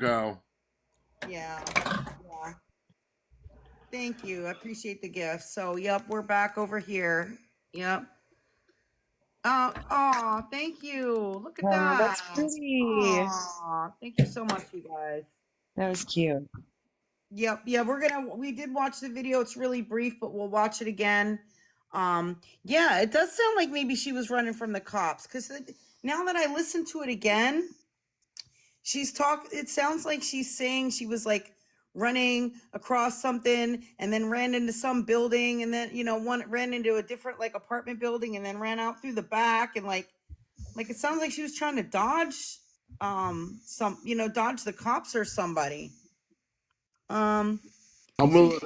go. Yeah. Yeah. Thank you. I appreciate the gift. So, yep, we're back over here. Yep. Oh, thank you. Look at Oh, that. that's pretty. Oh, thank you so much, you guys. That was cute. Yep. Yeah, we did watch the video. It's really brief, but we'll watch it again. Yeah, it does sound like maybe she was running from the cops because now that I listen to it again, it sounds like she's saying she was like running across something and then ran into some building and then, ran into a different like apartment building and then ran out through the back and like it sounds like she was trying to dodge dodge the cops or somebody. Um I'm willing.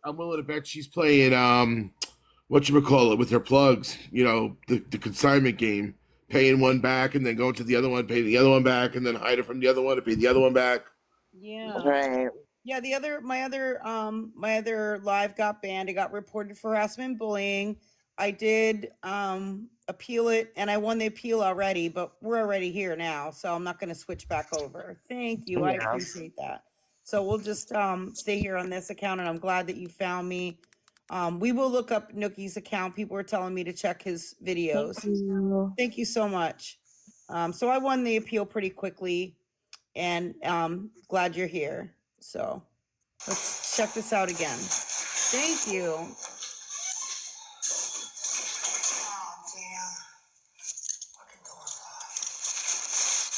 I'm willing to bet she's playing whatchamacallit with her plugs. The consignment game, paying one back and then going to the other one, pay the other one back, and then hide it from the other one to pay the other one back. yeah. Right. Yeah, my other live got banned. It got reported for harassment and bullying. I did appeal it and I won the appeal already, but we're already here now, so I'm not going to switch back over. Thank you. I Yeah. appreciate that. So we'll just stay here on this account and I'm glad that you found me. We will look up Nookie's account. People were telling me to check his videos. Thank you. Thank you so much. So I won the appeal pretty quickly and glad you're here. So let's check this out again. Thank you. Oh, damn. Fucking door locked.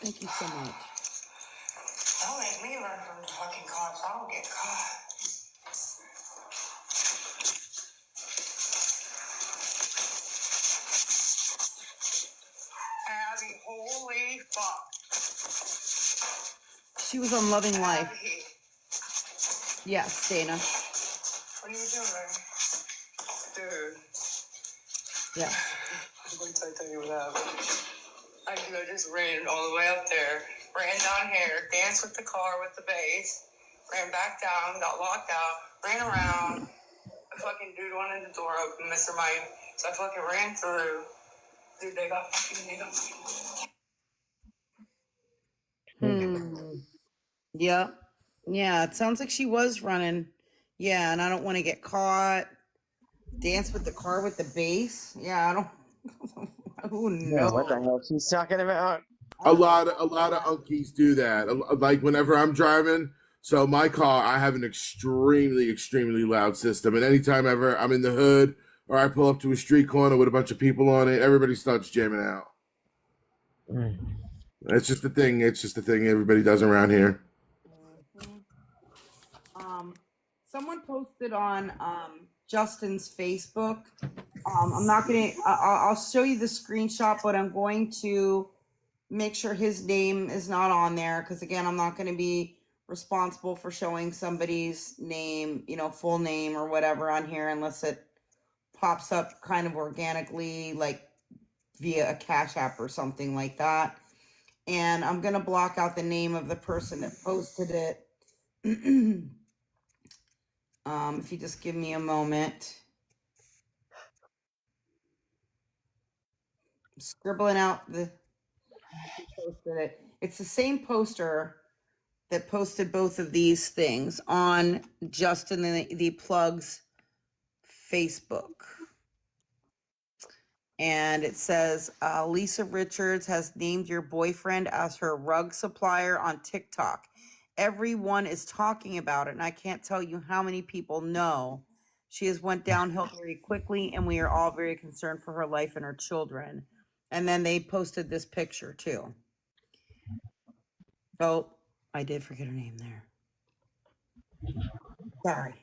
Thank you so much. Don't make me run from the fucking cops. I'll get caught. Abby, holy fuck. She was on Loving Life. Abby, Yes, Dana. what are you doing? Dude, Yes. wait till I tell you what happened. I just ran all the way up there, ran down here, danced with the car with the bass, ran back down, got locked out, ran around. The fucking dude wanted the door open, Mr. Mike, so I fucking ran through. Dude, they got fucking. Yep. Yeah, it sounds like she was running. Yeah, and I don't want to get caught. Dance with the car with the bass. Yeah, I don't. Who Yeah, what the knows? hell she's talking about? A lot of unkies do that. Like whenever I'm driving, so my car, I have an extremely loud system, and anytime ever I'm in the hood or I pull up to a street corner with a bunch of people on it, everybody starts jamming out. It's just the thing. It's just the thing everybody does around here. Mhm. Someone posted on Justin's Facebook. I'm not gonna. I'll show you the screenshot, but I'm going to make sure his name is not on there because again, I'm not going to be responsible for showing somebody's name, full name or whatever on here unless it pops up kind of organically, like via a Cash App or something like that. And I'm going to block out the name of the person that posted it. If you just give me a moment. I'm scribbling out the posted it. It's the same poster that posted both of these things on Justin the Plug's Facebook. And it says, Lisa Richards has named your boyfriend as her rug supplier on TikTok. Everyone is talking about it, and I can't tell you how many people know. She has went downhill very quickly, and we are all very concerned for her life and her children. And then they posted this picture too. Oh, I did forget her name there. Sorry.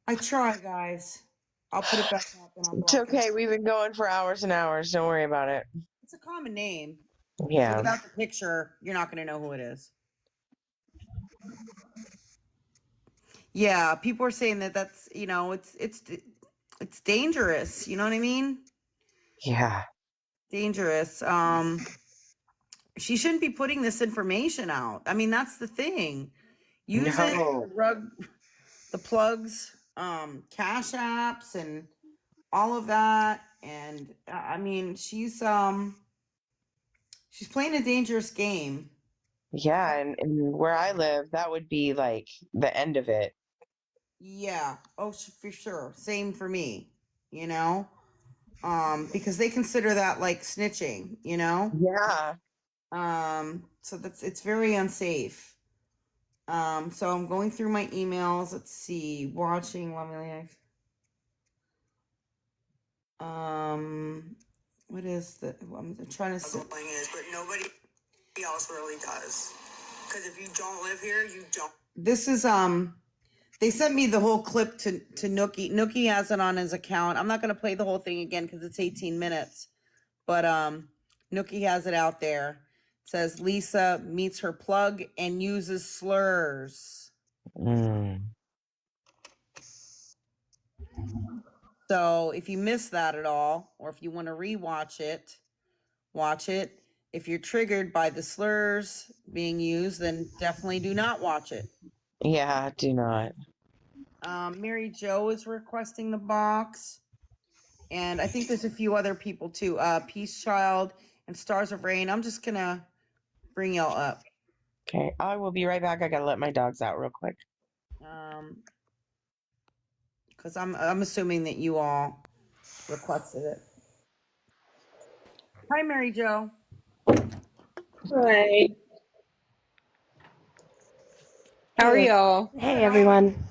I try, guys. I'll put it back up and I'll It's block okay. it. We've been going for hours and hours. Don't worry about it. It's a common name. So Yeah. without the picture, you're not going to know who it is. Yeah, people are saying that's it's dangerous. You know what I mean? Yeah. Dangerous. She shouldn't be putting this information out. I mean, that's the thing. Use it, No. the plugs, cash apps, and all of that. And I mean, she's She's playing a dangerous game. Yeah, and where I live, that would be like the end of it. Yeah. Oh, for sure. Same for me. You know, because they consider that like snitching. You know, Yeah. so it's very unsafe. So I'm going through my emails. Let's see. Watching. Let me. What is the? I'm trying to. Struggling is, but nobody else really does. Because if you don't live here, you don't. This is They sent me the whole clip to Nookie. Nookie has it on his account. I'm not gonna play the whole thing again because it's 18 minutes. But Nookie has it out there. It says Lisa meets her plug and uses slurs. Mm. So if you missed that at all, or if you want to rewatch it, watch it. If you're triggered by the slurs being used, then definitely do not watch it. Yeah, do not. Mary Jo is requesting the box. And I think there's a few other people too. Peace Child and Stars of Rain. I'm just gonna bring y'all up. Okay, I will be right back. I gotta let my dogs out real quick. Because I'm assuming that you all requested it. Hi, Mary Jo. Hi. How are y'all? Hey everyone.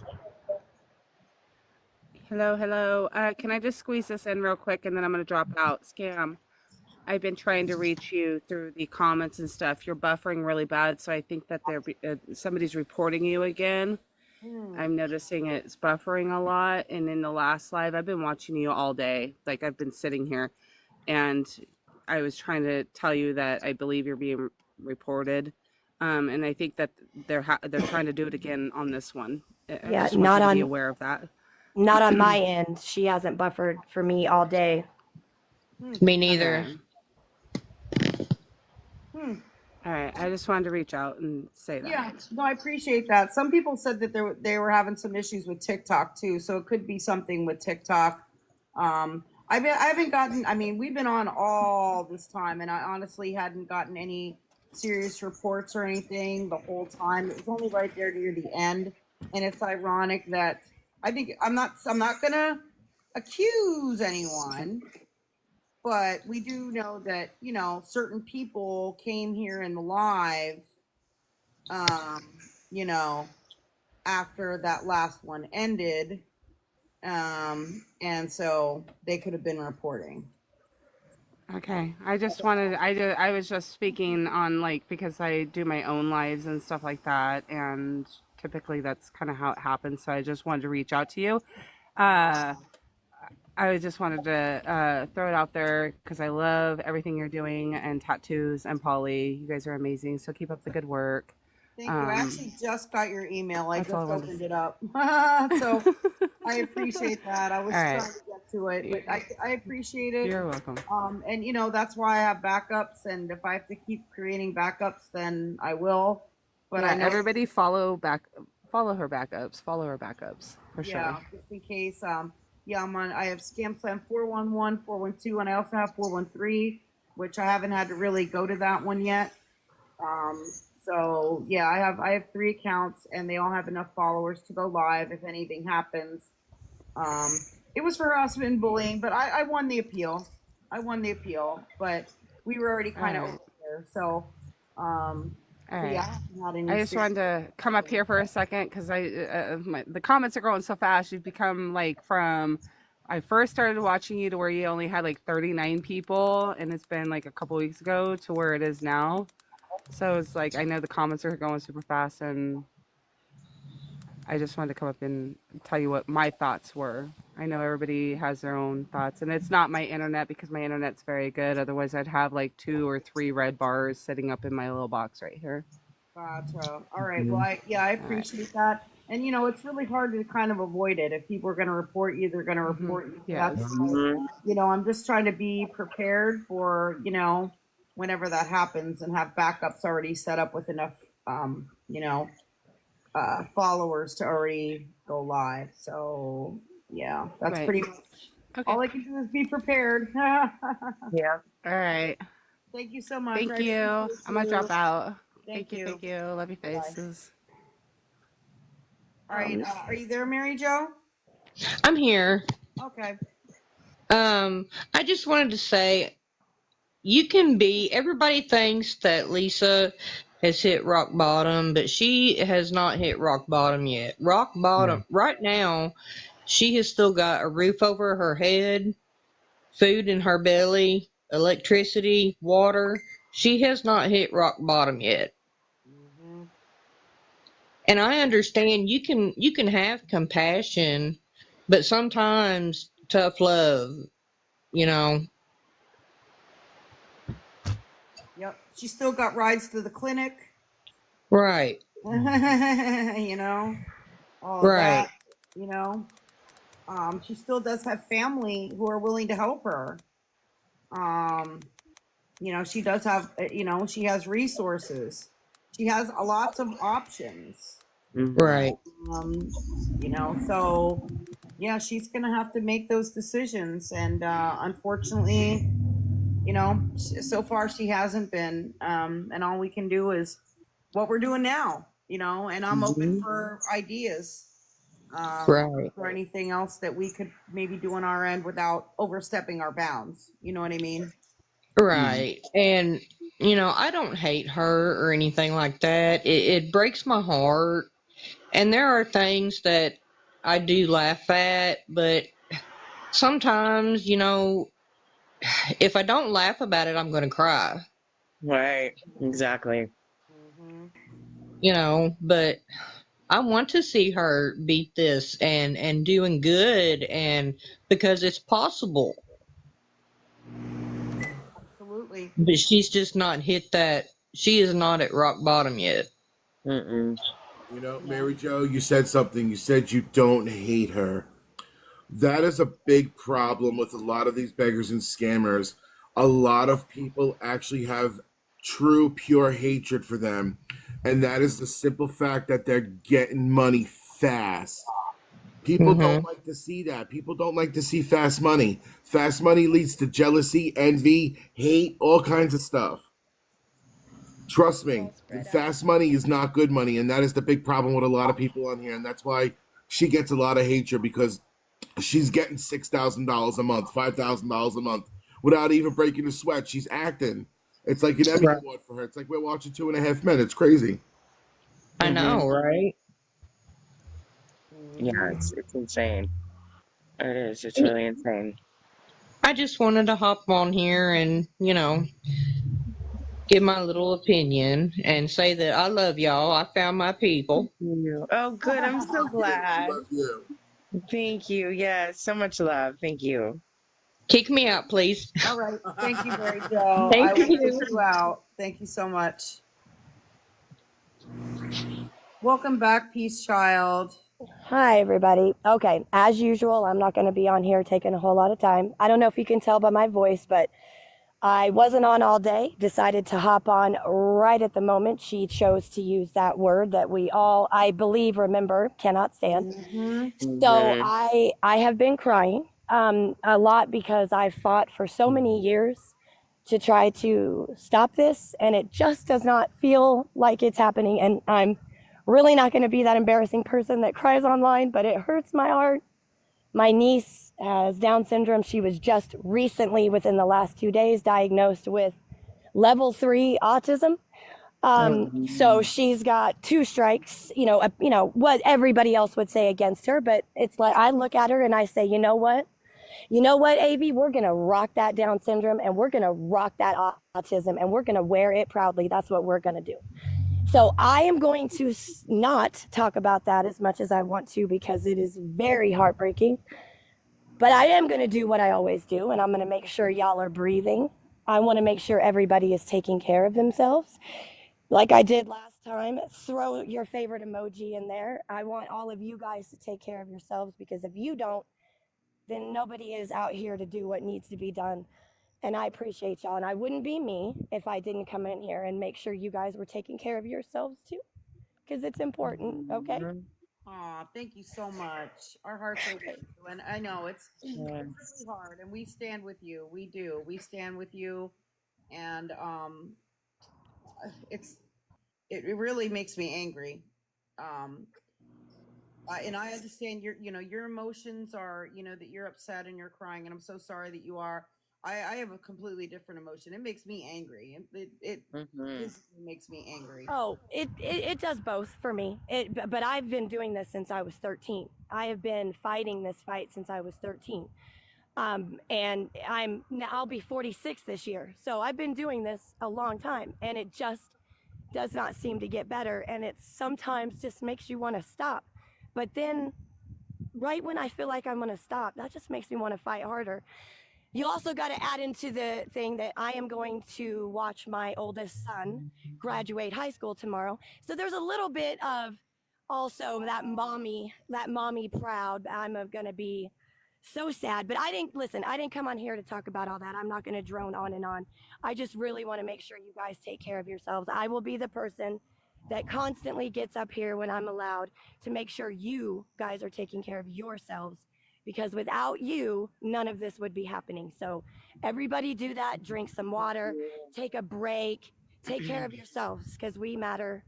Hello, hello. Can I just squeeze this in real quick and then I'm going to drop out? Scam. I've been trying to reach you through the comments and stuff. You're buffering really bad, so I think that somebody's reporting you again. I'm noticing it's buffering a lot. And in the last live, I've been watching you all day. Like I've been sitting here, and I was trying to tell you that I believe you're being reported. And I think that they're trying to do it again on this one. I Yeah, just want you to be aware of that. not on my end. She hasn't buffered for me all day. Me neither. All right, I just wanted to reach out and say that. Yeah, no, I appreciate that. Some people said that they were having some issues with TikTok too, so it could be something with TikTok. I haven't gotten. I mean, we've been on all this time, and I honestly hadn't gotten any serious reports or anything the whole time. It was only right there near the end, and it's ironic that I'm not gonna accuse anyone, but we do know that certain people came here in the live, you know, after that last one ended, and so they could have been reporting. Okay, I was just speaking on like because I do my own lives and stuff like that, and typically that's kind of how it happens. So I just wanted to reach out to you. I just wanted to throw it out there because I love everything you're doing and tattoos and Polly. You guys are amazing. So keep up the good work. Thank you. I actually just got your email. I that's just all I wanted to opened it up. So I appreciate that. I was All right. trying to get to it, but I appreciate it. You're welcome. And that's why I have backups, and if I have to keep creating backups, then I will. But Yeah, I know everybody follow her backups. Follow her backups for yeah, sure. just in case. Yeah, I have Scam Slam 411, 412, and I also have 413, which I haven't had to really go to that one yet. So yeah, I have 3 accounts, and they all have enough followers to go live if anything happens. It was for harassment bullying, but I won the appeal. But we were already kind of over there. So, All right. yeah, I just wanted to come up here for a second because the comments are going so fast. You've become like from I first started watching you to where you only had like 39 people, and it's been like a couple weeks ago to where it is now. So it's like I know the comments are going super fast, and I just wanted to come up and tell you what my thoughts were. I know everybody has their own thoughts, and it's not my internet because my internet's very good. Otherwise, I'd have like 2 or 3 red bars sitting up in my little box right here. Gotcha. All right. Well, I appreciate that. And it's really hard to kind of avoid it. If people are going to report you, they're going to report you. Yes. That's, I'm just trying to be prepared for, whenever that happens, and have backups already set up with enough, followers to already go live. So yeah, that's Right. pretty much Okay. all I can do is be prepared. Yeah. All right. Thank you so much. I Thank you. appreciate I'm gonna drop you. out. Thank you. Thank you. Love your Bye. faces. All right. Are you there, Mary Jo? I'm here. Okay. I just wanted to say you can be, everybody thinks that Lisa has hit rock bottom, but she has not hit rock bottom yet. Rock bottom, right now, she has still got a roof over her head, food in her belly, electricity, water. She has not hit rock bottom yet. Mm-hmm. And I understand you can have compassion, but sometimes tough love, you know. Yep. She still got rides to the clinic. Right. You know, all of Right. that. You know, she still does have family who are willing to help her. Um, you know, she does have. You know, she has resources. She has a lots of options. Right. Um, you know, so yeah, she's gonna have to make those decisions, and unfortunately, you know, so far she hasn't been. And all we can do is what we're doing now, you know, and I'm open Mhm. for ideas Right. for anything else that we could maybe do on our end without overstepping our bounds. You know what I mean? Right. And I don't hate her or anything like that. It breaks my heart. And there are things that I do laugh at, but sometimes, if I don't laugh about it, I'm going to cry. Right. Exactly. Mm-hmm. But I want to see her beat this and doing good, and because it's possible. Absolutely. But she's just not hit that. She is not at rock bottom yet. Mm-mm. You know, Yeah. Mary Jo, you said something. You said you don't hate her. That is a big problem with a lot of these beggars and scammers. A lot of people actually have true, pure hatred for them. And that is the simple fact that they're getting money fast. People don't Mm-hmm. like to see that. People don't like to see fast money. Fast money leads to jealousy, envy, hate, all kinds of stuff. Trust me, fast money is not good money. And that is the big problem with a lot of people on here. And that's why she gets a lot of hatred because she's getting $6,000 a month, $5,000 a month without even breaking a sweat. She's acting. It's like an Emmy Right. award for her. It's like we're watching 2.5 Men. It's crazy. I know, right? Yeah, Mm-hmm. it's insane. It is. It's really insane. I just wanted to hop on here and, give my little opinion and say that I love y'all. I found my people. You. Oh, good. I'm so We glad. love you. Thank you. Yeah, so much love. Thank you. Kick me out, please. All right. Thank you, Mary Jo. I Thank will kick you. you out. Thank you so much. Welcome back, Peace Child. Hi, everybody. Okay, as usual, I'm not going to be on here taking a whole lot of time. I don't know if you can tell by my voice, but I wasn't on all day, decided to hop on right at the moment. She chose to use that word that we all, I believe, remember, cannot stand. Mm-hmm. So Mhm. I have been crying a lot because I've fought for so many years to try to stop this, and it just does not feel like it's happening. And I'm really not going to be that embarrassing person that cries online, but it hurts my heart. My niece has Down syndrome. She was just recently, within the last 2 days, diagnosed with level 3 autism. So Um, she's got 2 strikes, what everybody else would say against her. But it's like, I look at her and I say, you know what? You know what, Avi? We're going to rock that Down syndrome, and we're going to rock that autism, and we're going to wear it proudly. That's what we're going to do. So I am going to not talk about that as much as I want to because it is very heartbreaking. But I am going to do what I always do, and I'm going to make sure y'all are breathing. I want to make sure everybody is taking care of themselves. Like I did last time, throw your favorite emoji in there. I want all of you guys to take care of yourselves, because if you don't, then nobody is out here to do what needs to be done. And I appreciate y'all. And I wouldn't be me if I didn't come in here and make sure you guys were taking care of yourselves too, because it's important. Okay. Aw, thank you so much. Our hearts are with you, and I know it's yes. really hard, and we stand with you. We do. We stand with you. and it really makes me angry. Um, and I understand your emotions are, that you're upset and you're crying, and I'm so sorry that you are. I have a completely different emotion. It makes me angry. It Hmm. physically makes me angry. Oh, it does both for me. But I've been doing this since I was 13. I have been fighting this fight since I was 13. And I'll be 46 this year. So I've been doing this a long time, and it just does not seem to get better. And it sometimes just makes you want to stop. But then, right when I feel like I'm going to stop, that just makes me want to fight harder. You also got to add into the thing that I am going to watch my oldest son graduate high school tomorrow. So there's a little bit of also that mommy proud. I'm going to be so sad. But I didn't come on here to talk about all that. I'm not going to drone on and on. I just really want to make sure you guys take care of yourselves. I will be the person that constantly gets up here when I'm allowed to make sure you guys are taking care of yourselves, because without you, none of this would be happening. So everybody do that. Drink some water, take a break, take care of yourselves, because we matter.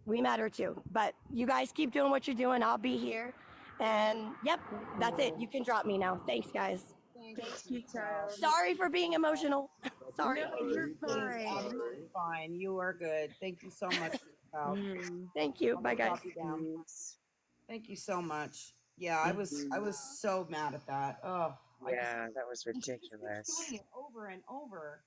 We matter too. But you guys keep doing what you're doing. I'll be here. And yep, that's it. You can drop me now. Thanks, guys. Thank you, Thank sweet you, child. child. Sorry for being emotional. Sorry. No, you're It is fine. absolutely fine. You are good. Thank you so much, sweet child. Mhm. Thank you. I'm Bye, gonna guys. drop you down. Yes. Thank you so much. Yeah, I Mhm. was so mad at that. Oh, Yeah, that was and she just keeps ridiculous. doing it over and over.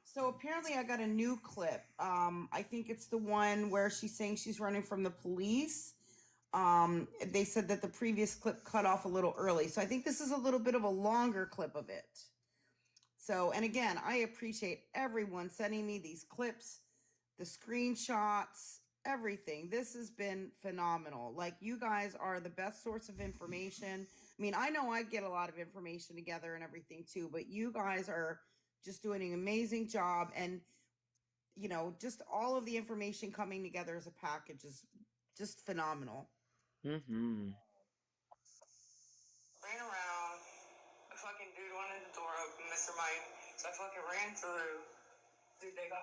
So apparently I got a new clip. I think it's the one where she's saying she's running from the police. They said that the previous clip cut off a little early. So I think this is a little bit of a longer clip of it. So, and again, I appreciate everyone sending me these clips, the screenshots, everything. This has been phenomenal. Like, you guys are the best source of information. I mean, I know I get a lot of information together and everything too, but you guys are just doing an amazing job. And, just all of the information coming together as a package is just phenomenal. Hmm. Ran around. The fucking dude wanted the door open, Mr. Mike. So I fucking ran through. Dude, they got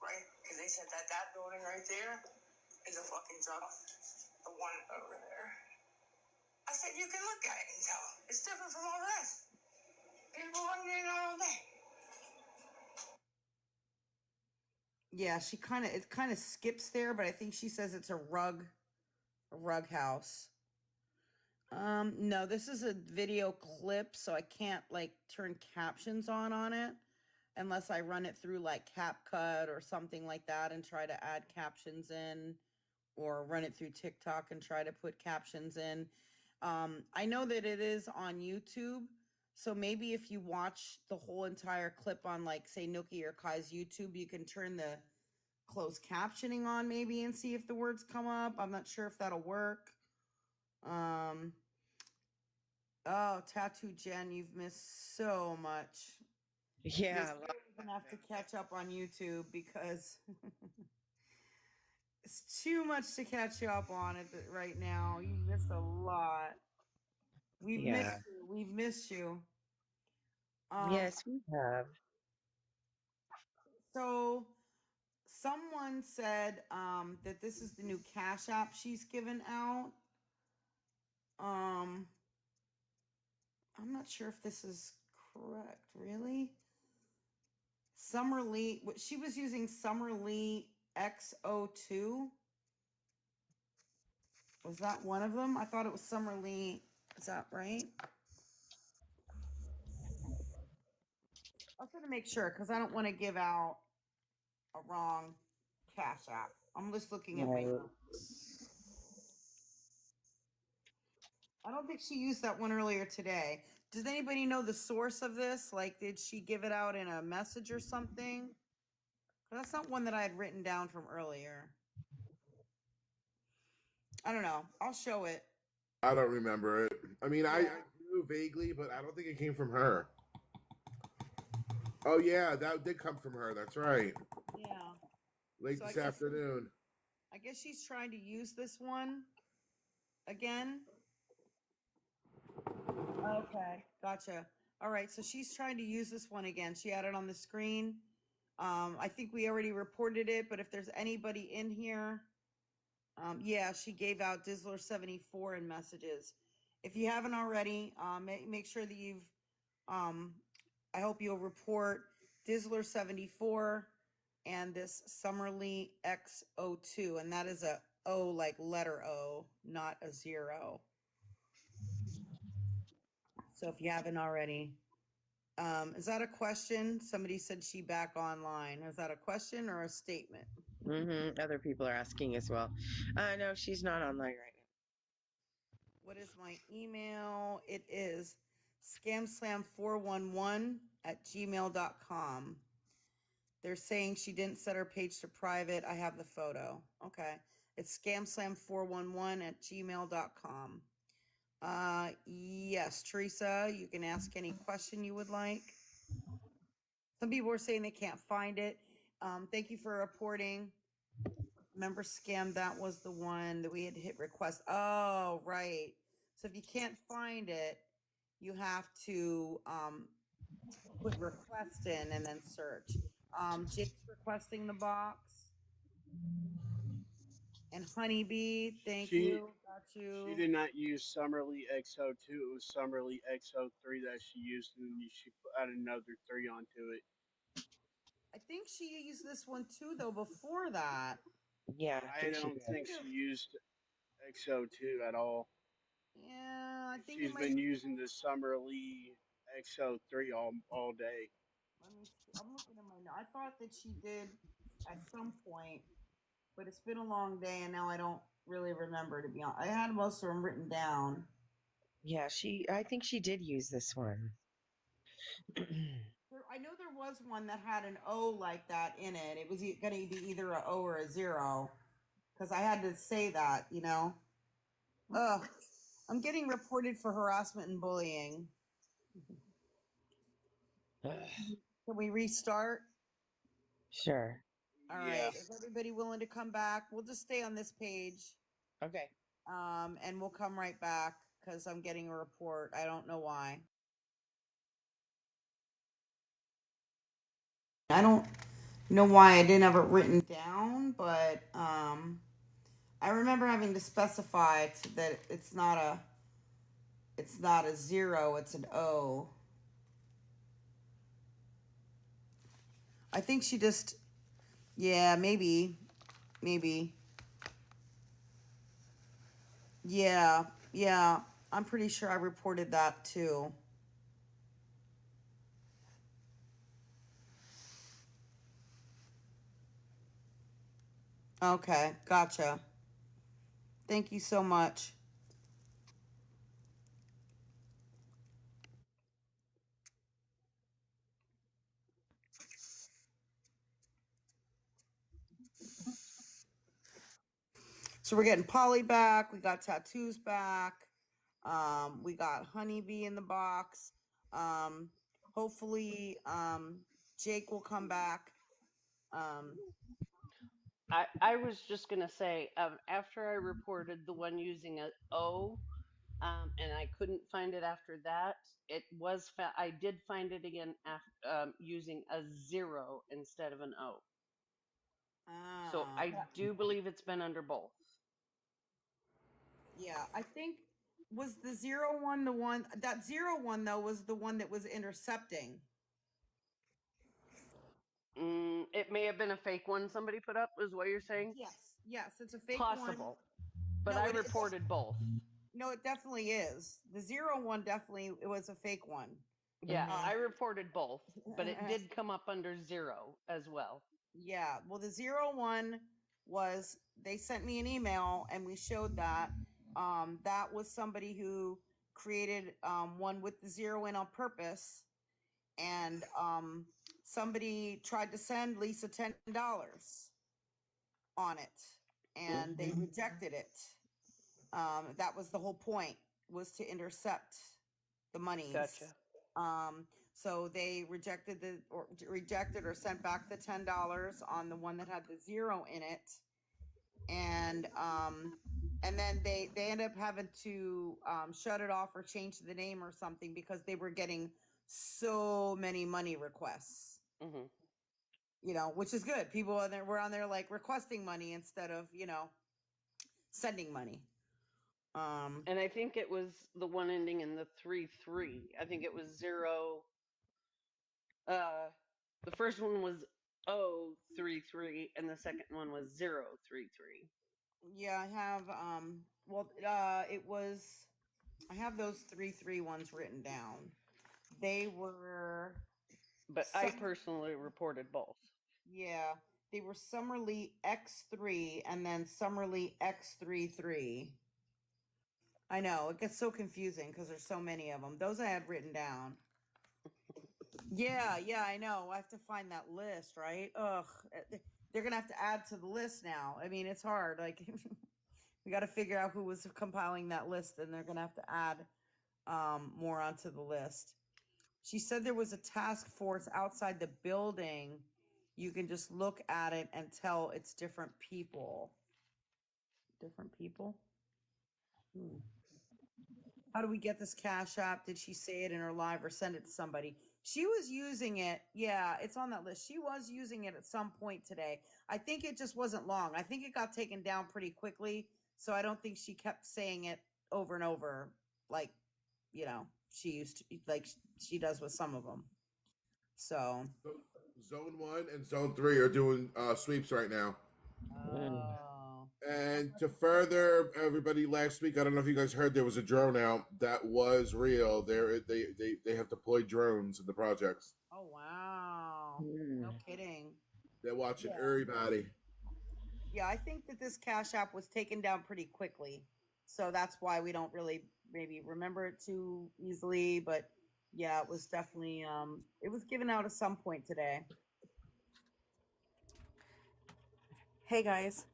right? Because they said that building right there is a fucking drug. The one over there. I said, you can look at it and tell. It's different from all the rest. People running in all day. Yeah, it kind of skips there, but I think she says it's a rug house. No, this is a video clip, so I can't like turn captions on it unless I run it through like CapCut or something like that and try to add captions in, or run it through TikTok and try to put captions in. I know that it is on YouTube, so maybe if you watch the whole entire clip on, like, say, Nookie or Kai's YouTube, you can turn the closed captioning on maybe and see if the words come up. I'm not sure if that'll work. Um, oh, Tattoo Jen, you've missed so much. You're Yeah, really gonna have to catch up on YouTube because it's too much to catch you up on it right now. You missed a lot. We've yeah. missed you. We've missed you. Um, Yes, we have. so someone said that this is the new Cash App she's given out. Um, I'm not sure if this is correct, really. Summer Lee, she was using Summer Lee X02. Was that one of them? I thought it was Summer Lee. Is that right? I was going to make sure because I don't want to give out a wrong Cash App. I'm just looking at my Right. notes. I don't think she used that one earlier today. Does anybody know the source of this? Like, did she give it out in a message or something? That's not one that I had written down from earlier. I don't know. I'll show it. I don't remember it. I mean, Yeah. I do vaguely, but I don't think it came from her. Oh yeah, that did come from her. That's right. Yeah. Late So this afternoon. I guess she's trying to use this one again. Okay, gotcha. All right, so she's trying to use this one again. She had it on the screen. I think we already reported it, but if there's anybody in here, yeah, she gave out Dizzler 74 in messages. If you haven't already, make sure that you've, I hope you'll report Dizzler 74 and this Summerly X02, and that is a O like letter O, not a zero. So if you haven't already, is that a question? Somebody said she back online. Is that a question or a statement? Other people are asking as well. No, she's not online right now. What is my email? It is scamslam411@gmail.com. They're saying she didn't set her page to private. I have the photo. Okay. It's scamslam411@gmail.com. Yes, Teresa, you can ask any question you would like. Some people are saying they can't find it. Thank you for reporting. Remember scam, that was the one that we had hit request. Oh, right. So if you can't find it, you have to put request in and then search. Jake's requesting the box. And Honeybee, thank She you. Got she you. did not use Summerly XO2. It was Summerly XO3 that she used, and she put add another three onto it. I think she used this one too, though, before that. Yeah, I I think she don't did. think she used XO2 at all. Yeah, I think it She's might. been using the Summerly XO3 all day. Let me see. I'm looking at my notes. I thought that she did at some point, but it's been a long day and now I don't really remember, to be honest. I had most of them written down. Yeah, I think she did use this one. I know there was one that had an O like that in it. It was going to be either a O or a zero because I had to say that, you know. Ugh, I'm getting reported for harassment and bullying. Can we restart? Sure. All Yeah. right. Is everybody willing to come back? We'll just stay on this page, Okay. and we'll come right back because I'm getting a report. I don't know why. I don't know why I didn't have it written down, but I remember having to specify that it's not a zero, it's an O. I think she just, yeah, maybe, yeah. I'm pretty sure I reported that too. Okay, gotcha. Thank you so much. So we're getting Polly back. We got tattoos back. We got Honeybee in the box. Hopefully, Jake will come back. Um, I was just going to say, after I reported the one using a O, and I couldn't find it after that, I did find it again after, using a zero instead of an O. So I do believe it's been under both. yeah, I think was the zero one the one that zero one though was the one that was intercepting. It may have been a fake one somebody put up, is what you're saying? Yes, it's a fake one. Possible. But No, I it is. reported both. No, it definitely is. The zero one definitely it was a fake one. Yeah, Mhm. I reported both, but it did come up under zero as well. Yeah, well, the zero one was they sent me an email and we showed that. That was somebody who created one with the zero in on purpose, and somebody tried to send Lisa $10 on it, and they rejected it. That was the whole point, was to intercept the monies. Gotcha. So they rejected or sent back the $10 on the one that had the zero in it, and and then they end up having to shut it off or change the name or something because they were getting so many money requests. Hmm. You know, which is good. People were on there like requesting money instead of, you know, sending money. And I think it was the one ending in the 3-3. I think it was zero. The first one was 033, and the second one was 033. Yeah, I have it was I have those 3-3 ones written down. They were But I some personally reported both. yeah, they were Summerly X3 and then Summerly X33. I know, it gets so confusing because there's so many of them. Those I had written down. Yeah, I know. I have to find that list, right? Ugh, they're gonna have to add to the list now. I mean, it's hard. Like, we got to figure out who was compiling that list, and they're gonna have to add more onto the list. She said there was a task force outside the building. You can just look at it and tell it's different people. Different people? How do we get this Cash App? Did she say it in her live or send it to somebody? She was using it. Yeah, it's on that list. She was using it at some point today. I think it just wasn't long. I think it got taken down pretty quickly. So I don't think she kept saying it over and over like, you know, she used to, like she does with some of them. So, Zone 1 and Zone 3 are doing sweeps right now. oh, And to further everybody, last week, I don't know if you guys heard, there was a drone out that was real. They have deployed drones in the projects. oh wow. No kidding. They're watching Yeah. everybody. Yeah, I think that this Cash App was taken down pretty quickly. So that's why we don't really maybe remember it too easily. But yeah, it was definitely it was given out at some point today. Hey guys.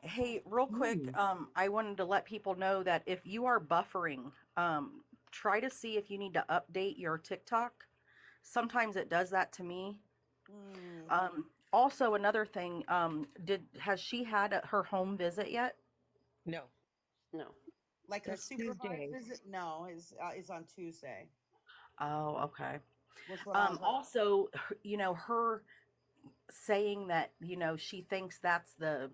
Hey, real quick, I wanted to let people know that if you are buffering, try to see if you need to update your TikTok. Sometimes it does that to me. Also, another thing, has she had her home visit yet? No. No. Like her That's supervised Tuesday. visit? No, is on Tuesday. Oh, okay. Was what I heard. Also, you know, her saying that, you know, she thinks that's the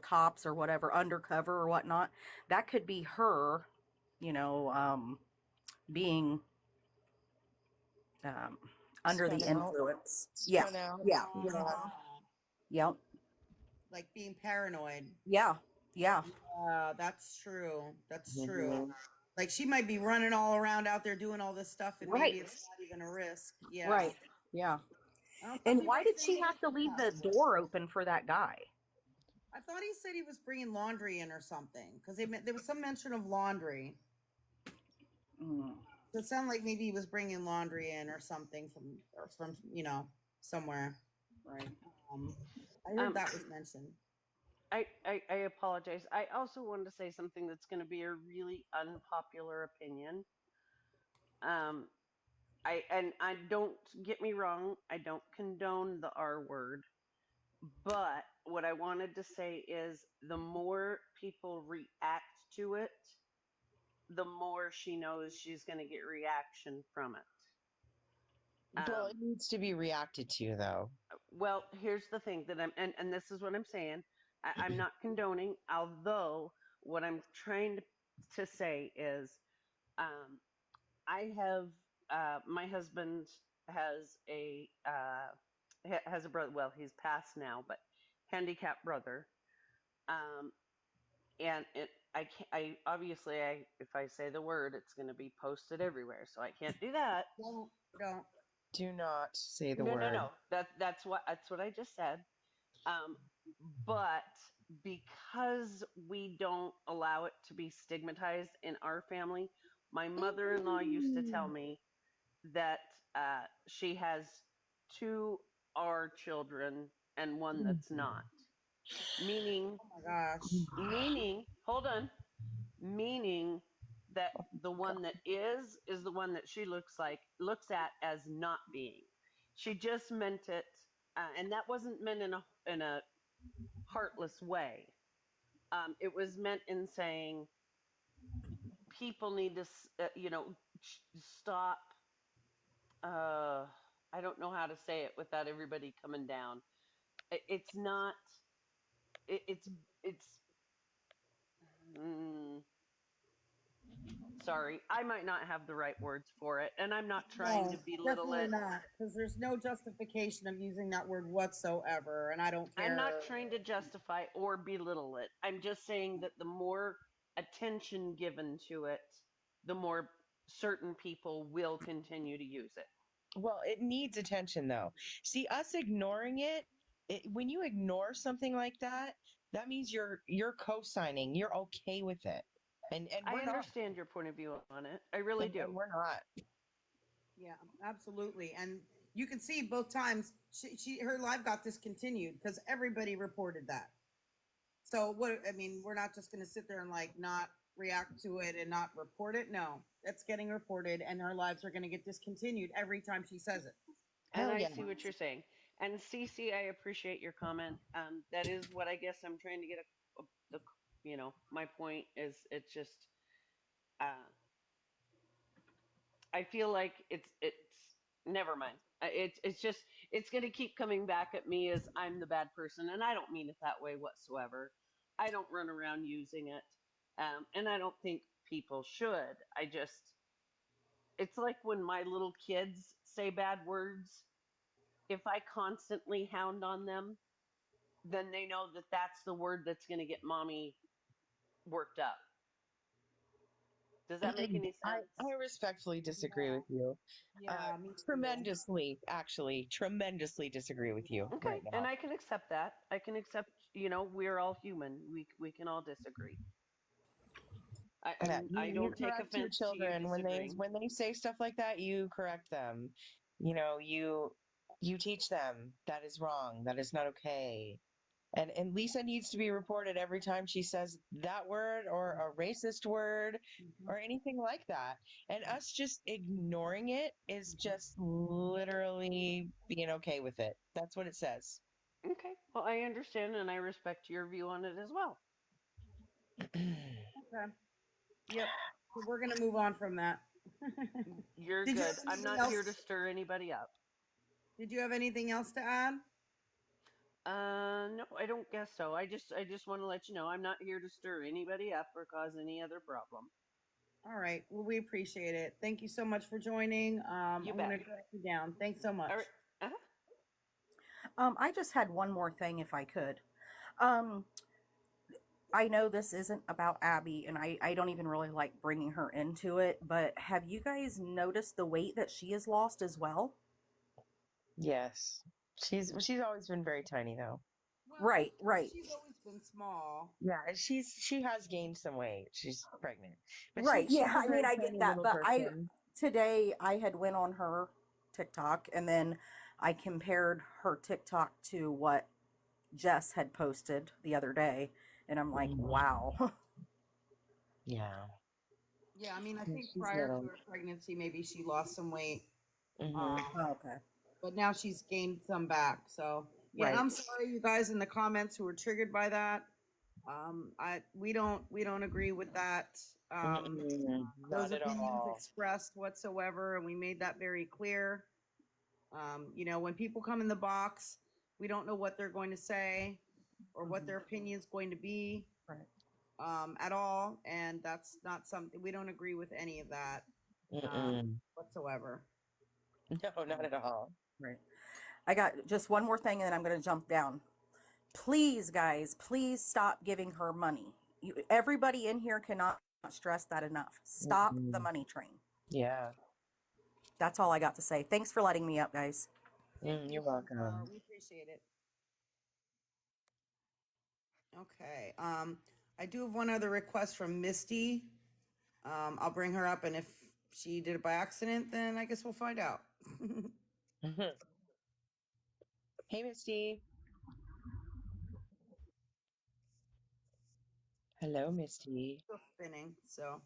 cops or whatever, undercover or whatnot, that could be her, you know, being under the Spun out. influence. Spun out. Yeah. Yeah. Yep. Like being paranoid. Yeah. That's true. That's true. Mhm. Like she might be running all around out there doing all this stuff, and maybe Right. it's not even a risk. Yeah. Right. Yeah. I don't think And he why was did she bringing have to leave the anything else. door open for that guy? I thought he said he was bringing laundry in or something because there was some mention of laundry. Mm. So it sounded like maybe he was bringing laundry in or something from you know, somewhere. Right. I heard Um, that was mentioned. I apologize. I also wanted to say something that's going to be a really unpopular opinion. Um, I don't get me wrong. I don't condone the R word, but what I wanted to say is the more people react to it, the more she knows she's going to get reaction from it. Well, it needs to be reacted to, though. Well, here's the thing that and this is what I'm saying. I'm not condoning, although what I'm trying to say is, I have my husband has a brother. Well, he's passed now, but handicapped brother. Um, and I can't. I obviously, if I say the word, it's going to be posted everywhere, so I can't do that. Don't. Do not say the No, no, word. no. That's what I just said. Um, but because we don't allow it to be stigmatized in our family, my mother-in-law used to tell me that she has two R children and one that's not. Meaning, Oh my gosh. hold on, meaning that the one that is the one that she looks at as not being. She just meant it, and that wasn't meant in a heartless way. It was meant in saying people need to, stop. I don't know how to say it without everybody coming down. It's not. It's. Mm, sorry, I might not have the right words for it, and I'm not trying to No, belittle definitely it. not, because there's no justification of using that word whatsoever, and I don't I'm not care. trying to justify or belittle it. I'm just saying that the more attention given to it, the more certain people will continue to use it. Well, it needs attention though. See, us ignoring it, when you ignore something like that, that means you're co-signing, you're okay with it. And I we're not. understand your point of view on it. I really And do. we're not. Yeah, absolutely. And you can see both times her live got discontinued because everybody reported that. So what I mean, we're not just going to sit there and like not react to it and not report it. No, it's getting reported, and her lives are going to get discontinued every time she says it. And Hell I yeah. see what you're saying. And Cece, I appreciate your comment. That is what I guess I'm trying to get the, my point is it's just, uh, I feel like it's never mind. It's just it's going to keep coming back at me as I'm the bad person, and I don't mean it that way whatsoever. I don't run around using it, and I don't think people should. I just it's like when my little kids say bad words. If I constantly hound on them, then they know that that's the word that's going to get mommy worked up. Does that make any sense? I respectfully disagree Yeah, with you. yeah, me too. Tremendously, actually, tremendously disagree with you Okay, right and now. I can accept that. I can accept, we're all human. We can all disagree. Yeah, I you don't take correct your offense to you children disagreeing. when they say stuff like that. You correct them. You know, you teach them that is wrong. That is not okay. And Lisa needs to be reported every time she says that word or a racist word Mhm. or anything like that. And us just ignoring it is just literally being okay with it. That's what it says. Okay, well, I understand and I respect your view on it as well. Okay. Yep. So we're gonna move on from that. You're Did you good. have I'm anything not here to else? stir anybody up. Did you have anything else to add? No, I don't guess so. I just want to let you know I'm not here to stir anybody up or cause any other problem. All right. Well, we appreciate it. Thank you so much for joining. You I'm bet. gonna track you down. Thanks so All right. much. Uh-huh. I just had one more thing if I could. Um, I know this isn't about Abby, and I don't even really like bringing her into it, but have you guys noticed the weight that she has lost as well? Yes. She's always been very tiny though. Well, Right, right, she's always been small. Yeah, and she has gained some weight. She's pregnant. But right. she's Yeah, a I mean, very I get tiny that, little but person. today I had went on her TikTok, and then I compared her TikTok to what Jess had posted the other day, and I'm like, Mhm. wow. Yeah. Yeah, I mean, I think She's prior to little. her pregnancy, maybe she lost some weight. Hmm. Um, Oh, okay. but now she's gained some back. So yeah, and Right. I'm sorry, you guys in the comments who were triggered by that. We don't agree with that. Not Those at opinions all. expressed whatsoever, and we made that very clear. When people come in the box, we don't know what they're going to say or what Hmm. their opinion is going to be Right. at all, and that's not something we don't agree with any of that Mm-mm. whatsoever. No, not at all. Right. I got just one more thing, and then I'm going to jump down. Please, guys, please stop giving her money. Everybody in here cannot stress that enough. Stop the Mm-mm. money train. Yeah. That's all I got to say. Thanks for letting me up, guys. Thank you, You're welcome. We appreciate it. Okay. I do have one other request from Misty. I'll bring her up, and if she did it by accident, then I guess we'll find out. Mhm. Hey, Misty. Hello, Misty. Still spinning, so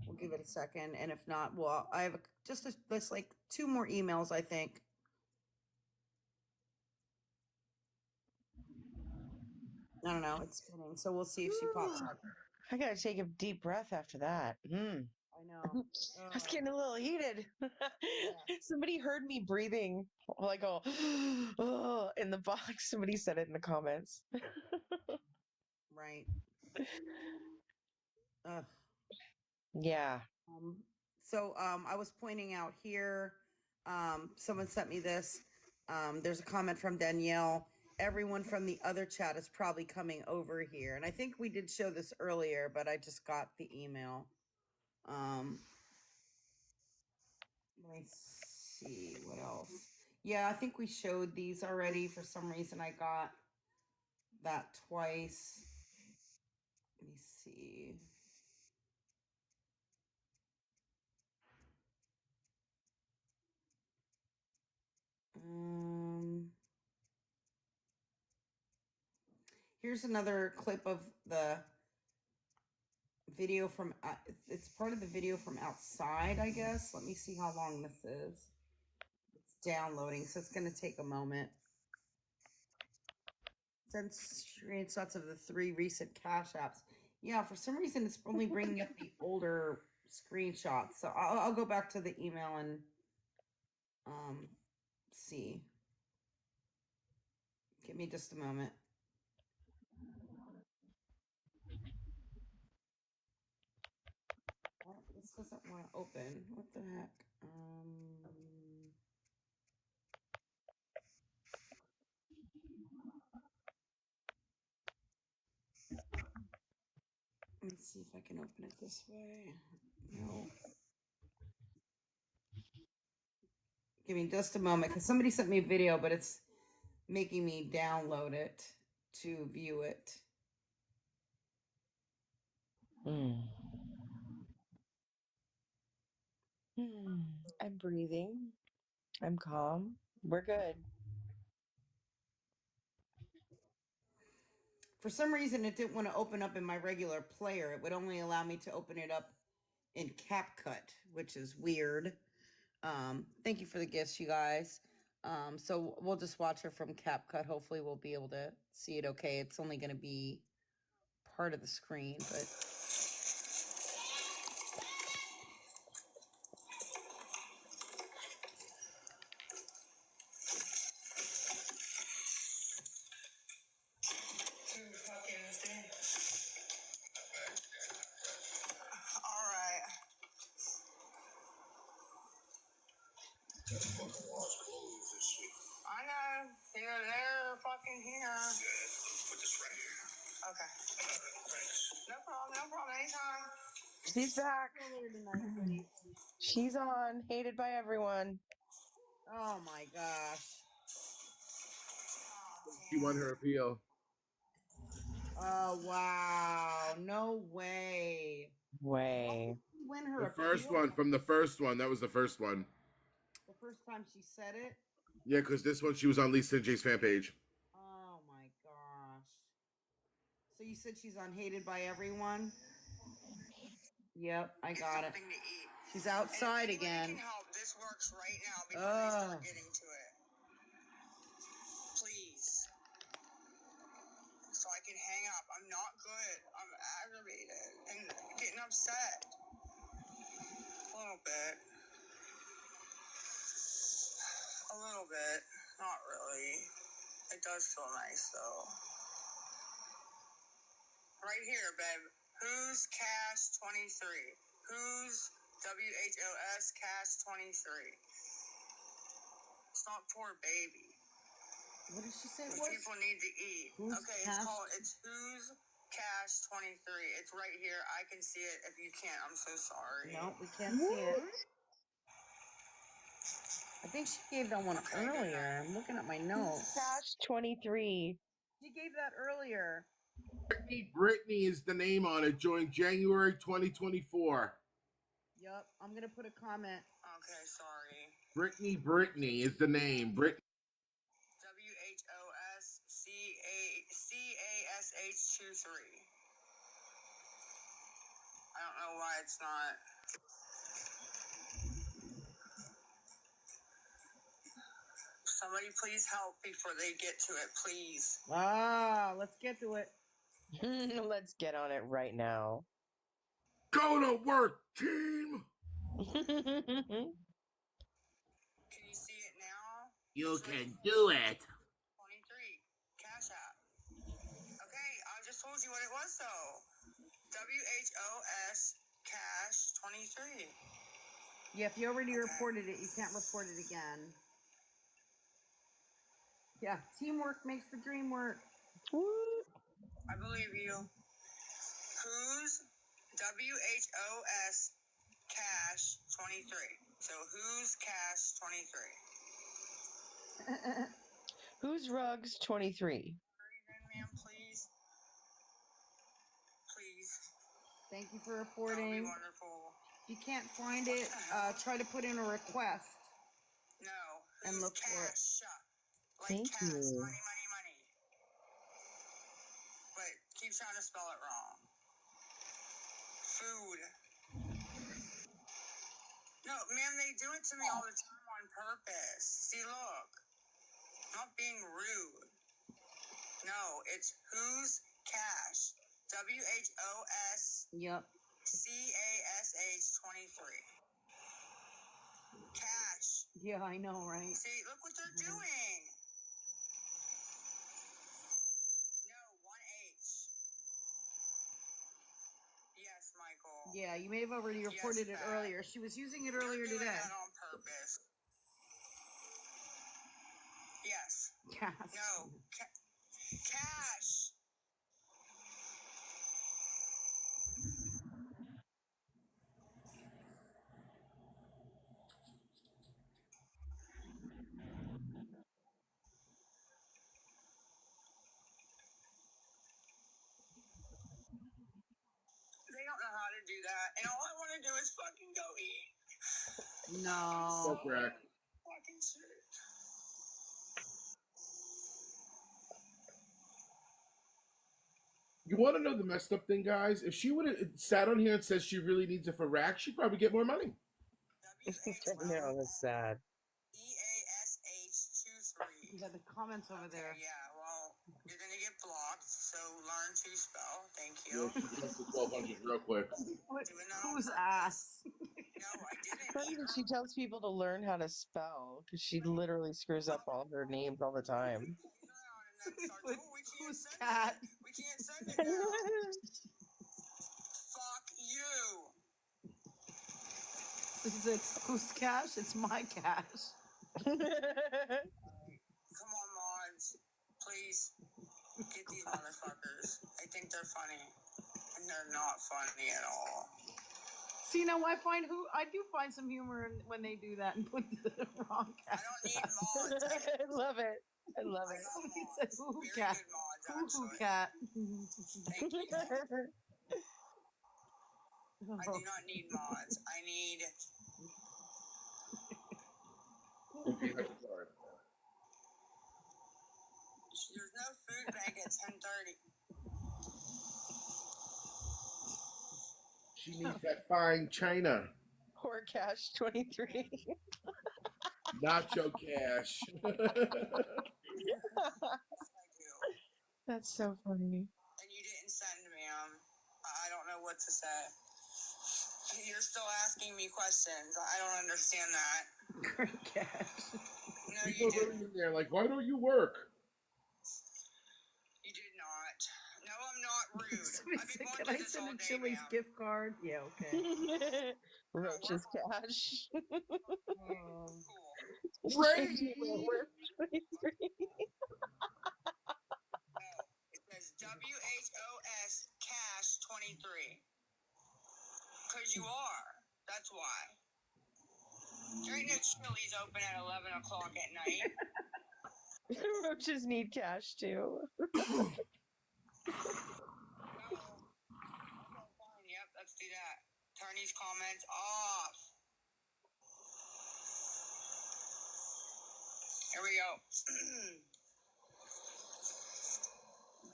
we'll give it a second, and if not, well, I have there's like two more emails, I think. I don't know. It's spinning, so we'll see if she pops up. I gotta take a deep breath after that. I know. I was getting a little heated. Somebody heard me breathing like oh in the box. Somebody said it in the comments. Right. Ugh. Yeah. I was pointing out here, someone sent me this. There's a comment from Danielle. Everyone from the other chat is probably coming over here. And I think we did show this earlier, but I just got the email. Let me see what else. Yeah, I think we showed these already. For some reason, I got that twice. Let me see. Here's another clip of the video from, it's part of the video from outside, I guess. Let me see how long this is. It's downloading, so it's going to take a moment. Send screenshots of the 3 recent Cash Apps. Yeah, for some reason, it's only bringing up the older screenshots. So I'll go back to the email and see. Give me just a moment. Well, this doesn't want to open. What the heck? Let me see if I can open it this way. No. Give me just a moment, because somebody sent me a video, but it's making me download it to view it. I'm breathing. I'm calm. We're good. For some reason, it didn't want to open up in my regular player. It would only allow me to open it up in CapCut, which is weird. Thank you for the gifts, you guys. So we'll just watch her from CapCut. Hopefully we'll be able to see it okay. It's only going to be part of the screen, but Too fucking thin. All right. I know. You're there, fucking here. Put this right here. Okay. Thanks. No problem. No problem. Anytime. She's back. earlier tonight, honey. She's on. Hated by everyone. Oh my gosh. She won her appeal. Oh wow. No way. Way. Win her The first appeal one from the first one. That was the first one. the first time she said it. Yeah, because this one she was on Lisa and Jay's fan page. Oh my gosh. So you said she's on Hated by Everyone? Yep, I got it. Something to eat. She's outside And if anybody again. can help, this works right now before they start getting to it. Please. So I can hang up. I'm not good. I'm aggravated and getting upset. A little bit. A little bit. Not really. It does feel nice though. Right here, babe. Who's Cash 23? Who's WHOS Cash 23? It's not poor baby. What did she say it These was? people need to eat. Who's Okay, Cash? it's Who's Cash 23. It's right here. I can see it. If you can't, I'm so sorry. No, we can't see it. I think she gave that one earlier. I'm looking at my notes. Cash 23. She gave that earlier. Brittany is the name on it. Joined January 2024. Yep, I'm gonna put a comment. Okay, sorry. Brittany is the name. Brittany. WHOSCASH 23. I don't know why it's not. For some Somebody please help before they get to it, please. Let's get to it. Let's get on it right now. Go to work, team. Can you see it now? You It's can do it. 23. Cash App. Okay, I just told you what it was though. WHOS Cash 23. Yeah, if you already Okay. reported it, you can't report it again. Yeah, teamwork makes the dream work. I believe you. Who's WHOS Cash 23? So who's Cash 23? Who's Rugs 23? Ma'am, please. Please. Thank you for That would be reporting. wonderful. If you can't find it, try to put in a request. No. And Who's look for it. Cash? Like Thank cash, you. money. But keep trying to spell it wrong. Food. No, ma'am, they do it to me all the time on purpose. See, look. Not being rude. No, it's who's cash. WHOS Yep. CASH 23. Cash. Yeah, I know, right? See, look what they're doing. No, 1H. Yes, Michael. Yeah, you may have already reported it Pat. earlier. She was using it earlier They're doing today. that on purpose. Yes. Yes. No. Cash. They don't know how to do that. And all I want to do is fucking go eat. No. Go crack. Fucking shit. You want to know the messed up thing, guys? If she would have sat on here and says she really needs it for rack, she'd probably get more money. No, that's sad. EASH 23. You got the comments over there. Yeah, well, you're gonna get blocked, so learn to spell. Thank Yeah, you. she went to 1200 real quick. Whose ass? No, I didn't. Funny that she tells people to learn how to spell because she literally screws up all her names all the time. Who's cat? We can't send it now. Fuck you. Is it whose cash? It's my cash. Come on, mods. Please get these motherfuckers. I think they're funny. And they're not funny at all. See, now I do find some humor when they do that and put the wrong cash. I don't need mods. I love it. I love it. Somebody said hoo Very cat. good mods, Hoo actually. cat. Thank you. I do not need mods. I need... Okay, that's sorry. There's no food bank at 10:30. She needs that fine china. Poor Cash 23. Nacho cash. I do. That's so funny. And you didn't send me them. I don't know what to say. You're still asking me questions. I don't understand that. Great cash. No, People you are didn't. in there like, why don't you work? You did not. No, I'm not rude. Somebody I've been said, going can through I this all send a day, Chili's ma'am. gift card? Yeah, okay. Roach's Cash. Cool. Raid! No, it says WHOS Cash 23. Because you are. That's why. There ain't no Chili's open at 11 o'clock at night. Roaches need cash too. No. Okay, fine. Yep, let's do that. Turn these comments off. Here we go.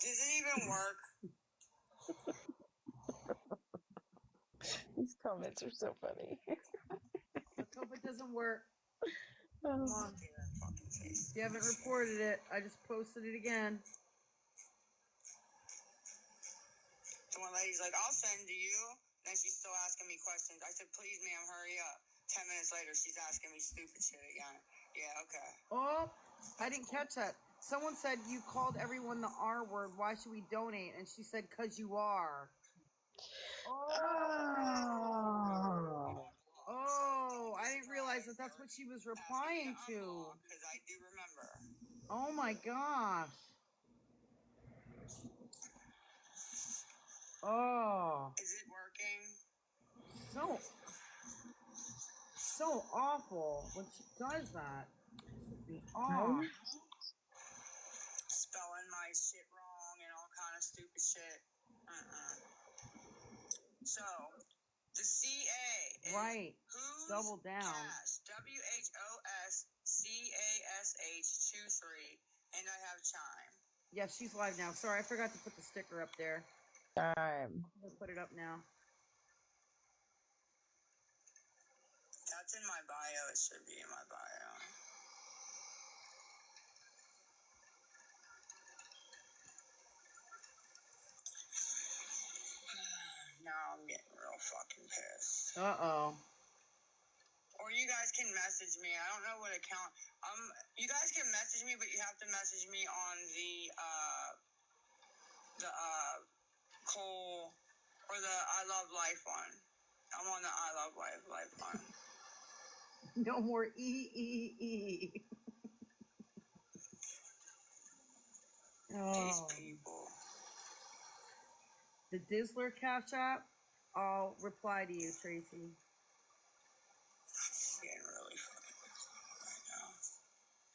Does it even work? These comments are so funny. Let's hope it doesn't work. Oh. Come on. Sit there and fucking fucking say If you haven't stupid shit. reported it, I just posted it again. The one lady's like, I'll send to you. And then she's still asking me questions. I said, please, ma'am, hurry up. 10 minutes later, she's asking me stupid shit again. Yeah, okay. Oh, I didn't catch that. Someone said you called everyone the R word. Why should we donate? And she said, "Cause you are." Oh. Oh, I didn't realize that that's what she was replying to. Because I do remember. Oh my gosh. Oh, Is it working? so awful when she does that. Pisses me off. Spelling my shit wrong and all kind of stupid shit. So, the CA is Right. Who's Double down. Cash. WHOSCASH 23. And I have Chime. Yeah, she's live now. Sorry, I forgot to put the sticker up there. Time. I'll put it up now. That's in my bio. It should be in my bio. Now I'm getting real fucking pissed. Uh-oh. Or you guys can message me. I don't know what account. You guys can message me, but you have to message me on the Cole or the I Love Life one. I'm on the I Love Life one. No more E. These Oh. people. The Dizzler Cash App. I'll reply to you, Tracy. Getting really fucking right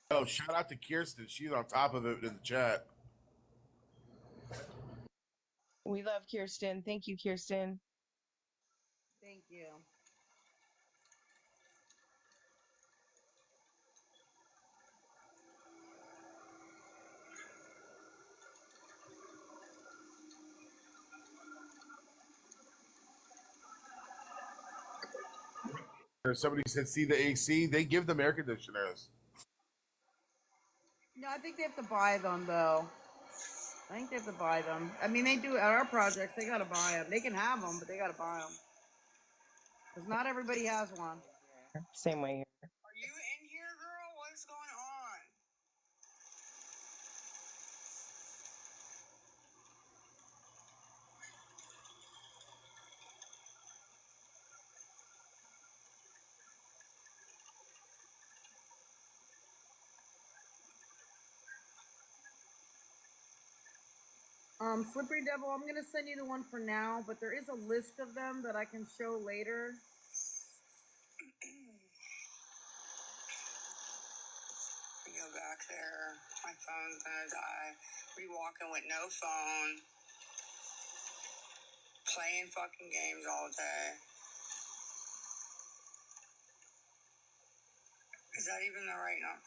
now. Oh, shout out to Kirsten. She's on top of it in the chat. We love Kirsten. Thank you, Kirsten. Thank you. Or somebody said, see the AC? They give them air conditioners. No, I think they have to buy them, though. I think they have to buy them. I mean, they do at our projects. They gotta buy them. They can have them, but they gotta buy them. Because not everybody has one. Same way here. Are you in here, girl? What's going on? Slippery Devil, I'm gonna send you the one for now, but there is a list of them that I can show later. We go back there. My phone's gonna die. We walking with no phone. Playing fucking games all day. Is that even the right number?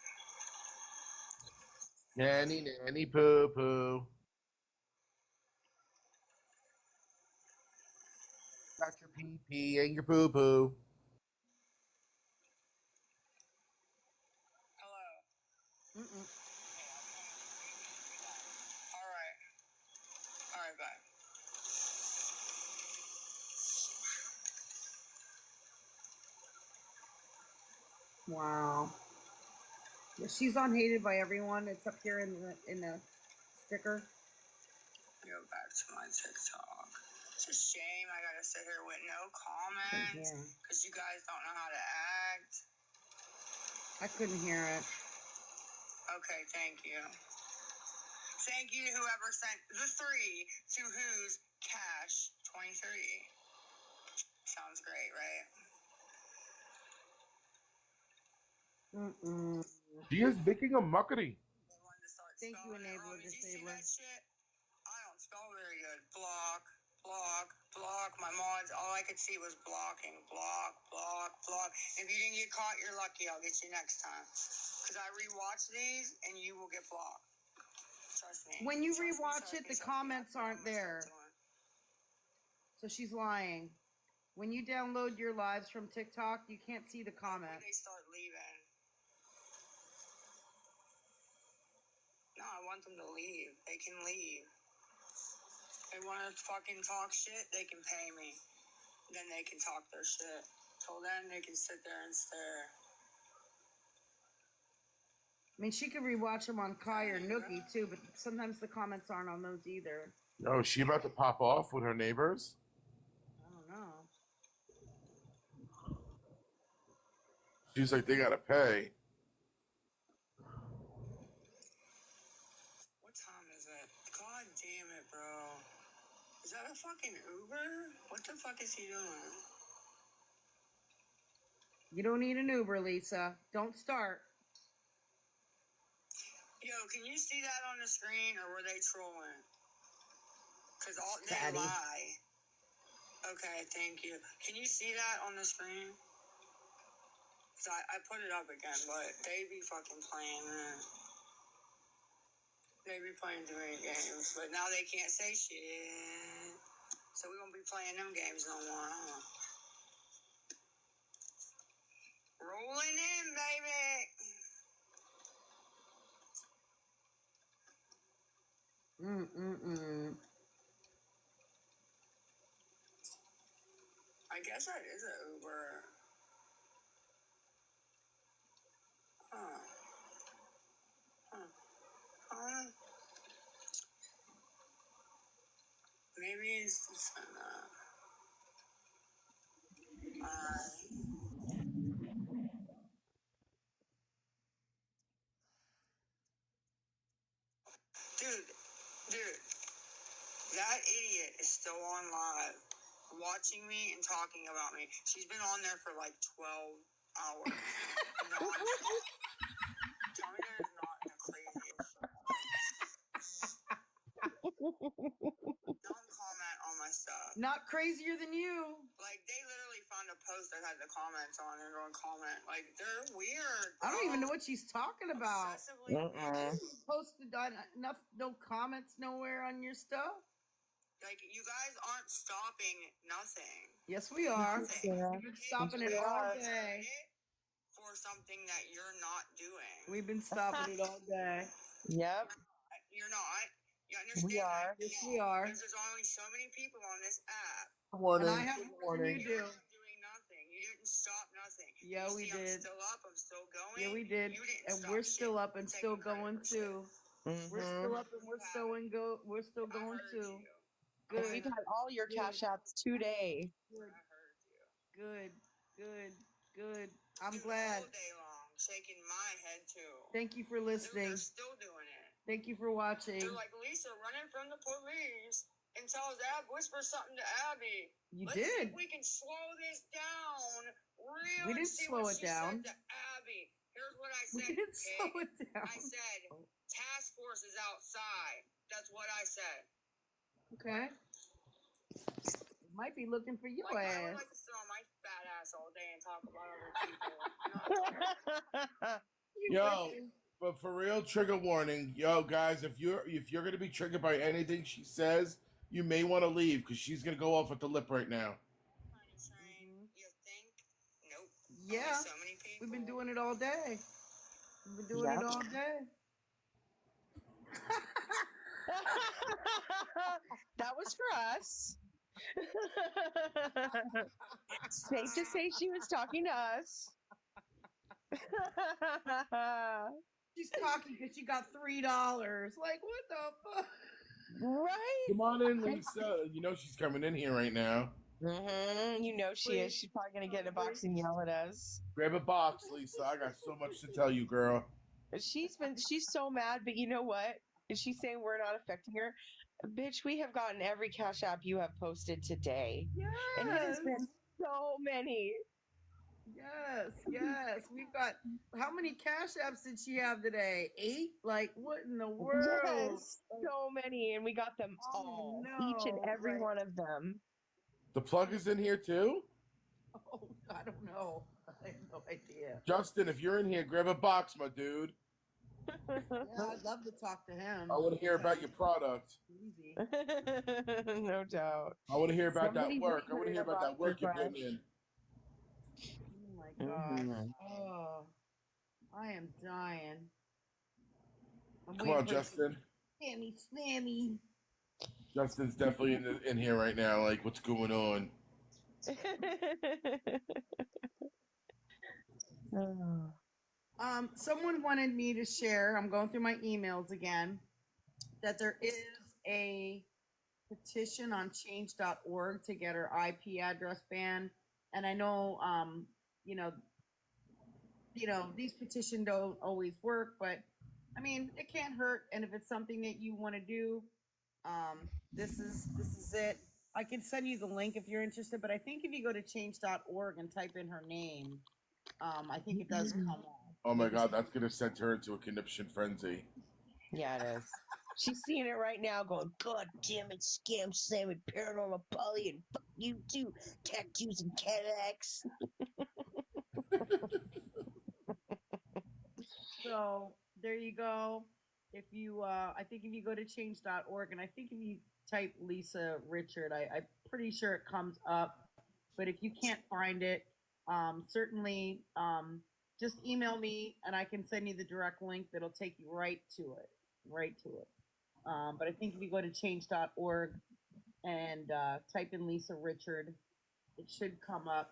Nanny poo poo. Got your pee pee and your poo poo. Hello. Mm-mm. All right. All right, bye. Wow. Yeah, she's on Hated by Everyone. It's up here in the sticker. Go back to my TikTok. It's a shame I gotta sit here with no comments because you guys don't know how to act. I couldn't hear it. Okay, thank you. Thank you to whoever sent the 3 to who's cash 23. Sounds great, right? Mm-mm. She is making a mockery. Thank you, Enabler, Did you see Disabler. that shit? I don't spell very good. Block. My mods, all I could see was blocking. Block. If you didn't get caught, you're lucky. I'll get you next time. Because I rewatch these, and you will get blocked. Trust me. When you rewatch it, the comments aren't there. So she's lying. When you download your lives from TikTok, you can't see the comments. They start leaving. want them to leave, they can leave. They want to fucking talk shit, they can pay me. Then they can talk their shit. Till then, they can sit there and stare. I mean, she could rewatch them on Kai or Nookie too, but sometimes the comments aren't on those either. Oh, is she about to pop off with her neighbors? I don't know. She's like, they gotta pay. What time is it? God damn it, bro. Is that a fucking Uber? What the fuck is he doing? You don't need an Uber, Lisa. Don't start. Yo, can you see that on the screen, or were they trolling? Because all they Fatty. lie. Okay, thank you. Can you see that on the screen? Cause I put it up again, but they be fucking playing. They be playing too many games, but now they can't say shit. So we won't be playing them games no more, huh? Rolling in, baby. I guess that is an Uber. Huh. Huh. Maybe it's just dude, that idiot is still on live, watching me and talking about me. She's been on there for like 12 hours. Non-stop. Tell me that is not the craziest shit. Don't comment on my stuff. Not crazier than you. Like, they literally found a post that had the comments on it, or a comment. Like, they're weird, I don't bro. even know what she's talking about. Obsessively Posted on enough, no comments nowhere on your stuff. like, you guys aren't stopping nothing. Yes, we are. Nothing. We've been stopping it all day. For something that you're not doing. We've been stopping it all day. Yep. You're not. You understand? We are. Yes, we are. Because there's only so many people on this app. And I have more than you You're do. not doing nothing. You didn't stop nothing. Yeah, You we see, did. I'm still up. I'm still going. Yeah, we did. You didn't And stop we're shit. still up and You're still taking credit going for shit. too. We're still up and we're still I going heard too. you. Good. We've had all your Good. cash apps today. Good. I heard you. Good. Good. Good. I'm Dude, glad. all day long, shaking my head too. Thank you for Dude, listening. they're still doing it. Thank you for watching. They're like, Lisa, running from the police and tells whisper something to Abby. You Let's see did. if we can slow this down real We and didn't see slow what it she down. said to Abby. Here's what I We said, didn't pig. slow it down. I said, task force is outside. That's what I said. Okay. Might be looking for your Like, I would ass. like to sit on my fat ass all day and talk about other people. Yo, but for real, trigger warning. Yo, guys, if you're gonna be triggered by anything she says, you may want to leave because she's gonna go off at the lip right now. You think? Nope. Yeah. Only so many people. We've been doing it all day. We've been doing Yep. it all day. That was for us. Safe to say she was talking to us. She's cocky because she got $3. Like, what the fuck? Right? Come on in, Lisa. You know she's coming in here right now. You know she is. She's probably gonna get in a box and yell at us. Grab a box, Lisa. I got so much to tell you, girl. She's so mad, but you know what? Is she saying we're not affecting her? Bitch, we have gotten every Cash App you have posted today. Yes. And it has been so many. Yes. We've got, how many Cash Apps did she have today? 8? Like, what in the world? Yes, so many. And we got them all. Each and every one of them. The plug is in here too? Oh, I don't know. I have no idea. Justin, if you're in here, grab a box, my dude. Yeah, I'd love to talk to him. I want to hear about your product. Easy. No doubt. I want to hear about Somebody that work. just I want to heard hear about that about work you're the putting in. Oh my gosh. Oh, I am dying. I'm Come waiting on, for it to Justin. Sammy Slammy. Justin's definitely in here right now. Like, what's going on? Oh. Someone wanted me to share, I'm going through my emails again, that there is a petition on change.org to get her IP address banned. And I know, you know, these petitions don't always work, but I mean, it can't hurt. And if it's something that you want to do, this is it. I can send you the link if you're interested, but I think if you go to change.org and type in her name, I think it does come up. Oh my God, that's gonna send her into a conniption frenzy. Yeah, it is. She's seeing it right now going, God damn it, Scam Sammy, Paranormal Polly, and fuck you too, tattoos and Cadillacs. So there you go. If you, I think if you go to change.org, and I think if you type Lisa Richard, I'm pretty sure it comes up. But if you can't find it, certainly just email me and I can send you the direct link that'll take you right to it. Right to it. But I think if you go to change.org and type in Lisa Richard, it should come up.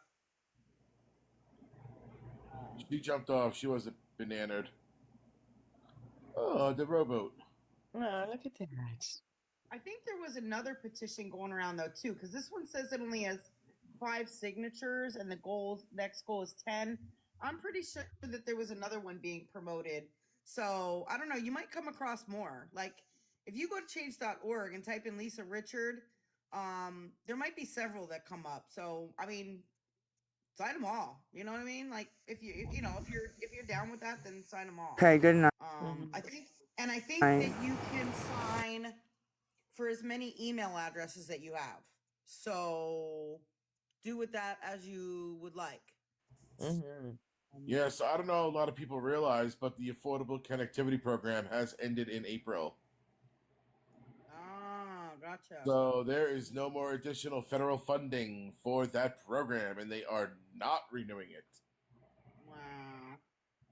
She jumped off. She wasn't bananaed. Oh, the rowboat. Oh, look at that. I think there was another petition going around though too, because this one says it only has 5 signatures and the next goal is 10. I'm pretty sure that there was another one being promoted. So I don't know, you might come across more. Like if you go to change.org and type in Lisa Richard, there might be several that come up. So I mean, sign them all. You know what I mean? Like if you're down with that, then sign them all. Okay, good night. I think that you can sign for as many email addresses that you have. So do with that as you would like. Mm-hmm. Yeah, so I don't know a lot of people realize, but the Affordable Connectivity Program has ended in April. Ah, gotcha. So there is no more additional federal funding for that program, and they are not renewing it. Wow.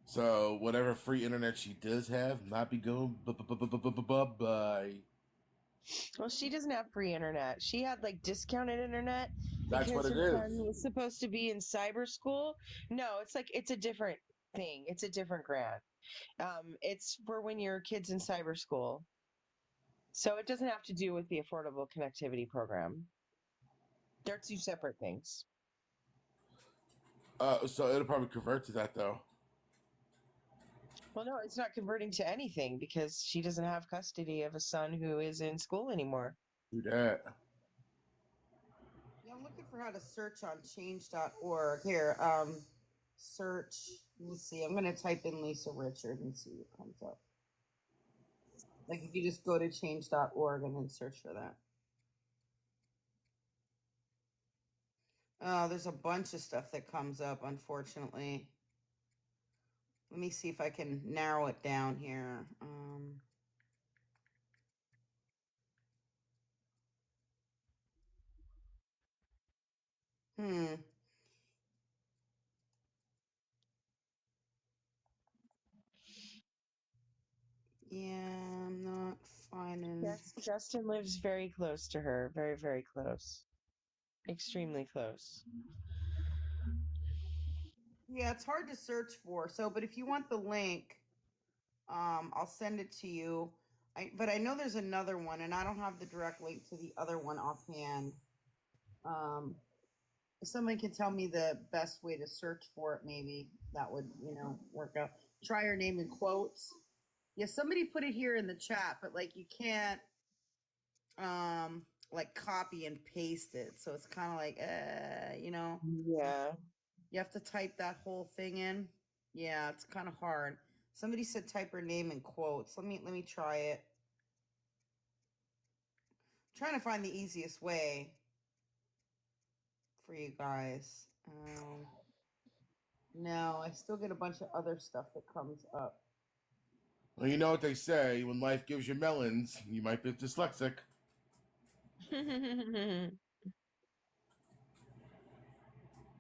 So whatever free internet she does have, not be going bye. Well, she doesn't have free internet. She had like discounted internet That's what because it her son is. was supposed to be in cyber school. No, it's a different thing. It's a different grant. It's for when your kid's in cyber school. So it doesn't have to do with the Affordable Connectivity Program. They're two separate things. So it'll probably convert to that though. Well, no, it's not converting to anything because she doesn't have custody of a son who is in school anymore. Do that. Yeah, I'm looking for how to search on change.org. Here, search. Let me see. I'm gonna type in Lisa Richard and see what comes up. Like if you just go to change.org and then search for that. Oh, there's a bunch of stuff that comes up, unfortunately. Let me see if I can narrow it down here. Hmm. Yeah, I'm not finding. Yes, Justin lives very close to her. Very, very close. Extremely close. Yeah, it's hard to search for. So, but if you want the link, I'll send it to you. But I know there's another one, and I don't have the direct link to the other one offhand. If somebody can tell me the best way to search for it, maybe that would, work out. Try your name in quotes. Yeah, somebody put it here in the chat, but like you can't like copy and paste it. So it's kind of like Yeah. you have to type that whole thing in. Yeah, it's kind of hard. Somebody said type her name in quotes. Let me try it. I'm trying to find the easiest way for you guys. No, I still get a bunch of other stuff that comes up. Well, you know what they say: when life gives you melons, you might be dyslexic.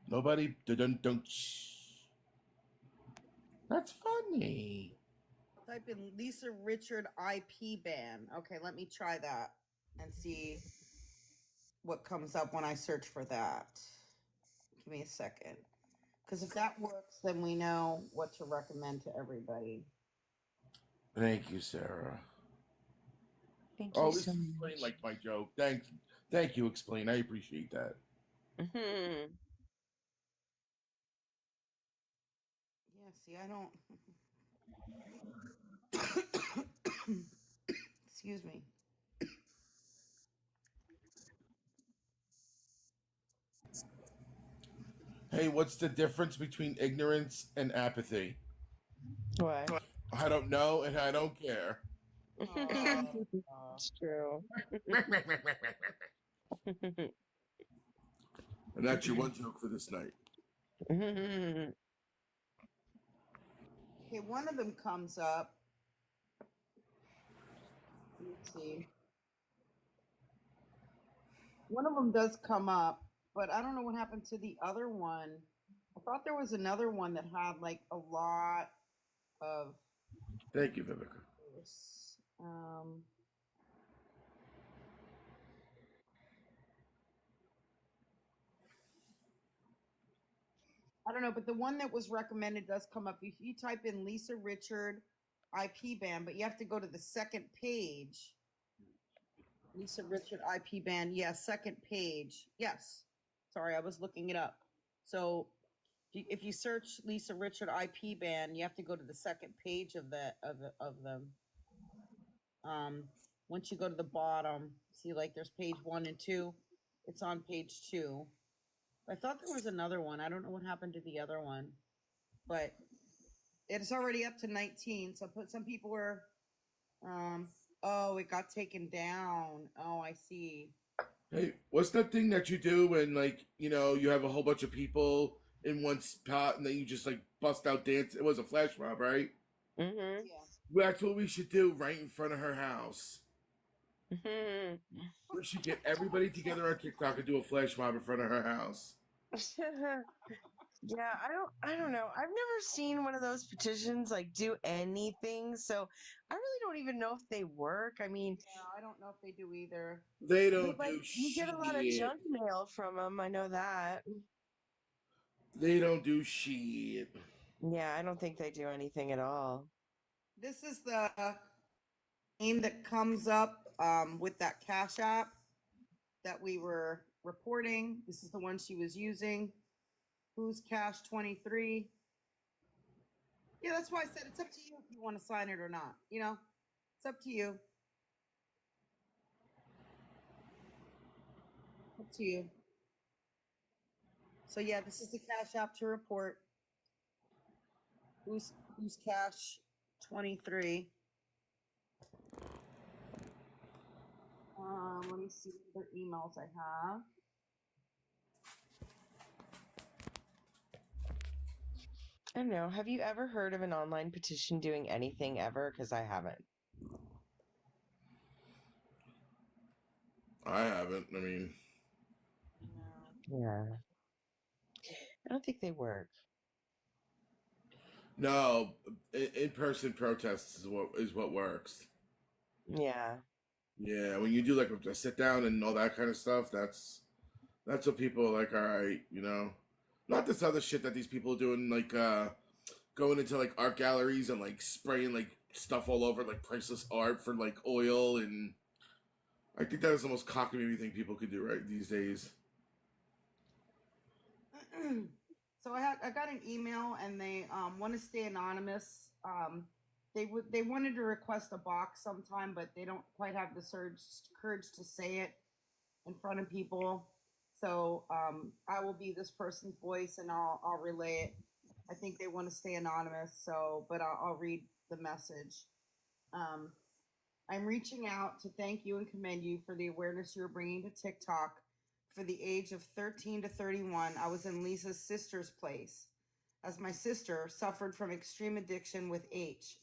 Nobody. Don't. That's funny. Type in Lisa Richard IP ban. Okay, let me try that and see what comes up when I search for that. Give me a second. Because if that works, then we know what to recommend to everybody. Thank you, Sarah. Thank Oh, you this so Explain much. like my joke. Thank you, Explain. I appreciate that. Mhm. Yeah, see, I don't. Excuse me. Hey, what's the difference between ignorance and apathy? What? I don't know and I don't care. Oh, It's true. And that's your one joke for this night. Mhm. okay, one of them comes up. Let's see. One of them does come up, but I don't know what happened to the other one. I thought there was another one that had like a lot of Thank you, Vivica. this. I don't know, but the one that was recommended does come up. If you type in Lisa Richard IP ban, but you have to go to the second page. Lisa Richard IP ban. Yes, second page. Yes. Sorry, I was looking it up. So if you search Lisa Richard IP ban, you have to go to the second page of them. Once you go to the bottom, see like there's page 1 and 2. It's on page 2. I thought there was another one. I don't know what happened to the other one, but it's already up to 19. So some people were, oh, it got taken down. Oh, I see. Hey, what's that thing that you do when, like, you have a whole bunch of people in one spot and then you just, like, bust out dance? It was a flash mob, right? Mhm. Yeah. That's what we should do right in front of her house. Mhm. We should get everybody together on TikTok and do a flash mob in front of her house. Yeah, I don't know. I've never seen one of those petitions like do anything, so I really don't even know if they work. I mean, Yeah, I don't know if they do either. They but don't like do you get a lot of shit. junk mail from them. I know that. They don't do shit. Yeah, I don't think they do anything at all. This is the name that comes up with that Cash App that we were reporting. This is the one she was using. Who's Cash 23? Yeah, that's why I said it's up to you if you want to sign it or not. It's up to you. Up to you. So yeah, this is the Cash App to report. Who's Cash 23? Let me see what other emails I have. I don't know. Have you ever heard of an online petition doing anything ever? Because I haven't. I haven't. I mean, No. Yeah, I don't think they work. no, in-person protests is what works. Yeah. Yeah, when you do like a sit down and all that kind of stuff, that's what people are like. All right, not this other shit that these people are doing, like going into like art galleries and like spraying like stuff all over like priceless art for like oil, and I think that is the most cockamamie thing people could do right these days. So I got an email and they want to stay anonymous. They wanted to request a box sometime, but they don't quite have the courage to say it in front of people. So I will be this person's voice and I'll relay it. I think they want to stay anonymous, so but I'll read the message. Um, I'm reaching out to thank you and commend you for the awareness you're bringing to TikTok. For the age of 13 to 31, I was in Lisa's sister's place, as my sister suffered from extreme addiction with H.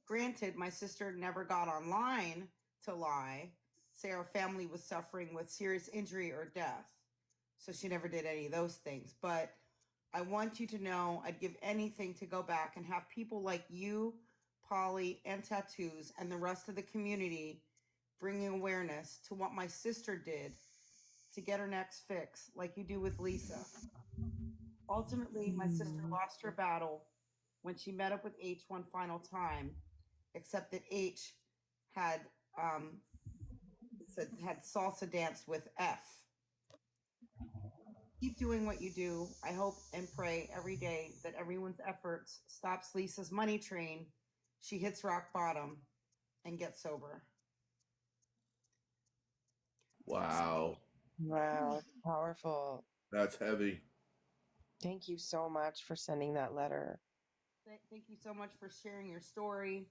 Granted, my sister never got online to lie, say our family was suffering with serious injury or death. So she never did any of those things. But I want you to know I'd give anything to go back and have people like you, Polly, and Tattoos, and the rest of the community bringing awareness to what my sister did to get her next fix, like you do with Lisa. Ultimately, my sister lost her battle when she met up with H one final time, except that H had had salsa danced with F. Keep doing what you do. I hope and pray every day that everyone's efforts stops Lisa's money train. She hits rock bottom and gets sober. Wow, Wow, it's powerful. that's heavy. Thank you so much for sending that letter. Thank you so much for sharing your story.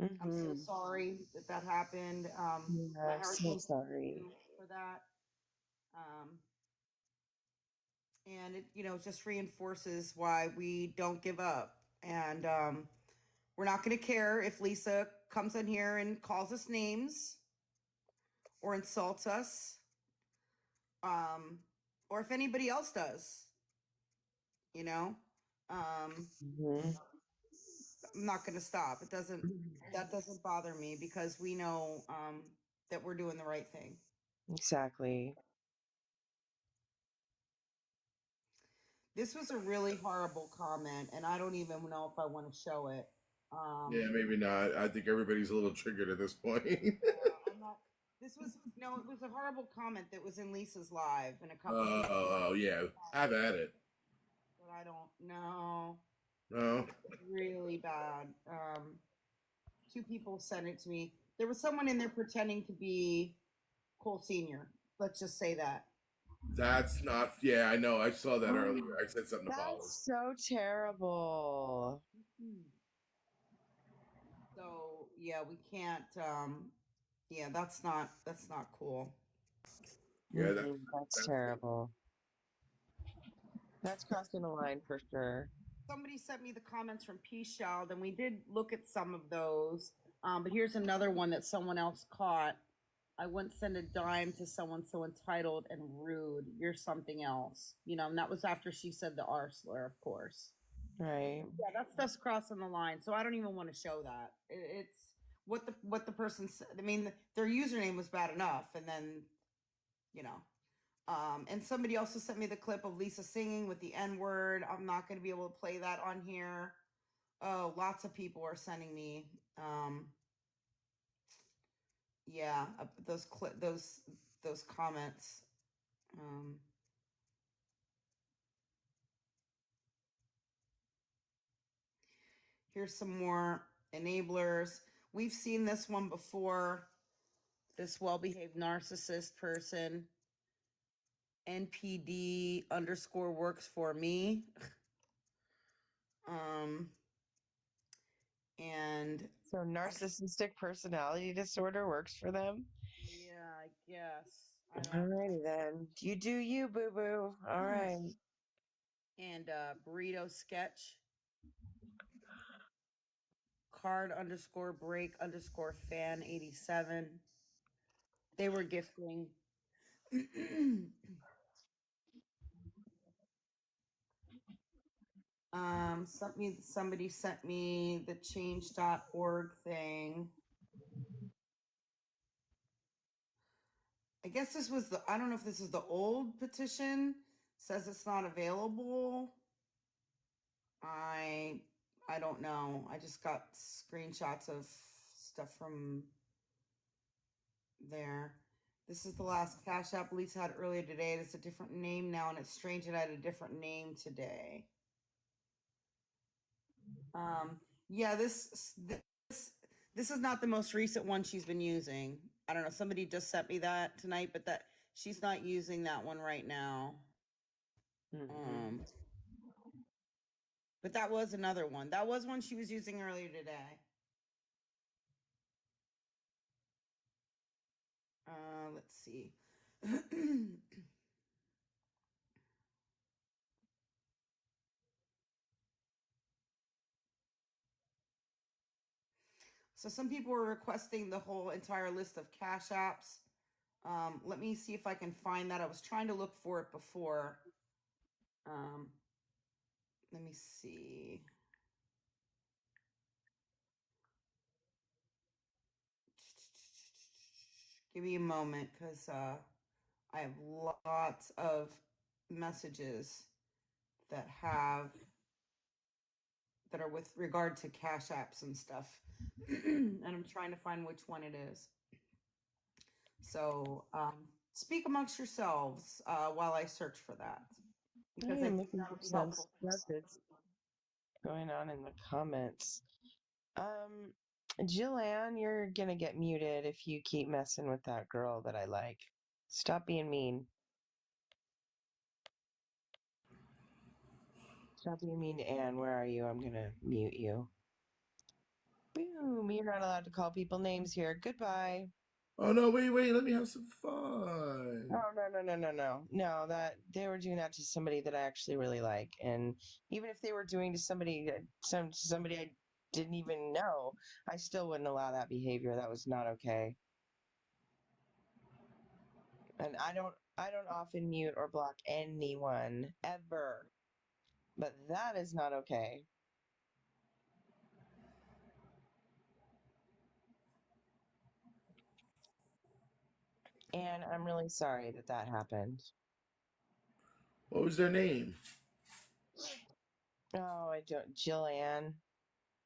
I'm so Mm-hmm. sorry that that happened. My Yeah, heart so goes out to sorry. you for that. And it, just reinforces why we don't give up. And we're not going to care if Lisa comes in here and calls us names or insults us, or if anybody else does. Mm-hmm. I'm not going to stop. That doesn't bother me because we know that we're doing the right thing. Exactly. This was a really horrible comment, and I don't even know if I want to show it. Yeah, maybe not. I think everybody's a little triggered at this point. I'm not. This was no. It was a horrible comment that was in Lisa's live and a couple of people. Oh, yeah. Have at it. But I don't know. No. Really bad. Two people sent it to me. There was someone in there pretending to be Cole Senior. Let's just say that. That's not. Yeah, I know. I saw that earlier. I said something to Polly. That's so terrible. So yeah, we can't. Yeah, that's not cool. Yeah, That's that's terrible. That's crossing the line for sure. Somebody sent me the comments from Peace Child, and we did look at some of those. But here's another one that someone else caught. I wouldn't send a dime to someone so entitled and rude. You're something else, and that was after she said the R slur, of course. Right. Yeah, that stuff's crossing the line, so I don't even want to show that. It's what the person said. I mean, their username was bad enough, and then, you know. And somebody also sent me the clip of Lisa singing with the N word. I'm not going to be able to play that on here. Oh, lots of people are sending me. Yeah, those comments. Here's some more enablers. We've seen this one before. This well-behaved narcissist person. NPD _ works for me. And So narcissistic personality disorder works for them? yeah, I guess. Alrighty then. You do you, boo boo. All right. And burrito sketch. Card _ break _ fan 87. They were gifting. Somebody sent me the change.org thing. I guess this was I don't know if this is the old petition. Says it's not available. I don't know. I just got screenshots of stuff from there. This is the last Cash App Lisa had earlier today. It's a different name now, and it's strange it had a different name today. Yeah, this is not the most recent one she's been using. I don't know. Somebody just sent me that tonight, but that she's not using that one right now. But that was another one. That was one she was using earlier today. Let's see. So some people were requesting the whole entire list of Cash Apps. Let me see if I can find that. I was trying to look for it before. let me see. Give me a moment because I have lots of messages that are with regard to cash apps and stuff. And I'm trying to find which one it is. So speak amongst yourselves while I search for that. I Because I am think looking that'll for be some helpful. stuff that's going on in the comments. Jillian, you're gonna get muted if you keep messing with that girl that I like. Stop being mean. Stop being mean to Anne. Where are you? I'm gonna mute you. Boom, you're not allowed to call people names here. Goodbye. Oh no, wait, let me have some fun. Oh, no. No, that they were doing that to somebody that I actually really like. And even if they were doing to somebody somebody I didn't even know, I still wouldn't allow that behavior. That was not okay. And I don't often mute or block anyone ever. But that is not okay. And I'm really sorry that that happened. What was their name? Oh, I don't. Jillian.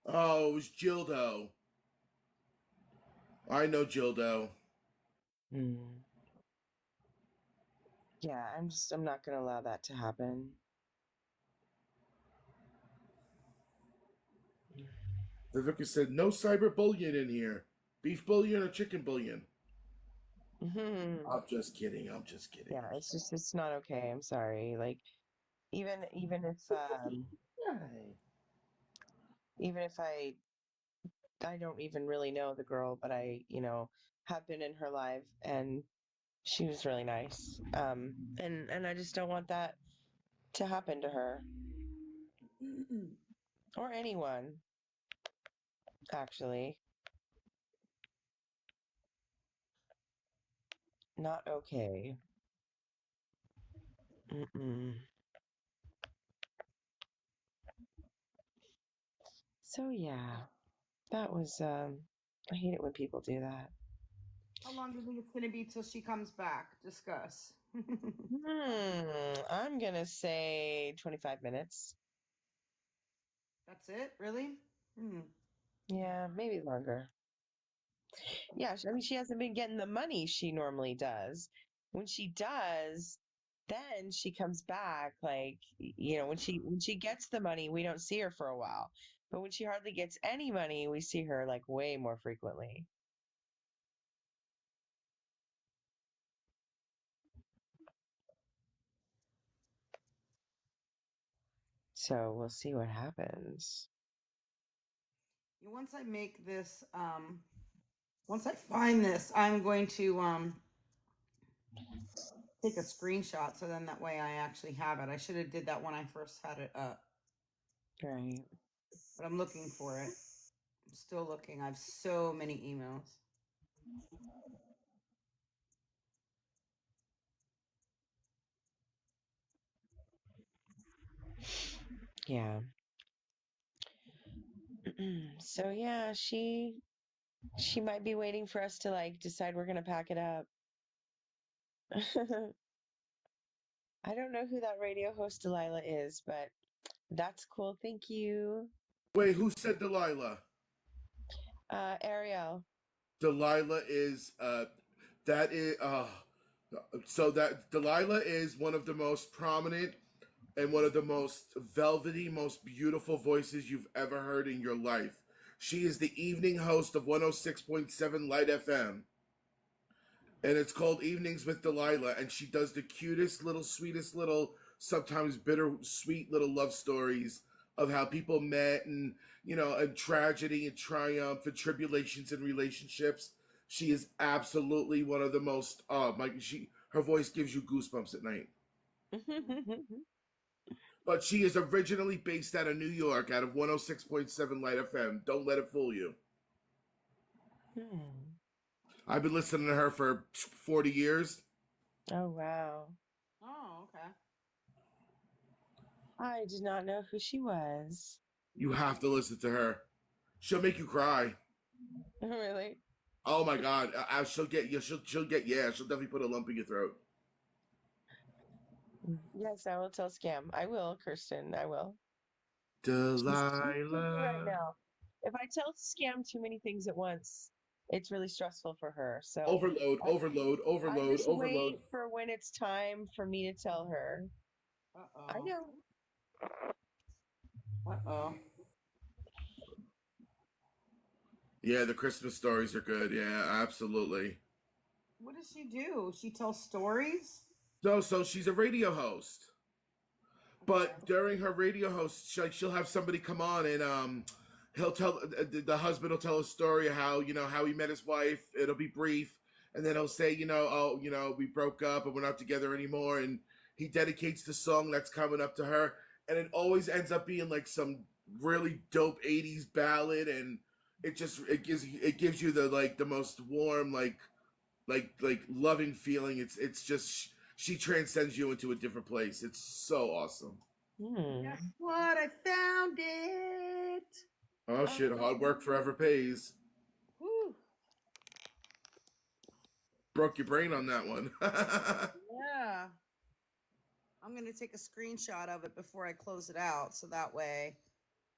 Oh, it was Gildo. I know Gildo. Hmm. Yeah, I'm not going to allow that to happen. Vivica said, no cyberbullying in here. Beef bouillon or chicken bouillon? Hmm. I'm just kidding. I'm just kidding. Yeah, it's not okay. I'm sorry. Like even even if I don't even really know the girl, but I, have been in her life and she was really nice. And I just don't want that to happen to her or anyone, actually. Not okay. Mm-mm. So yeah, that was I hate it when people do that. How long do you think it's going to be till she comes back? Discuss. I'm gonna say 25 minutes. That's it? Really? Hmm. Yeah, maybe longer. Yeah, I mean, she hasn't been getting the money she normally does. When she does, then she comes back like, when she gets the money, we don't see her for a while. But when she hardly gets any money, we see her like way more frequently. So we'll see what happens. Once I make this, once I find this, I'm going to take a screenshot so then that way I actually have it. I should have did that when I first had it up, Right. but I'm looking for it. I'm still looking. I have so many emails. Yeah. So yeah, she might be waiting for us to like decide we're gonna pack it up. I don't know who that radio host Delilah is, but that's cool. Thank you. Wait, who said Delilah? Ariel. Delilah is that is so that Delilah is one of the most prominent and one of the most velvety, most beautiful voices you've ever heard in your life. She is the evening host of 106.7 Light FM. And it's called Evenings with Delilah, and she does the cutest little, sweetest little, sometimes bitter, sweet little love stories of how people met and, and tragedy and triumph and tribulations and relationships. She is absolutely one of the most, her voice gives you goosebumps at night. But she is originally based out of New York, out of 106.7 Light FM. Don't let it fool you. I've been listening to her for 40 years. Oh, wow. Oh, okay. I did not know who she was. You have to listen to her. She'll make you cry. Really? Oh my God, she'll get you. She'll definitely put a lump in your throat. Yes, I will tell Scam. I will, Kirsten. I will. She's busy right Delilah. now. If I tell Scam too many things at once, it's really stressful for her. So Overload, I, overload, I overload, just wait overload. for when it's time for me to tell her. I Uh-oh. know. Uh-oh. Yeah, the Christmas stories are good. Yeah, absolutely. What does she do? She tells stories? So she's a radio host. Okay. But during her radio host, she'll have somebody come on and he'll tell the husband will tell a story of how how he met his wife. It'll be brief, and then he'll say oh we broke up and we're not together anymore, and he dedicates the song that's coming up to her, and it always ends up being like some really dope '80s ballad, and it gives you the most warm like loving feeling. It's just she transcends you into a different place. It's so awesome. Guess Hmm. what? I found it. Oh shit, hard work forever pays. Whew. Broke your brain on that one. Yeah. I'm going to take a screenshot of it before I close it out. So that way.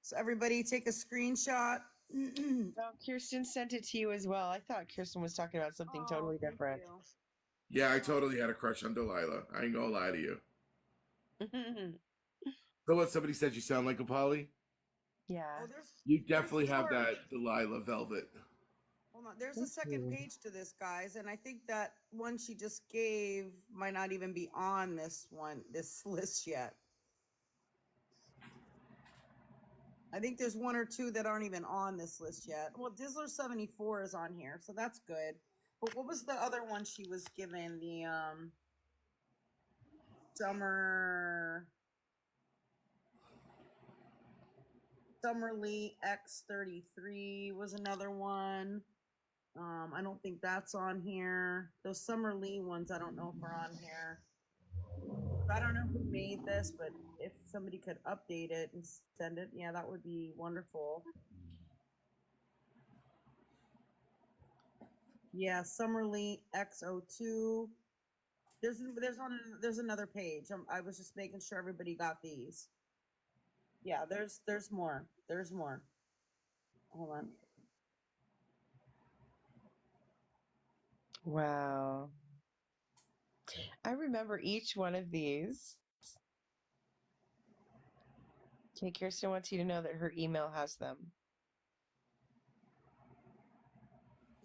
So everybody take a screenshot. Oh, Kirsten sent it to you as well. I thought Kirsten was talking about something Oh, totally thank different. you. Yeah, I totally had a crush on Delilah. I ain't gonna lie to you. So what, somebody said you sound like a Polly? Yeah. Oh, You there's definitely have more. that Delilah velvet. Hold on. There's a Thank second you. page to this, guys, and I think that one she just gave might not even be on this list yet. I think there's one or two that aren't even on this list yet. Well, Dizzler 74 is on here, so that's good. But what was the other one she was given? The Summerly X33 was another one. I don't think that's on here. Those Summerly ones, I don't know if are on here. I don't know who made this, but if somebody could update it and send it, yeah, that would be wonderful. Yeah, Summerly X02. There's another page. I was just making sure everybody got these. Yeah, there's more. There's more. Hold on. Wow. I remember each one of these. Okay, Kirsten wants you to know that her email has them.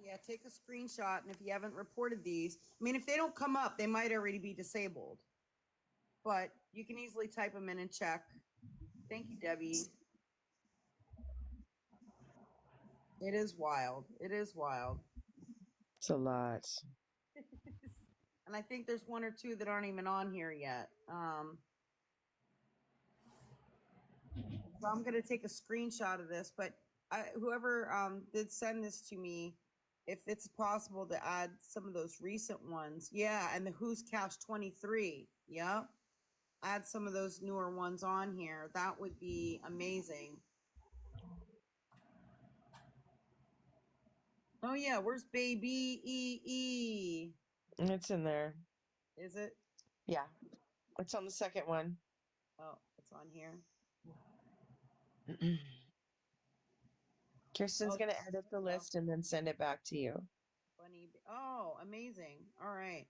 Yeah, take a screenshot, and if you haven't reported these, I mean, if they don't come up, they might already be disabled. But you can easily type them in and check. Thank you, Debbie. It is wild. It is wild. It's a lot. And I think there's one or two that aren't even on here yet. So I'm gonna take a screenshot of this, but whoever did send this to me, if it's possible to add some of those recent ones, yeah, and the Who's Cash 23, yeah, add some of those newer ones on here. That would be amazing. Oh yeah, where's Baby EE? It's in there. Is it? Yeah. It's on the second one. Oh, it's on here. Kirsten's Oh, going to edit the oh, list and then send it back to you. funny. Oh, amazing. All right.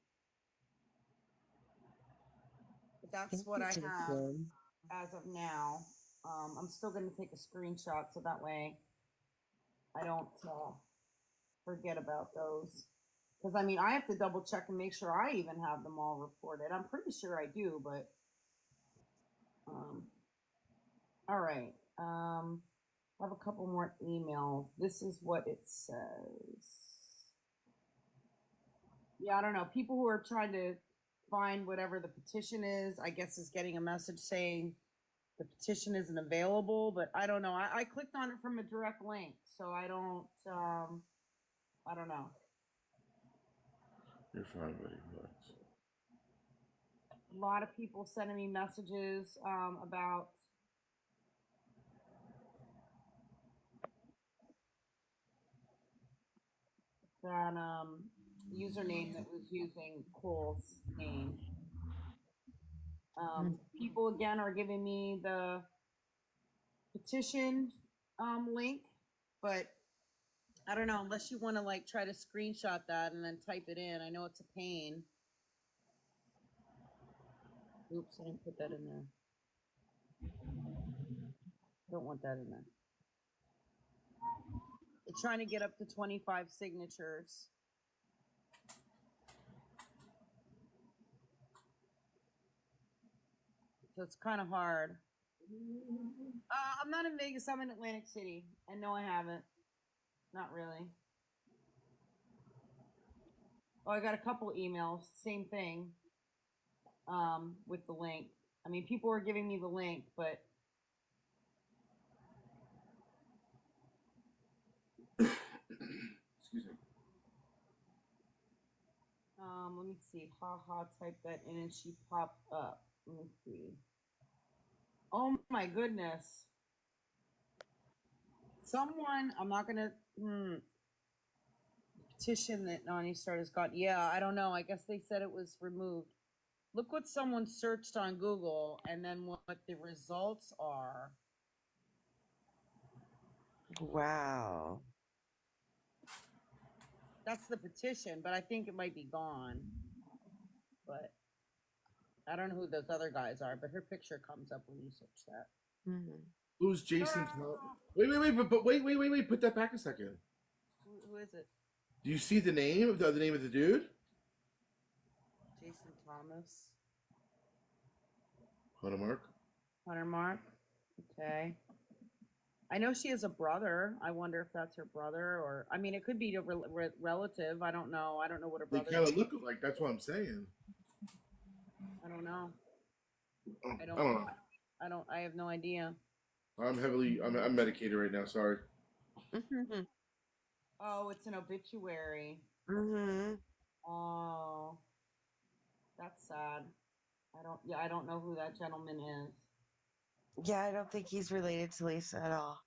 But that's Thank what you, I have Kirsten. as of now. I'm still going to take a screenshot so that way I don't forget about those. Because I mean, I have to double check and make sure I even have them all reported. I'm pretty sure I do, but all right. I have a couple more emails. This is what it says. Yeah, I don't know. People who are trying to find whatever the petition is, I guess, is getting a message saying the petition isn't available, but I don't know. I clicked on it from a direct link, so I don't know. You're fine, buddy. Relax. a lot of people sending me messages about that username that was using Cool's name. People again are giving me the petition link, but I don't know, unless you want to like try to screenshot that and then type it in. I know it's a pain. Oops, I didn't put that in there. Don't want that in there. It's trying to get up to 25 signatures. So it's kind of hard. I'm not in Vegas. I'm in Atlantic City. And no, I haven't. Not really. Oh, I got a couple emails. Same thing. With the link. I mean, people were giving me the link, but Excuse me. let me see. Type that in and she popped up. Let me see. Oh my goodness. Someone, I'm not gonna petition that Nani Starter's got. Yeah, I don't know. I guess they said it was removed. Look what someone searched on Google and then what the results are. Wow. That's the petition, but I think it might be gone. But I don't know who those other guys are, but her picture comes up when you search that. Hmm. Who's Jason? But wait. Put that back a second. Who is it? Do you see the name of the name of the dude? Jason Thomas. Hunter Mark. Hunter Mark. Okay. I know she has a brother. I wonder if that's her brother, or I mean, it could be a relative. I don't know. I don't know what her They brother. kind of look alike. That's what I'm saying. I don't know. I don't know. I have no idea. I'm medicated right now. Sorry. Oh, it's an obituary. Mm-hmm. Oh, that's sad. I don't know who that gentleman is. Yeah, I don't think he's related to Lisa at all.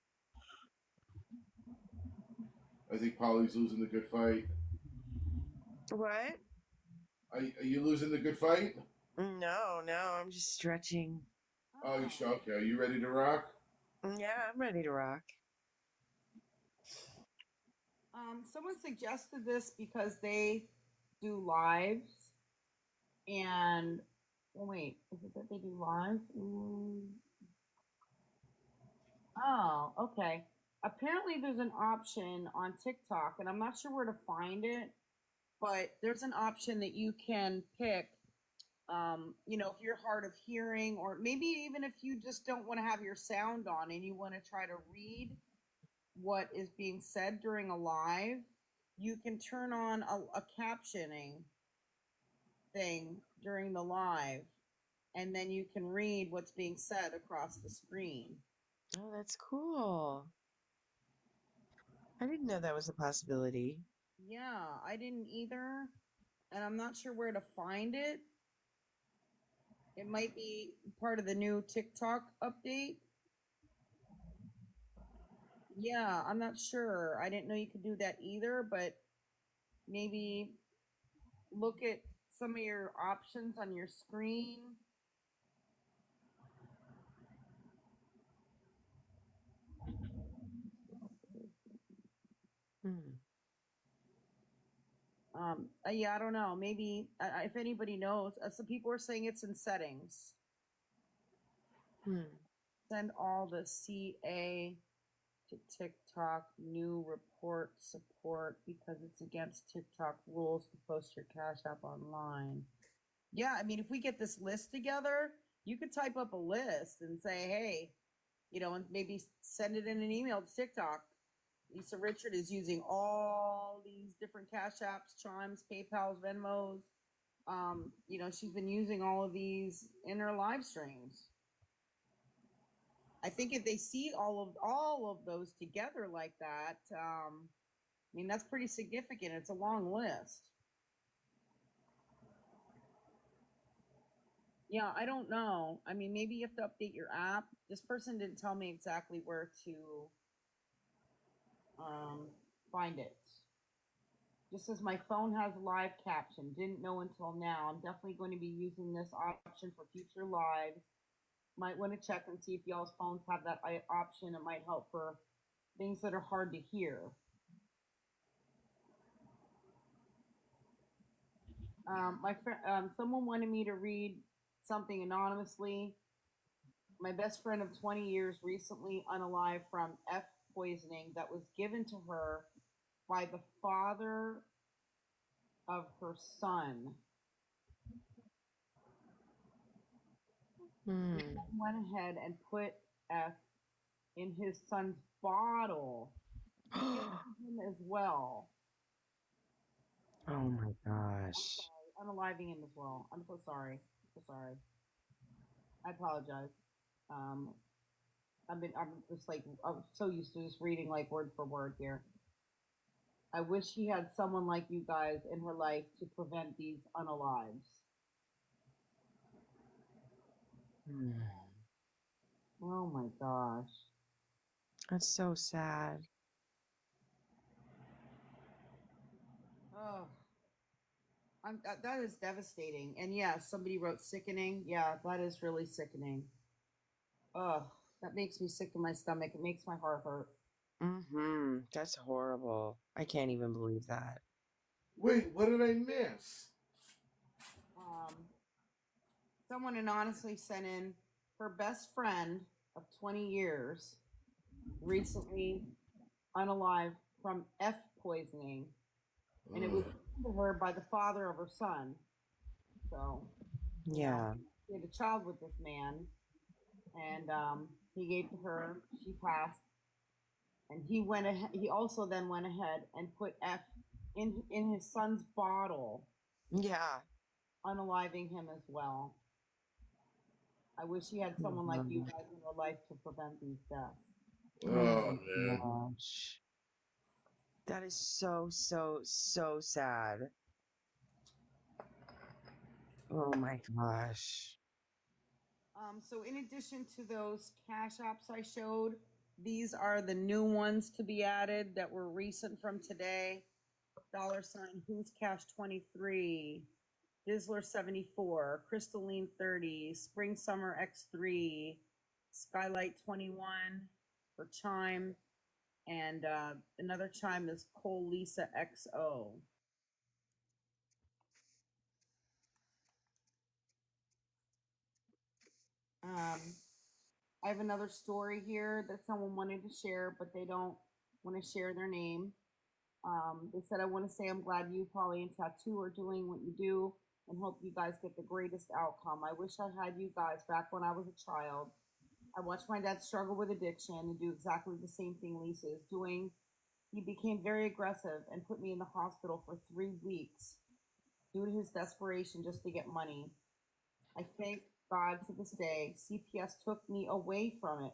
I think Polly's losing the good fight. What? Are you losing the good fight? No, I'm just stretching. Oh, you sure? Okay. Are you ready to rock? Yeah, I'm ready to rock. Someone suggested this because they do lives, and wait, is it that they do lives? Oh, okay. Apparently, there's an option on TikTok, and I'm not sure where to find it, but there's an option that you can pick. If you're hard of hearing, or maybe even if you just don't want to have your sound on and you want to try to read what is being said during a live, you can turn on a captioning thing during the live, and then you can read what's being said across the screen. Oh, that's cool. I didn't know that was a possibility. Yeah, I didn't either, and I'm not sure where to find it. It might be part of the new TikTok update. Yeah, I'm not sure. I didn't know you could do that either, but maybe look at some of your options on your screen. Yeah, I don't know. Maybe if anybody knows, some people are saying it's in settings. Send all the CA to TikTok new report support because it's against TikTok rules to post your Cash App online. Yeah, I mean, if we get this list together, you could type up a list and say, hey, and maybe send it in an email to TikTok. Lisa Richard is using all these different Cash Apps, Chimes, PayPal's, Venmos. She's been using all of these in her live streams. I think if they see all of those together like that, I mean, that's pretty significant. It's a long list. Yeah, I don't know. I mean, maybe you have to update your app. This person didn't tell me exactly where to find it. Just says my phone has live caption. Didn't know until now. I'm definitely going to be using this option for future lives. Might want to check and see if y'all's phones have that option. It might help for things that are hard to hear. My friend, someone wanted me to read something anonymously. My best friend of 20 years recently unalive from F poisoning that was given to her by the father of her son. Hmm. Went ahead and put F in his son's bottle to give to him as well. Oh my gosh. Unaliving him as well. I'm so sorry. So sorry. I apologize. Um, I'm just like, I'm so used to just reading like word for word here. I wish he had someone like you guys in her life to prevent these unalives. Hmm. Oh my gosh. That's so sad. Oh, that is devastating. And yeah, somebody wrote sickening. Yeah, that is really sickening. Ugh, that makes me sick to my stomach. It makes my heart hurt. Mm-hmm. That's horrible. I can't even believe that. Wait, what did I miss? Um, Someone anonymously sent in her best friend of 20 years recently unalive from F poisoning, and it was given to her by the father of her son. So, you know, Yeah. she had a child with this man, and he gave to her. She passed, and he went ahead. He also then went ahead and put F in his son's bottle, Yeah. unaliving him as well. I wish he had someone like you guys in her life to prevent these deaths. Oh Oh my man. gosh. That is so, so, so sad. Oh my gosh. So in addition to those cash apps I showed, these are the new ones to be added that were recent from today. $ Who's Cash 23, Dizzler 74, Crystalline 30, Spring Summer X3, Skylight 21 for Chime, and another Chime is Cole Lisa XO. I have another story here that someone wanted to share, but they don't want to share their name. They said, I want to say I'm glad you, Polly, and Tattoo are doing what you do and hope you guys get the greatest outcome. I wish I had you guys back when I was a child. I watched my dad struggle with addiction and do exactly the same thing Lisa is doing. He became very aggressive and put me in the hospital for 3 weeks due to his desperation just to get money. I thank God to this day, CPS took me away from it.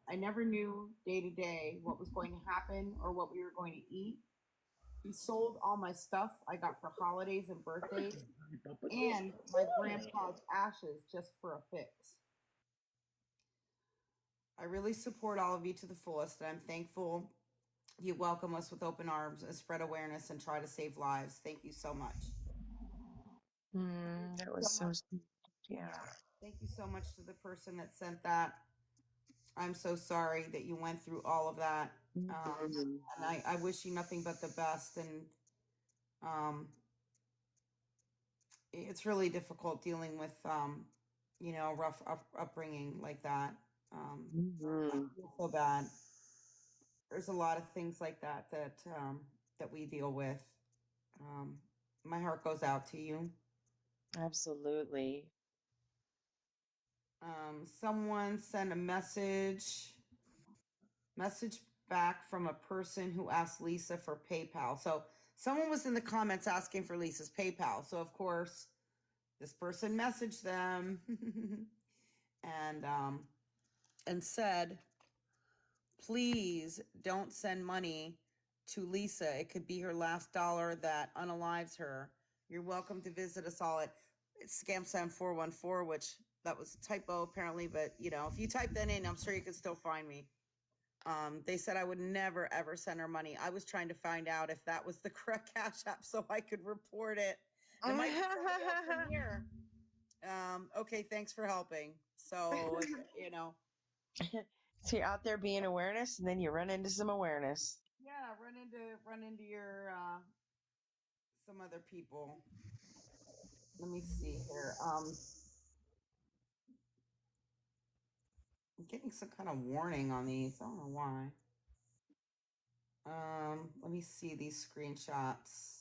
I never knew day to day what was going to happen or what we were going to eat. He sold all my stuff I got for holidays and birthdays and my grandpa's ashes just for a fix. I really support all of you to the fullest, and I'm thankful you welcome us with open arms and spread awareness and try to save lives. Thank you so much. That was so sweet. Yeah. Thank you so much to the person that sent that. I'm so sorry that you went through all of that. Mhm. And I wish you nothing but the best. And um, it's really difficult dealing with, rough upbringing like that. I Mhm. feel so bad. There's a lot of things like that that we deal with. Um, my heart goes out to you. Absolutely. Someone sent a message back from a person who asked Lisa for PayPal. So someone was in the comments asking for Lisa's PayPal. So of course, this person messaged them and said, please don't send money to Lisa. It could be her last dollar that unalives her. You're welcome to visit us all at It's Scamsound414, which that was a typo apparently, but you know, if you type that in, I'm sure you can still find me. They said I would never ever send her money. I was trying to find out if that was the correct Cash App so I could report it. It might be somebody else from here. Okay, thanks for helping. So, you know, So you're out there being awareness, and then you run into some awareness. yeah, run into your some other people. Let me see here. I'm getting some kind of warning on these. I don't know why. Let me see these screenshots.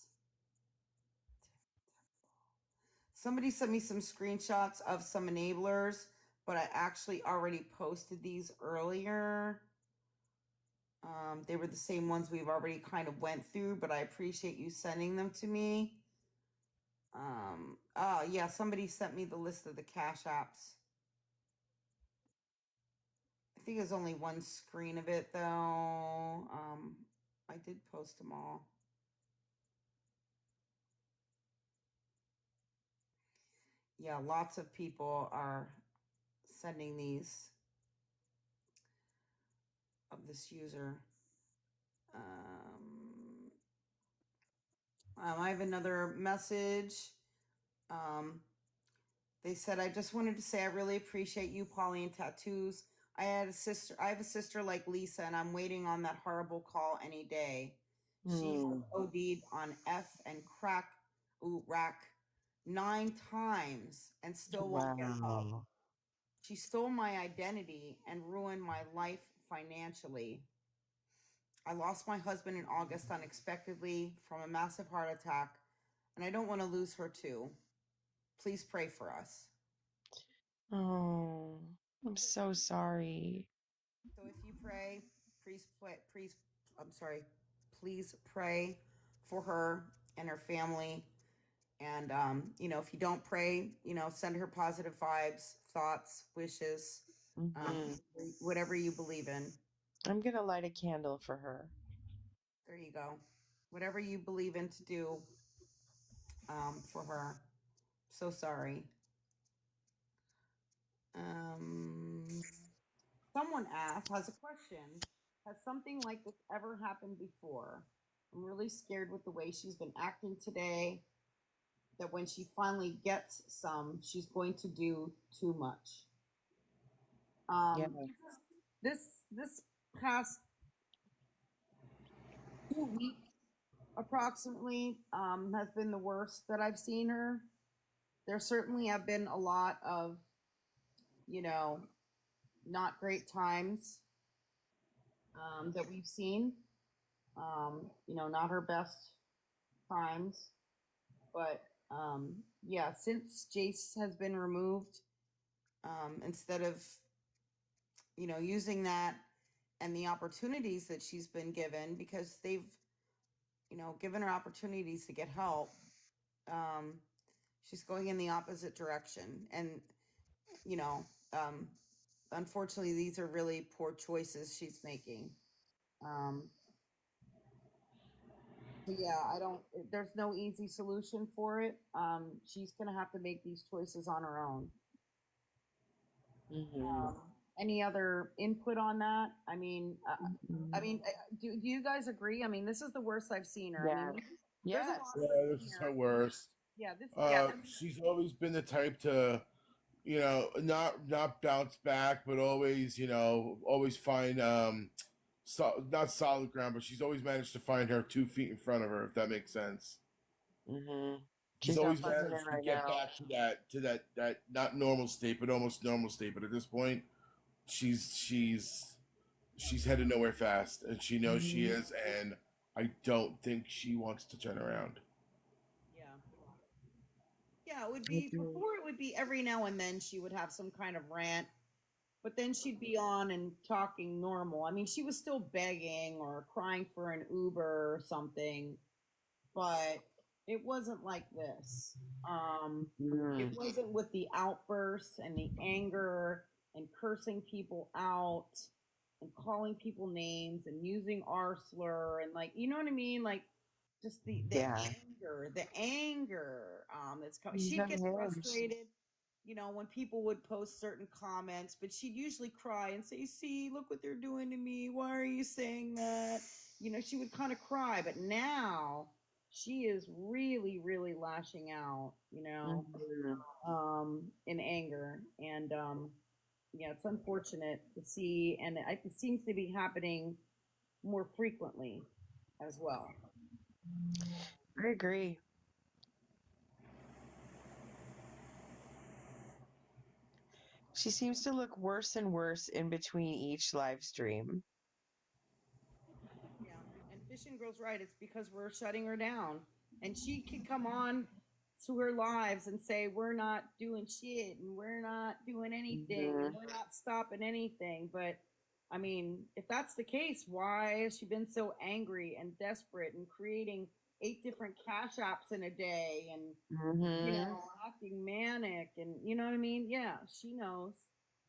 Somebody sent me some screenshots of some enablers, but I actually already posted these earlier. They were the same ones we've already kind of went through, but I appreciate you sending them to me. Oh yeah, somebody sent me the list of the Cash Apps. I think there's only one screen of it though. I did post them all. Yeah, lots of people are sending these of this user. I have another message. They said, I just wanted to say I really appreciate you, Pauline Tattoos. I have a sister like Lisa, and I'm waiting on that horrible call any day. She OD'd on F and rack 9 times and still won't get help. Wow. She stole my identity and ruined my life financially. I lost my husband in August unexpectedly from a massive heart attack, and I don't want to lose her too. Please pray for us. Oh, I'm so sorry. So if you pray, please pray for her and her family. And you know, if you don't pray, you know, send her positive vibes, thoughts, wishes, whatever you believe in. I'm gonna light a candle for her. There you go. Whatever you believe in to do for her. So sorry. Someone has a question. Has something like this ever happened before? I'm really scared with the way she's been acting today, that when she finally gets some, she's going to do too much. Yeah. This past 2 weeks approximately has been the worst that I've seen her. There certainly have been a lot of, you know, not great times that we've seen. You know, not her best times, but yeah, since Jace has been removed, instead of, you know, using that and the opportunities that she's been given, because they've, you know, given her opportunities to get help, she's going in the opposite direction. And, you know, unfortunately, these are really poor choices she's making. So yeah, there's no easy solution for it. She's going to have to make these choices on her own. Any other input on that? I mean, do you guys agree? I mean, this is the worst I've seen her. I mean, there's a lot Yeah, this is her worst. Yeah, this She's always been the type to, you know, not bounce back, but always, you know, always find not solid ground, but she's always managed to find her 2 feet in front of her, if that makes sense. She's She's not always finding managed it to right get now. back to that not normal state, but almost normal state. But at this point, she's headed nowhere fast, and she knows she is, and I don't think she wants to turn around. Yeah, it would be before. It would be every now and then she would have some kind of rant, but then she'd be on and talking normal. I mean, she was still begging or crying for an Uber or something, but it wasn't like this. It wasn't with the outbursts and the anger and cursing people out and calling people names and using our slur and, like, you know what I mean? Like, just the Yeah. anger that's coming. He's She'd get unhinged. frustrated, when people would post certain comments, but she'd usually cry and say, see, look what they're doing to me, why are you saying that? She would kind of cry, but now she is really, really lashing out, Mhm. in anger. And yeah, it's unfortunate to see, and it seems to be happening more frequently as well. I agree. She seems to look worse and worse in between each live stream. Yeah, and Fishing Girl's right. It's because we're shutting her down, and she can come on to her lives and say we're not doing shit and we're not doing anything and Mhm. we're not stopping anything. But I mean, if that's the case, why has she been so angry and desperate and creating 8 different cash apps in a day and Mhm. acting manic and you know what I mean? Yeah, she knows.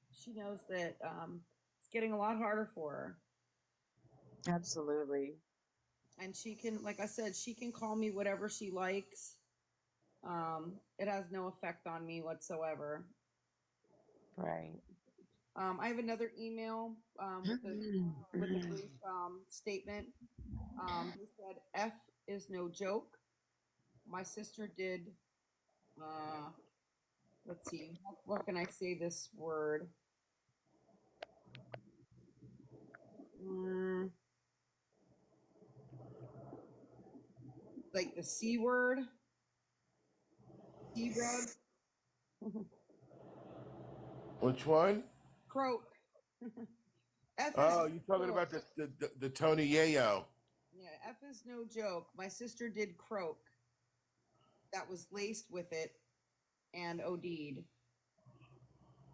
She knows that it's getting a lot harder for her. Absolutely. And she can, like I said, she can call me whatever she likes. It has no effect on me whatsoever. Right. I have another email with a brief statement. They said F is no joke. My sister did. Let's see. What can I say this word? Mm, like the C word. C rug. Which one? Croak. F is Oh, you talking joke. about the Tony Yayo? Yeah, F is no joke. My sister did croak. That was laced with it and OD'd.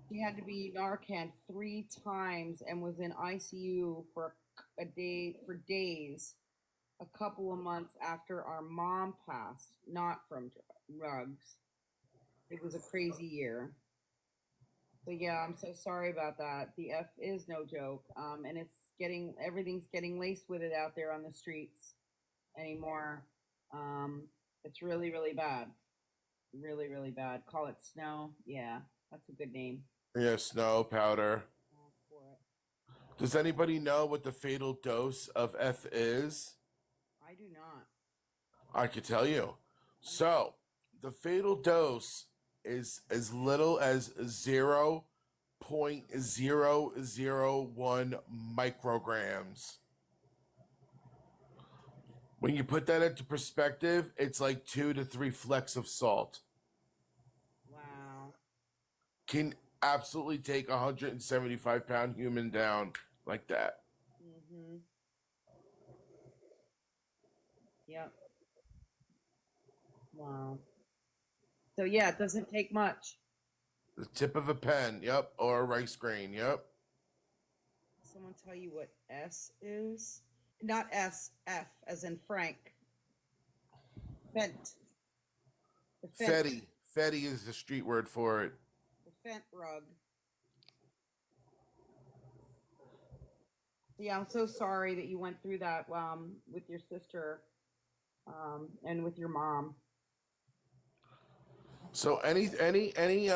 She had to be Narcan 3 times and was in ICU for for days, a couple of months after our mom passed, not from drugs. It was a crazy year. But yeah, I'm so sorry about that. The F is no joke. And everything's getting laced with it out there on the streets anymore. It's really, really bad. Really, really bad. Call it snow. Yeah, that's a good name Yeah, snow powder. for it. Does anybody know what the fatal dose of F is? I do not. I could tell you. I'm curious. So, the fatal dose is as little as 0.001 micrograms. When you put that into perspective, it's like 2 to 3 flecks of salt. Wow. Can absolutely take a 175-pound human down like that. Mm-hmm. Yep. Wow. So yeah, it doesn't take much. The tip of a pen, yep, or a rice grain, yep. Someone tell you what S is? Not S, F as in Frank. Fent. The Fent. Fetty. Fetty is the street word for it. The Fent rug. Yeah, I'm so sorry that you went through that with your sister and with your mom. So any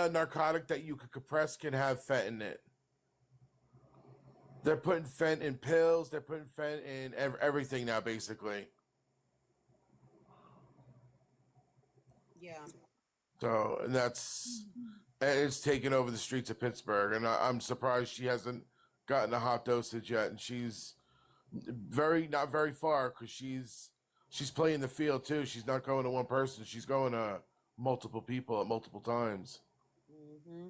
narcotic that you could compress can have fent in it. They're putting fent in pills. They're putting fent in everything now, basically. Yeah. So, and it's taken over the streets of Pittsburgh, and I'm surprised she hasn't gotten a hot dosage yet. And she's not very far because she's playing the field too. She's not going to one person. She's going to multiple people at multiple times. Mm-hmm.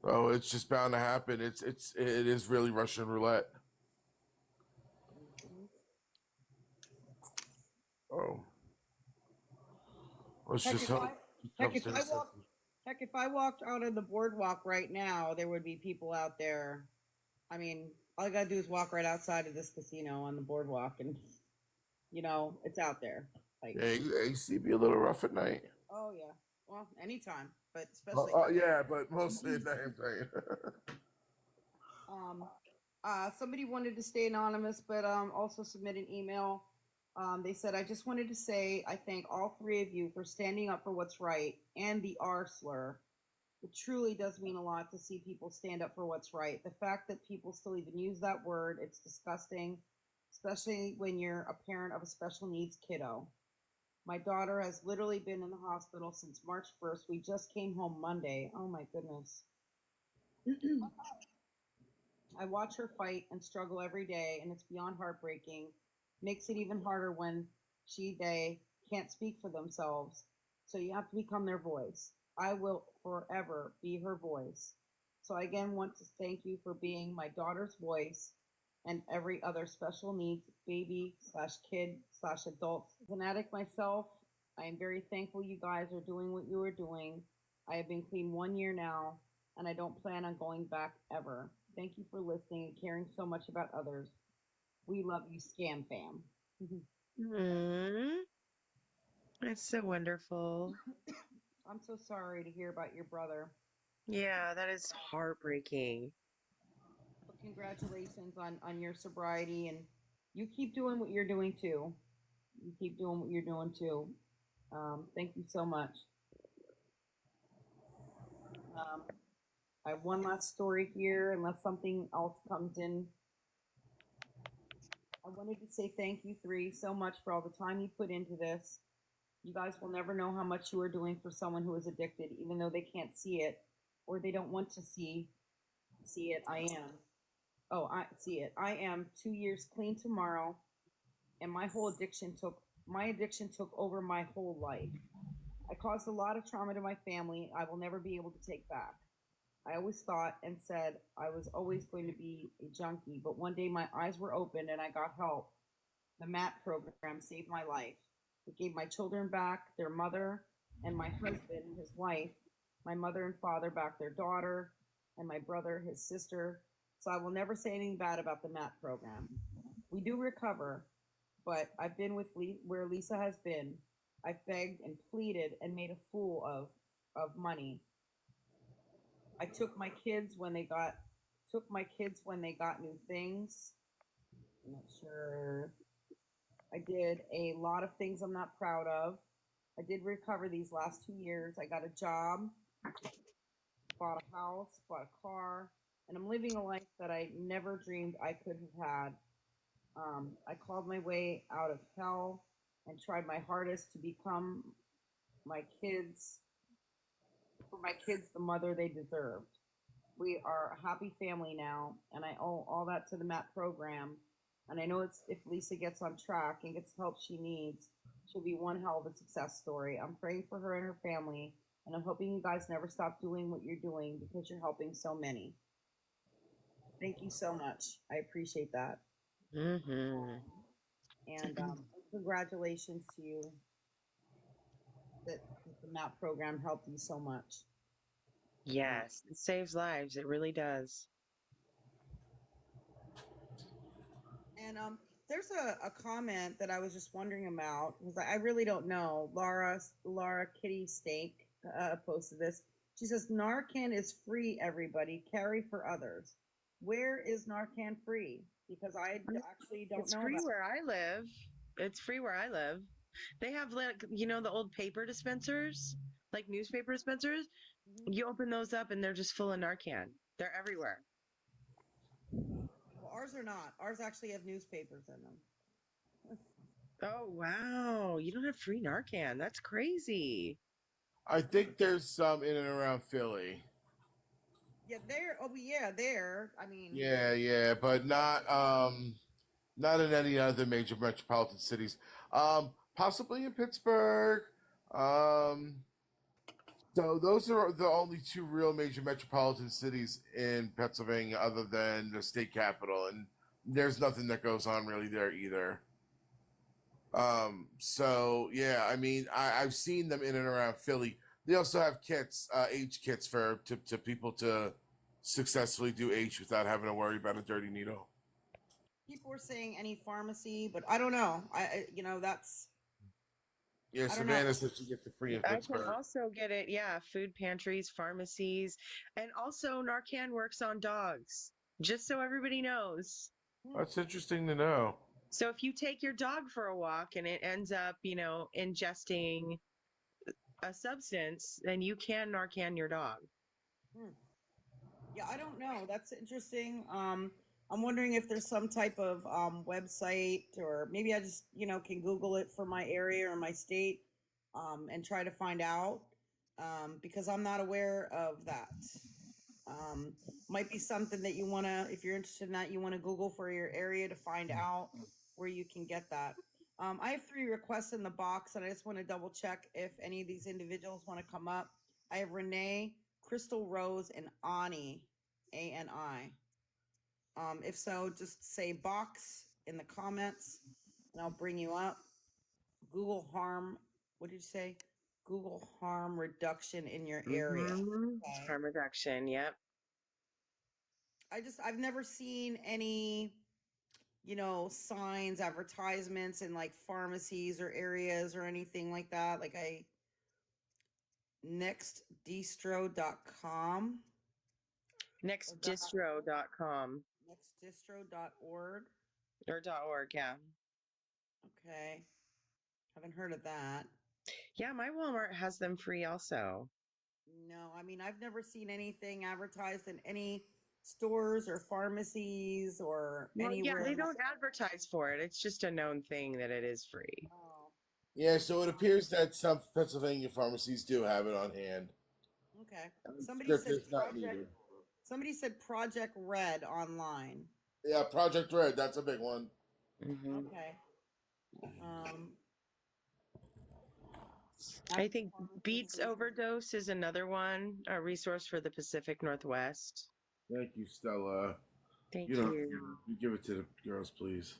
So it's just bound to happen. It is really Russian roulette. Mm-hmm. Oh, let's Heck, just if I hope. heck if I walked heck if I walked out on the boardwalk right now, there would be people out there. I mean, all I gotta do is walk right outside of this casino on the boardwalk, and it's out there. Like, Yeah, AC be a little rough at night. oh yeah, well, anytime, but especially Yeah, but mostly at night. I'm saying. somebody wanted to stay anonymous, but also submit an email. They said, I just wanted to say I thank all three of you for standing up for what's right and the R slur. It truly does mean a lot to see people stand up for what's right. The fact that people still even use that word, it's disgusting, especially when you're a parent of a special needs kiddo. My daughter has literally been in the hospital since March 1st. We just came home Monday. Oh my goodness. I watch her fight and struggle every day, and it's beyond heartbreaking. Makes it even harder when they can't speak for themselves. So you have to become their voice. I will forever be her voice. So I again want to thank you for being my daughter's voice and every other special needs baby slash kid slash adult. As an addict myself, I am very thankful you guys are doing what you are doing. I have been clean 1 year now, and I don't plan on going back ever. Thank you for listening and caring so much about others. We love you, Scam Fam. Mm, it's so wonderful. I'm so sorry to hear about your brother. Yeah, that is heartbreaking. But congratulations on your sobriety, and you keep doing what you're doing too. You keep doing what you're doing too. Thank you so much. I have one last story here, unless something else comes in. I wanted to say thank you three so much for all the time you put into this. You guys will never know how much you are doing for someone who is addicted, even though they can't see it or they don't want to see it. I am. Oh, I see it. I am 2 years clean tomorrow, and my addiction took over my whole life. I caused a lot of trauma to my family I will never be able to take back. I always thought and said I was always going to be a junkie, but one day my eyes were opened and I got help. The MAT program saved my life. It gave my children back their mother, and my husband, his wife, my mother and father back their daughter, and my brother, his sister. So I will never say anything bad about the MAT program. We do recover, but I've been with where Lisa has been. I've begged and pleaded and made a fool of money. I took my kids when they got new things. I'm not sure. I did a lot of things I'm not proud of. I did recover these last 2 years. I got a job, bought a house, bought a car, and I'm living a life that I never dreamed I could have had. I called my way out of hell and tried my hardest to become my kids, for my kids, the mother they deserved. We are a happy family now, and I owe all that to the MAP program. And I know if Lisa gets on track and gets the help she needs, she'll be one hell of a success story. I'm praying for her and her family, and I'm hoping you guys never stop doing what you're doing because you're helping so many. Thank you so much. I appreciate that. Mm-hmm. And congratulations to you that the MAP program helped you so much. Yes, it saves lives. It really does. And there's a comment that I was just wondering about because I really don't know. Laura Kitty Steak posted this. She says Narcan is free. Everybody carry for others. Where is Narcan free? Because I actually don't It's know. free where I live. It's free where I live. They have like the old paper dispensers, like newspaper dispensers. Mm-hmm. You open those up and they're just full of Narcan. They're everywhere. Well, ours are not. Ours actually have newspapers in them. Oh wow! You don't have free Narcan. That's crazy. I think there's some in and around Philly. Yeah, there. Oh, yeah, there. I mean, Yeah, but not in any other major metropolitan cities. Possibly in Pittsburgh. So those are the only two real major metropolitan cities in Pennsylvania, other than the state capital, and there's nothing that goes on really there either. So yeah, I mean, I've seen them in and around Philly. They also have kits, H kits to people to successfully do H without having to worry about a dirty needle. people were saying any pharmacy, but I don't know. That's. Yeah, I don't know. Savannah says she gets it free in I can Pittsburgh. also get it, yeah, food pantries, pharmacies, and also Narcan works on dogs. Just so everybody knows. That's interesting to know. So if you take your dog for a walk and it ends up, ingesting a substance, then you can Narcan your dog. Hmm. Yeah, I don't know. That's interesting. I'm wondering if there's some type of website, or maybe I just, can Google it for my area or my state, and try to find out, because I'm not aware of that. Might be something that you want to, if you're interested in that, you want to Google for your area to find out where you can get that. I have 3 requests in the box, and I just want to double check if any of these individuals want to come up. I have Renee, Crystal Rose, and Ani, ANI. If so, just say box in the comments, and I'll bring you up. Google harm, what did you say? Google harm reduction in your area. Okay. Harm reduction. Yep. I've never seen any, signs, advertisements in like pharmacies or areas or anything like that. Like nextdistro.com. Nextdistro.com. Nextdistro.org. Or .org, yeah. Okay. Haven't heard of that. Yeah, my Walmart has them free also. No, I mean, I've never seen anything advertised in any stores or pharmacies or Well, yeah, anywhere. they don't advertise for it. It's just a known thing that it is free. Oh, Yeah, so it appears that some Pennsylvania pharmacies do have it on hand. okay. Script is not needed. Somebody said Project Red online. Yeah, Project Red, that's a big one. Mm-hmm. Okay. I think Beats Overdose is another one, a resource for the Pacific Northwest. Thank you, Stella. Thank You you. give it to the girls, please.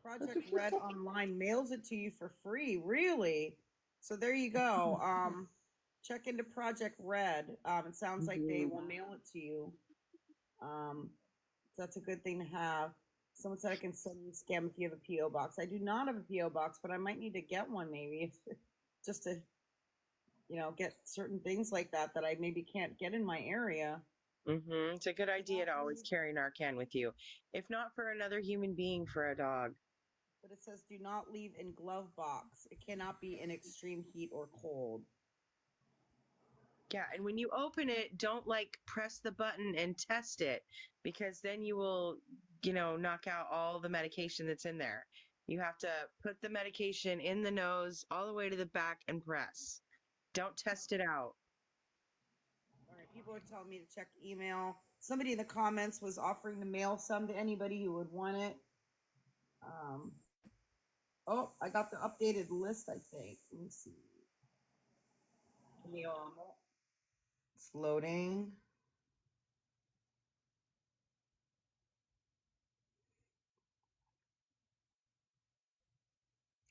Project Red online mails it to you for free. Really? So there you go. Check into Project Red. It sounds like they will mail it to you. So that's a good thing to have. Someone said I can send you a scam if you have a PO box. I do not have a PO box, but I might need to get one maybe, just to, get certain things like that I maybe can't get in my area. Mm-hmm. It's a good idea to always carry Narcan with you, if not for another human being, for a dog. But it says do not leave in glove box. It cannot be in extreme heat or cold. Yeah, and when you open it, don't press the button and test it, because then you will, knock out all the medication that's in there. You have to put the medication in the nose all the way to the back and press. Don't test it out. All right, people are telling me to check email. Somebody in the comments was offering to mail some to anybody who would want it. Oh, I got the updated list, I think. Let me see. It's loading.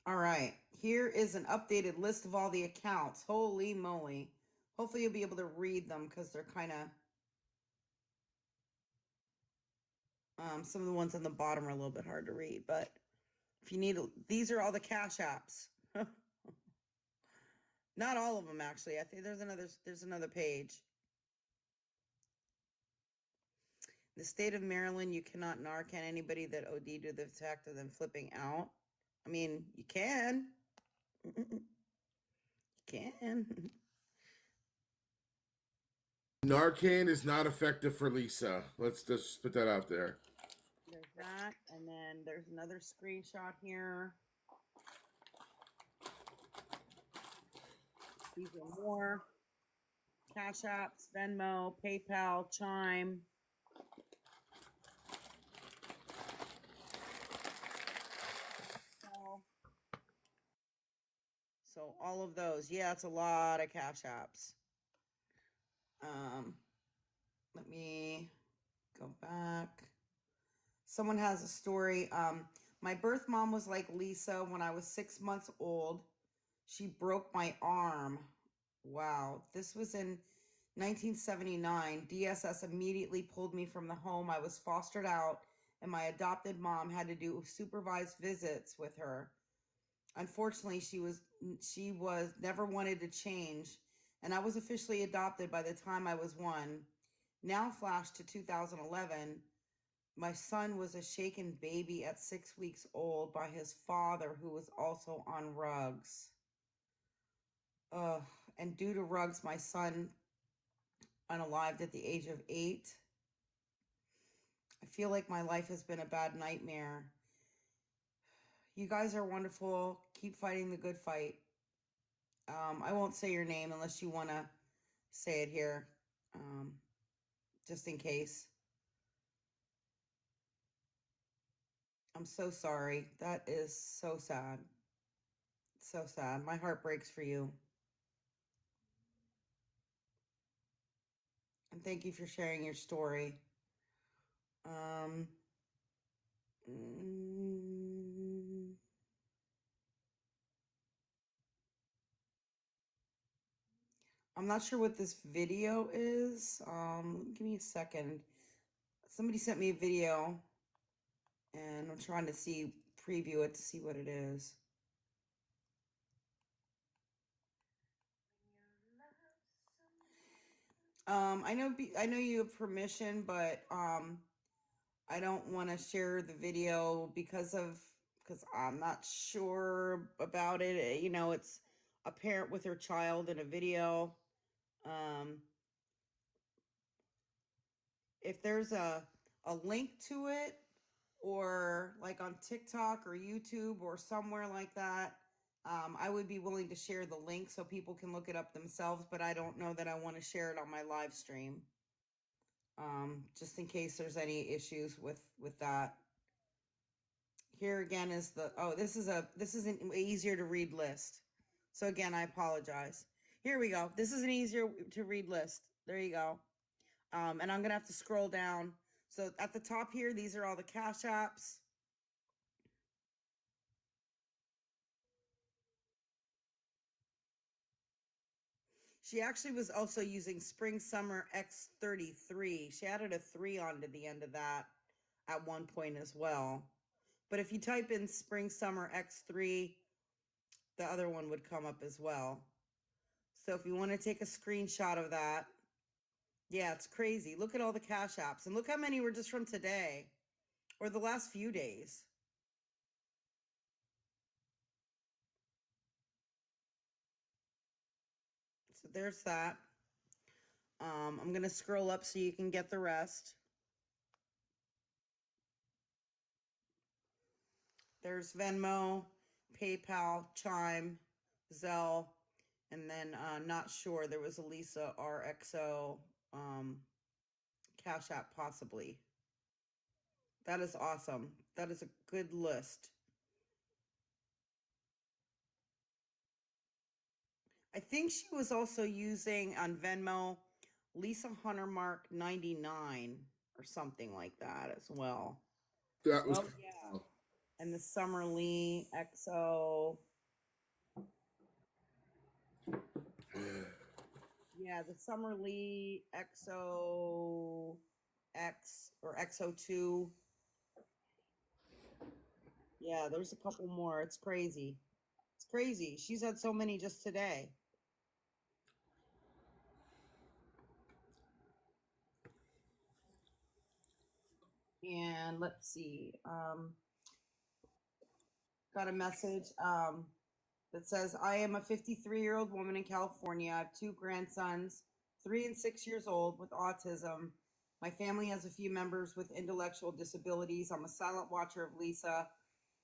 All right, here is an updated list of all the accounts. Holy moly. Hopefully you'll be able to read them because they're kind of, some of the ones on the bottom are a little bit hard to read, but if you need, these are all the cash apps. Not all of them, actually. I think there's another page. In the state of Maryland, you cannot Narcan anybody that OD to the fact of them flipping out. I mean, you can. You can. Narcan is not effective for Lisa. Let's just put that out there. There's that, and then there's another screenshot here. These are more. Cash apps, Venmo, PayPal, Chime. So all of those, yeah, it's a lot of cash apps. Let me go back. Someone has a story. My birth mom was like Lisa when I was 6 months old. She broke my arm. Wow. This was in 1979. DSS immediately pulled me from the home I was fostered out, and my adopted mom had to do supervised visits with her. Unfortunately, she was never wanted to change, and I was officially adopted by the time I was 1. Now flash to 2011. My son was a shaken baby at 6 weeks old by his father, who was also on rugs. And due to rugs, my son unalived at the age of 8. I feel like my life has been a bad nightmare. You guys are wonderful. Keep fighting the good fight. I won't say your name unless you want to say it here, just in case. I'm so sorry. That is so sad. So sad. My heart breaks for you. And thank you for sharing your story. Mm, I'm not sure what this video is. Give me a second. Somebody sent me a video and I'm trying to preview it to see what it is. I know you have permission, but I don't want to share the video because I'm not sure about it. You know, it's a parent with her child in a video. If there's a link to it, or like on TikTok or YouTube or somewhere like that, I would be willing to share the link so people can look it up themselves, but I don't know that I want to share it on my live stream. Just in case there's any issues with that. Here again is this is an easier to read list. So again, I apologize. Here we go. This is an easier to read list. There you go. And I'm gonna have to scroll down. So at the top here, these are all the Cash Apps. She actually was also using Spring Summer X33. She added a 3 onto the end of that at one point as well. But if you type in Spring Summer X3, the other one would come up as well. So if you want to take a screenshot of that, yeah, it's crazy. Look at all the Cash Apps, and look how many were just from today or the last few days. So there's that. I'm going to scroll up so you can get the rest. There's Venmo, PayPal, Chime, Zelle, and then not sure, there was a Lisa RXO Cash App possibly. That is awesome. That is a good list. I think she was also using on Venmo Lisa Hunter Mark 99 or something like that as well. That was Oh yeah. And the Summer Lee XO. Yeah, the Summer Lee XO X or XO2. Yeah, there's a couple more. It's crazy. It's crazy. She's had so many just today. And let's see. Got a message that says, I am a 53-year-old woman in California. I have 2 grandsons, 3 and 6 years old, with autism. My family has a few members with intellectual disabilities. I'm a silent watcher of Lisa,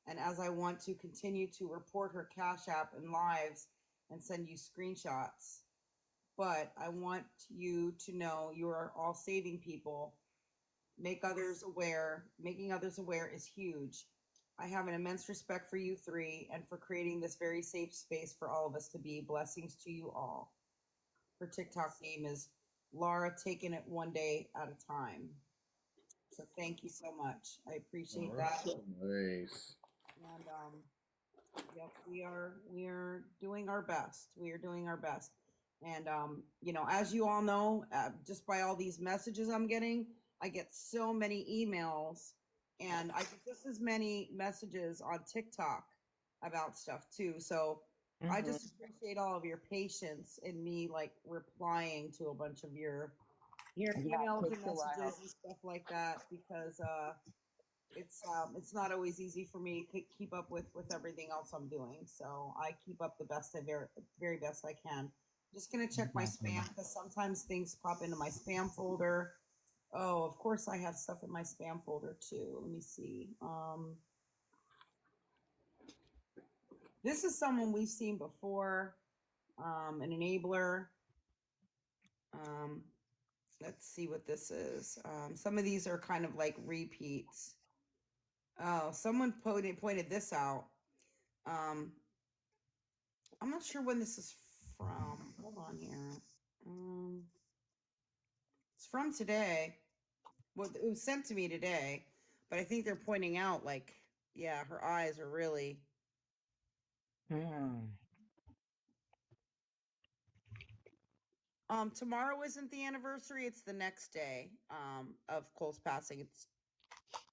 and as I want to continue to report her Cash App and lives and send you screenshots. But I want you to know you are all saving people. Making others aware is huge. I have an immense respect for you 3 and for creating this very safe space for all of us to be. Blessings to you all. Her TikTok name is Laura, taking it one day at a time. So thank you so much. I appreciate that. So nice. And yep, we are doing our best. We are doing our best. And you know, as you all know, just by all these messages I'm getting, I get so many emails, and I get just as many messages on TikTok about stuff too. So I just appreciate all of your patience in me like replying to a bunch of your your Yeah, emails it and takes a while. messages and stuff like that because it's not always easy for me to keep up with everything else I'm doing. So I keep up the best very best I can. Just gonna check my Exactly. spam because sometimes things pop into my spam folder. Oh, of course I have stuff in my spam folder too. Let me see. This is someone we've seen before. An enabler. Um, let's see what this is. Some of these are kind of like repeats. Oh, someone pointed this out. I'm not sure when this is from. Hold on here. It's from today. Well, it was sent to me today, but I think they're pointing out like, yeah, her eyes are really. Mm. Tomorrow isn't the anniversary, it's the next day, of Cole's passing. It's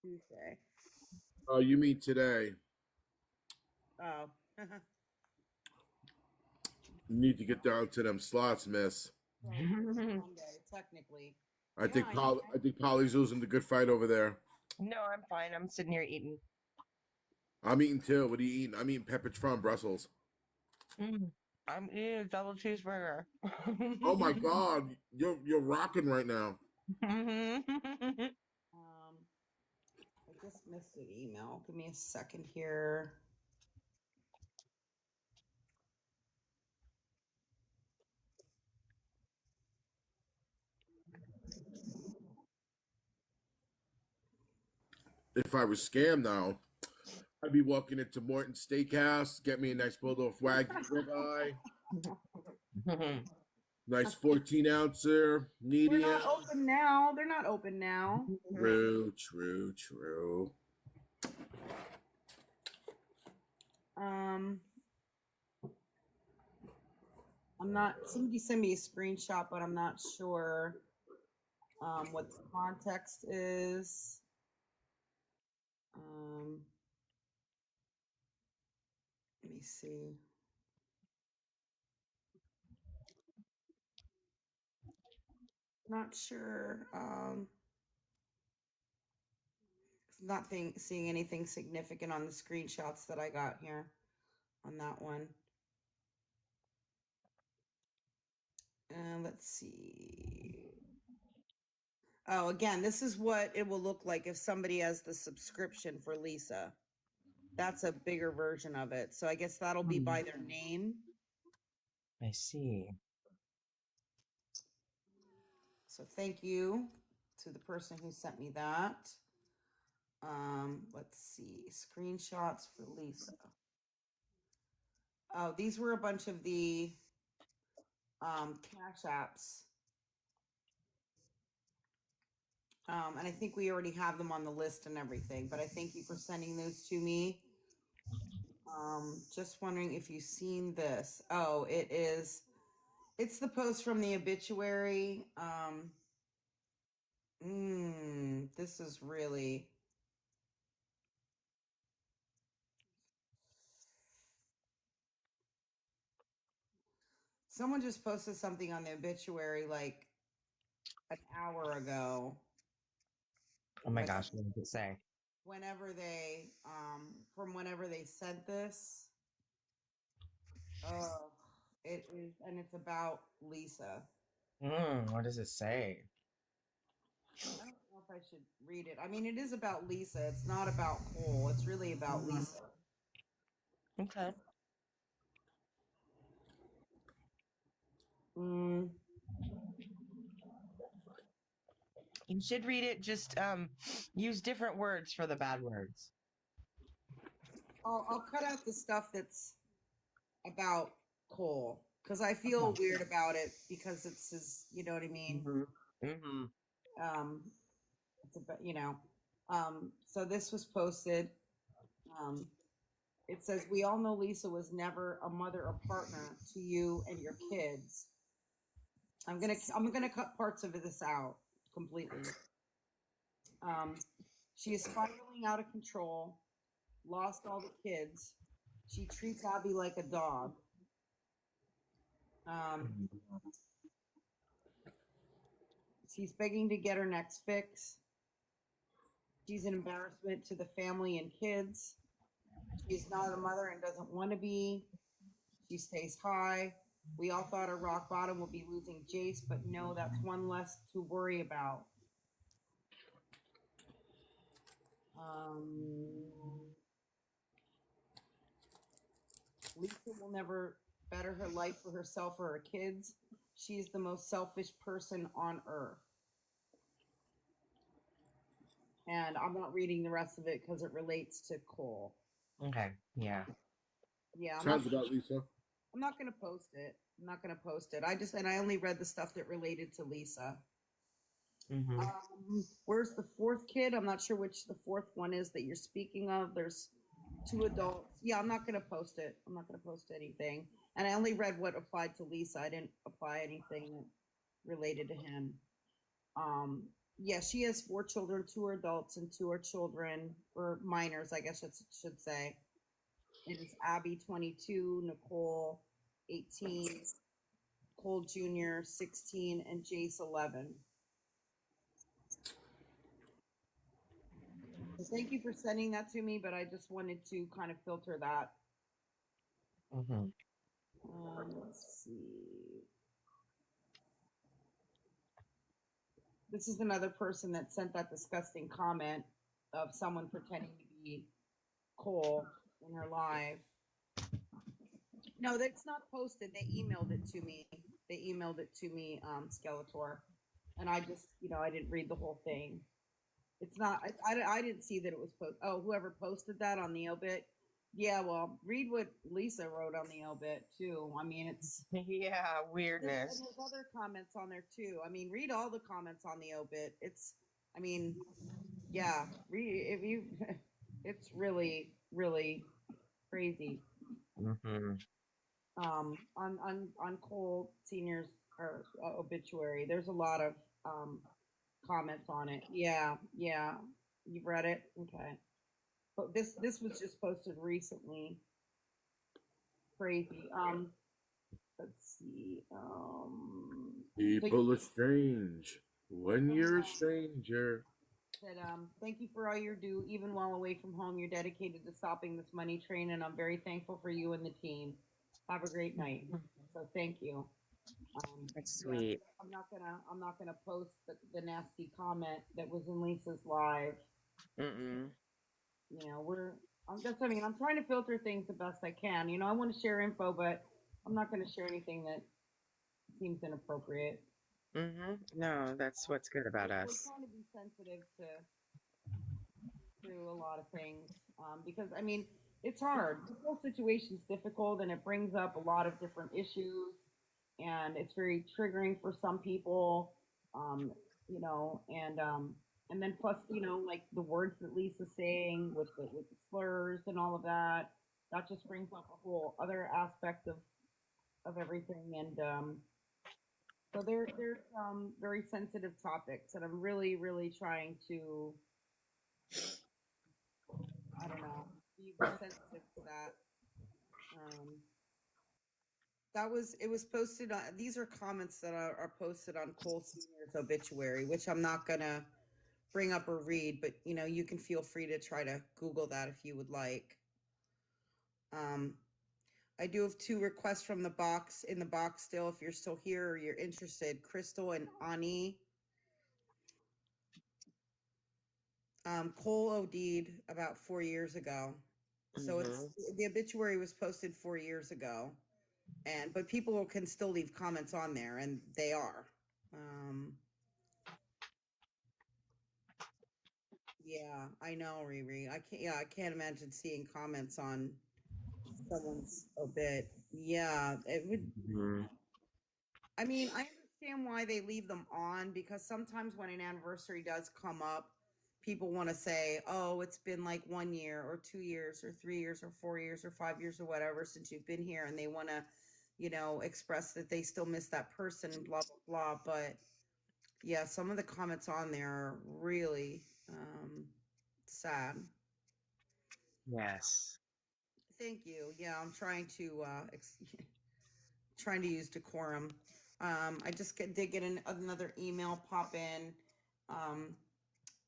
Tuesday. Oh, you mean today? Oh. You need to get down to them slots, miss. Right, it's Monday, technically. I Yeah, think I know. I think Polly's losing the good fight over there. No, I'm fine. I'm sitting here eating. I'm eating too. What are you eating? I'm eating pepperidge from Brussels. Mm. I'm eating a double cheeseburger. Oh my God, you're rocking right now. I just missed an email. Give me a second here. If I was scammed now, I'd be walking into Morton Steakhouse, get me a nice Bulldog Wagyu ribeye, nice 14-ouncer, We're not medium. open now. They're not open now. True. I'm not, somebody sent me a screenshot, but I'm not sure what the context is. Let me see. Not sure. Not seeing anything significant on the screenshots that I got here on that one. Let's see. Oh, again, this is what it will look like if somebody has the subscription for Lisa. That's a bigger version of it. So I guess that'll be by their name. I see. So thank you to the person who sent me that. Let's see, screenshots for Lisa. Oh, these were a bunch of the Cash Apps. And I think we already have them on the list and everything, but I thank you for sending those to me. Just wondering if you've seen this. Oh, it's the post from the obituary. This is really. Someone just posted something on the obituary like an hour ago. Oh my Like gosh, what did it say? whenever they from whenever they sent this. Oh, it is, and it's about Lisa. What does it say? I don't know if I should read it. I mean, it is about Lisa. It's not about Cole. It's really about Lisa. Okay. You should read it, just use different words for the bad words. I'll cut out the stuff that's about Cole because I feel weird about it because it's his, you know what I mean? It's about, so this was posted. It says, we all know Lisa was never a mother or partner to you and your kids. I'm gonna cut parts of this out completely. She is spiraling out of control, lost all the kids. She treats Abby like a dog. She's begging to get her next fix. She's an embarrassment to the family and kids. She's not a mother and doesn't want to be. She stays high. We all thought her rock bottom would be losing Jace, but no, that's one less to worry about. Lisa will never better her life for herself or her kids. She's the most selfish person on earth. And I'm not reading the rest of it because it relates to Cole. Okay. Yeah. Yeah, Sounds about Lisa. I'm not gonna post it. I'm not gonna post it. I only read the stuff that related to Lisa. Where's the fourth kid? I'm not sure which the fourth one is that you're speaking of. There's 2 adults. Yeah, I'm not gonna post it. I'm not gonna post anything. And I only read what applied to Lisa. I didn't apply anything that related to him. Yeah, she has 4 children. 2 are adults and 2 are children, or minors, I guess I should say. It is Abby, 22, Nicole, 18, Cole Jr., 16, and Jace, 11. So thank you for sending that to me, but I just wanted to kind of filter that. Let's see. This is another person that sent that disgusting comment of someone pretending to be Cole in her live. No, that's not posted. They emailed it to me. Skeletor. And I just, I didn't read the whole thing. It's not, I didn't see that it was posted. Oh, whoever posted that on the obit. Yeah, well, read what Lisa wrote on the obit too. I mean, it's. Yeah, weirdness. There's other comments on there too. I mean, read all the comments on the obit. It's, I mean, yeah, if you, it's really, really crazy. On Cole Senior's obituary, there's a lot of comments on it. Yeah, you've read it, okay. But this was just posted recently. Crazy. Let's see. People are strange when you're a stranger. Said, thank you for all you do, even while away from home. You're dedicated to stopping this money train, and I'm very thankful for you and the team. Have a great night. So thank you. That's sweet. I'm not gonna post the nasty comment that was in Lisa's live. I'm trying to filter things the best I can. I want to share info, but I'm not going to share anything that seems inappropriate. No, that's what's good about us. We're trying to be sensitive to a lot of things, because I mean, it's hard. The whole situation's difficult, and it brings up a lot of different issues, and it's very triggering for some people, and then plus, like the words that Lisa's saying with the slurs and all of that just brings up a whole other aspect of everything. And so there's some very sensitive topics, and I'm really, really trying to, I don't know, be sensitive to that. It was posted on, these are comments that are posted on Cole Senior's obituary, which I'm not gonna bring up or read, but you can feel free to try to Google that if you would like. I do have 2 requests from the box still, if you're still here or you're interested. Crystal and Ani. Cole OD'd about 4 years ago. So the obituary was posted 4 years ago. But people can still leave comments on there, and they are. Yeah, I know, Riri. I can't imagine seeing comments on someone's obit. Yeah, it would. I mean, I understand why they leave them on, because sometimes when an anniversary does come up, people want to say, oh, it's been like 1 year or 2 years or 3 years or 4 years or 5 years or whatever since you've been here, and they want to, express that they still miss that person, blah, blah, blah. But yeah, some of the comments on there are really sad. Yes. Thank you. Yeah, I'm trying to use decorum. I just did get another email pop in.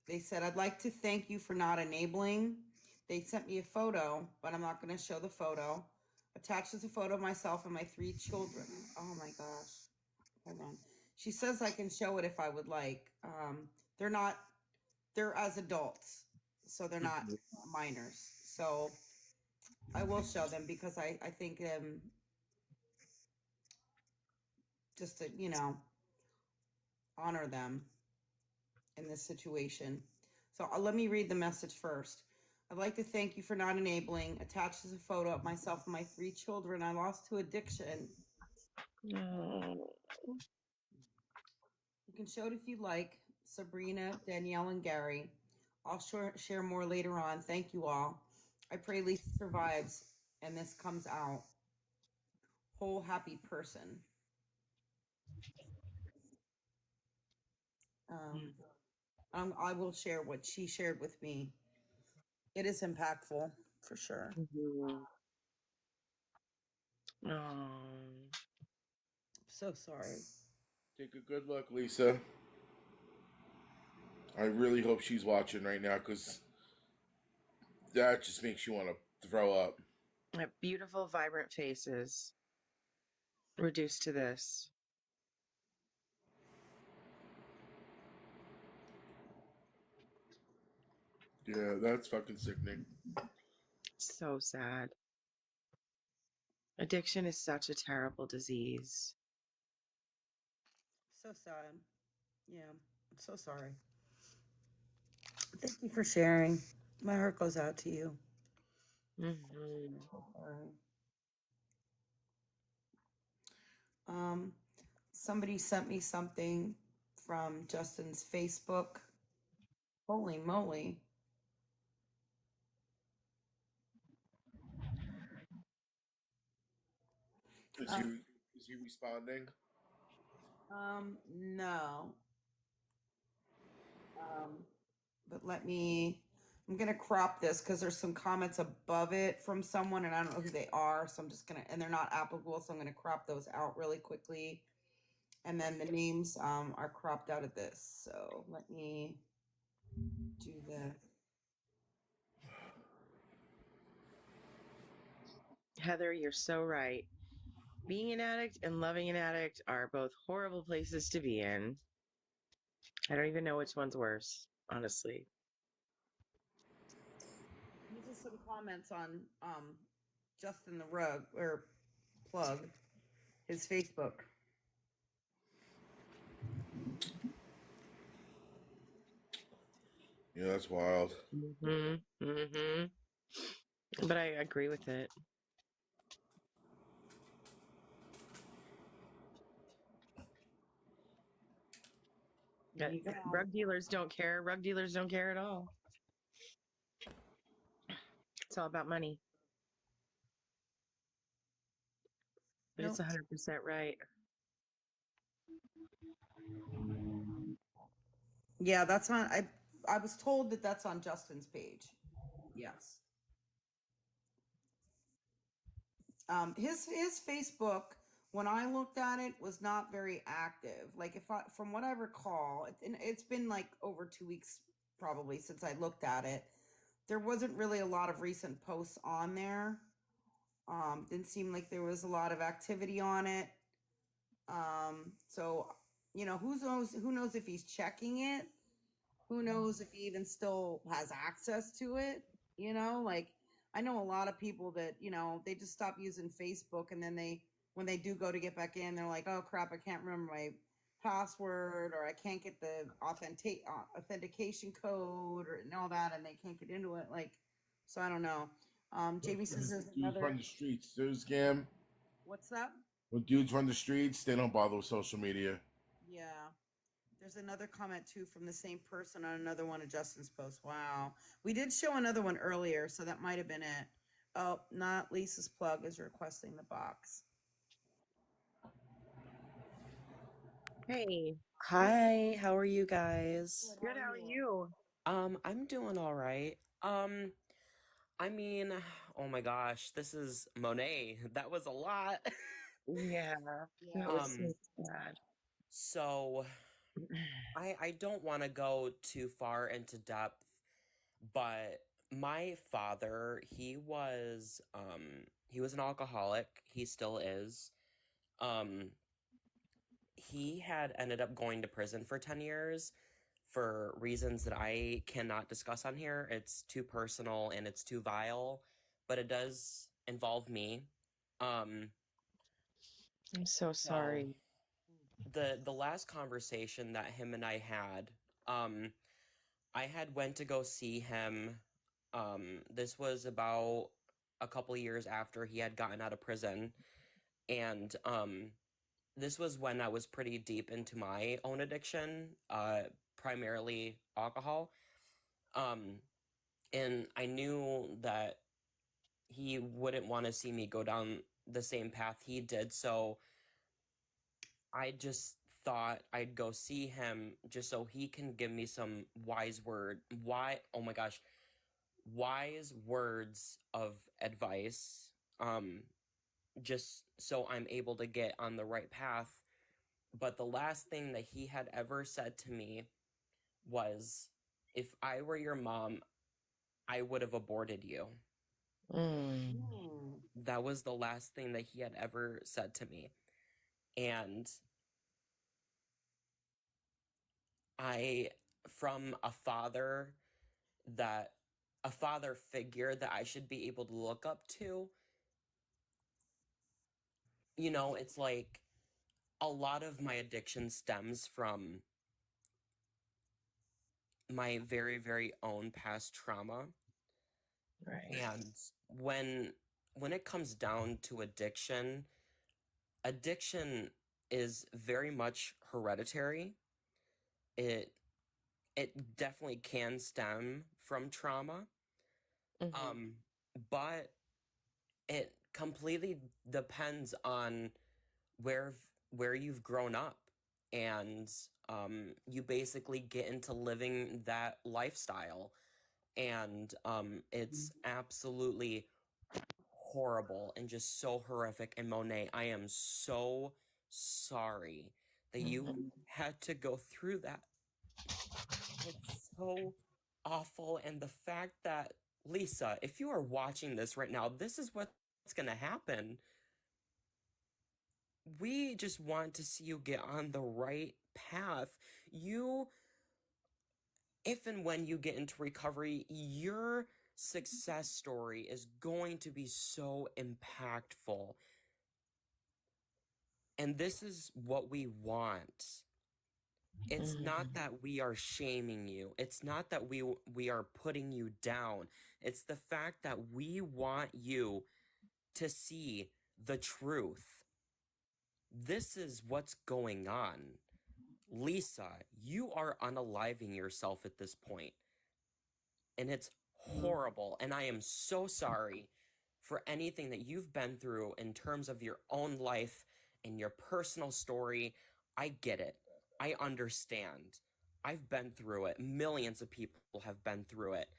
They said, I'd like to thank you for not enabling. They sent me a photo, but I'm not going to show the photo. Attached is a photo of myself and my 3 children. Oh my gosh. Hold on. She says I can show it if I would like. They're as adults, so they're not minors. So I will show them because I think just to, honor them in this situation. So let me read the message first. I'd like to thank you for not enabling. Attached is a photo of myself and my 3 children I lost to addiction. No. You can show it if you like. Sabrina, Danielle, and Gary. I'll share more later on. Thank you all. I pray Lisa survives and this comes out. Whole happy person. I will share what she shared with me. It is impactful for sure. Mhm. Oh. I'm so sorry. Take a good look, Lisa. I really hope she's watching right now because that just makes you want to throw up. Beautiful, vibrant faces reduced to this. Yeah, that's fucking sickening. So sad. Addiction is such a terrible disease. So sad. Yeah, I'm so sorry. Thank you for sharing. My heart goes out to you. Mm-hmm. So sorry. Somebody sent me something from Justin's Facebook. Holy moly. Is he responding? No. But I'm gonna crop this because there's some comments above it from someone and I don't know who they are. So I'm just gonna, and they're not applicable. So I'm gonna crop those out really quickly. And then the names are cropped out of this. So let me do that. Heather, you're so right. Being an addict and loving an addict are both horrible places to be in. I don't even know which one's worse, honestly. These are some comments on Justin the Rug or Plug, his Facebook. Yeah, that's wild. Mm-hmm. Mm-hmm. But I agree with it. There you go. Drug dealers don't care. Drug dealers don't care at all. It's all about money. But it's Nope. 100% right. Yeah, that's on. I was told that that's on Justin's page. Yes. His Facebook, when I looked at it, was not very active. Like from what I recall, and it's been like over 2 weeks probably since I looked at it. There wasn't really a lot of recent posts on there. Didn't seem like there was a lot of activity on it. So who knows if he's checking it? Who knows if he even still has access to it? Like I know a lot of people that, they just stop using Facebook and then when they do go to get back in, they're like, oh crap, I can't remember my password or I can't get the authentication code and all that and they can't get into it. Like, so I don't know. Jamie says there's Dudes run another, the streets. There's scam. what's that? When dudes run the streets, they don't bother with social media. Yeah. There's another comment too from the same person on another one of Justin's posts. Wow. We did show another one earlier, so that might have been it. Oh, not Lisa's Plug is requesting the box. Hey, Hi, how are you guys? good. How are you? I'm doing all right. I mean, oh my gosh, this is Monet. That was a lot. Yeah, that Yeah. was so Um, sad. so I don't want to go too far into depth, but my father, he was an alcoholic. He still is. Um, he had ended up going to prison for 10 years for reasons that I cannot discuss on here. It's too personal and it's too vile, but it does involve me. Um, I'm so so sorry. the last conversation that him and I had, I had went to go see him. This was about a couple years after he had gotten out of prison, and this was when I was pretty deep into my own addiction, primarily alcohol. Um, and I knew that he wouldn't want to see me go down the same path he did, so I just thought I'd go see him just so he can give me some oh my gosh, wise words of advice. Just so I'm able to get on the right path. But the last thing that he had ever said to me was, if I were your mom, I would have aborted you. Mm. Mm. That was the last thing that he had ever said to me. And I, from a father figure that I should be able to look up to, it's like a lot of my addiction stems from my very, very own past trauma. Right. And when it comes down to addiction is very much hereditary. It it definitely can stem from trauma. Mm-hmm. But it completely depends on where where you've grown up, and you basically get into living that lifestyle, and it's absolutely horrible and just so horrific. And Monet, I am so sorry that you had to go through that. It's so awful. And the fact that, Lisa, if you are watching this right now, this is what's going to happen. We just want to see you get on the right path. If and when you get into recovery, your success story is going to be so impactful. And this is what we want. It's not that we are shaming you. It's not that we are putting you down. It's the fact that we want you to see the truth. This is what's going on. Lisa, you are unaliving yourself at this point, and it's horrible. And I am so sorry for anything that you've been through in terms of your own life and your personal story. I get it. I understand. I've been through it. Millions of people have been through it.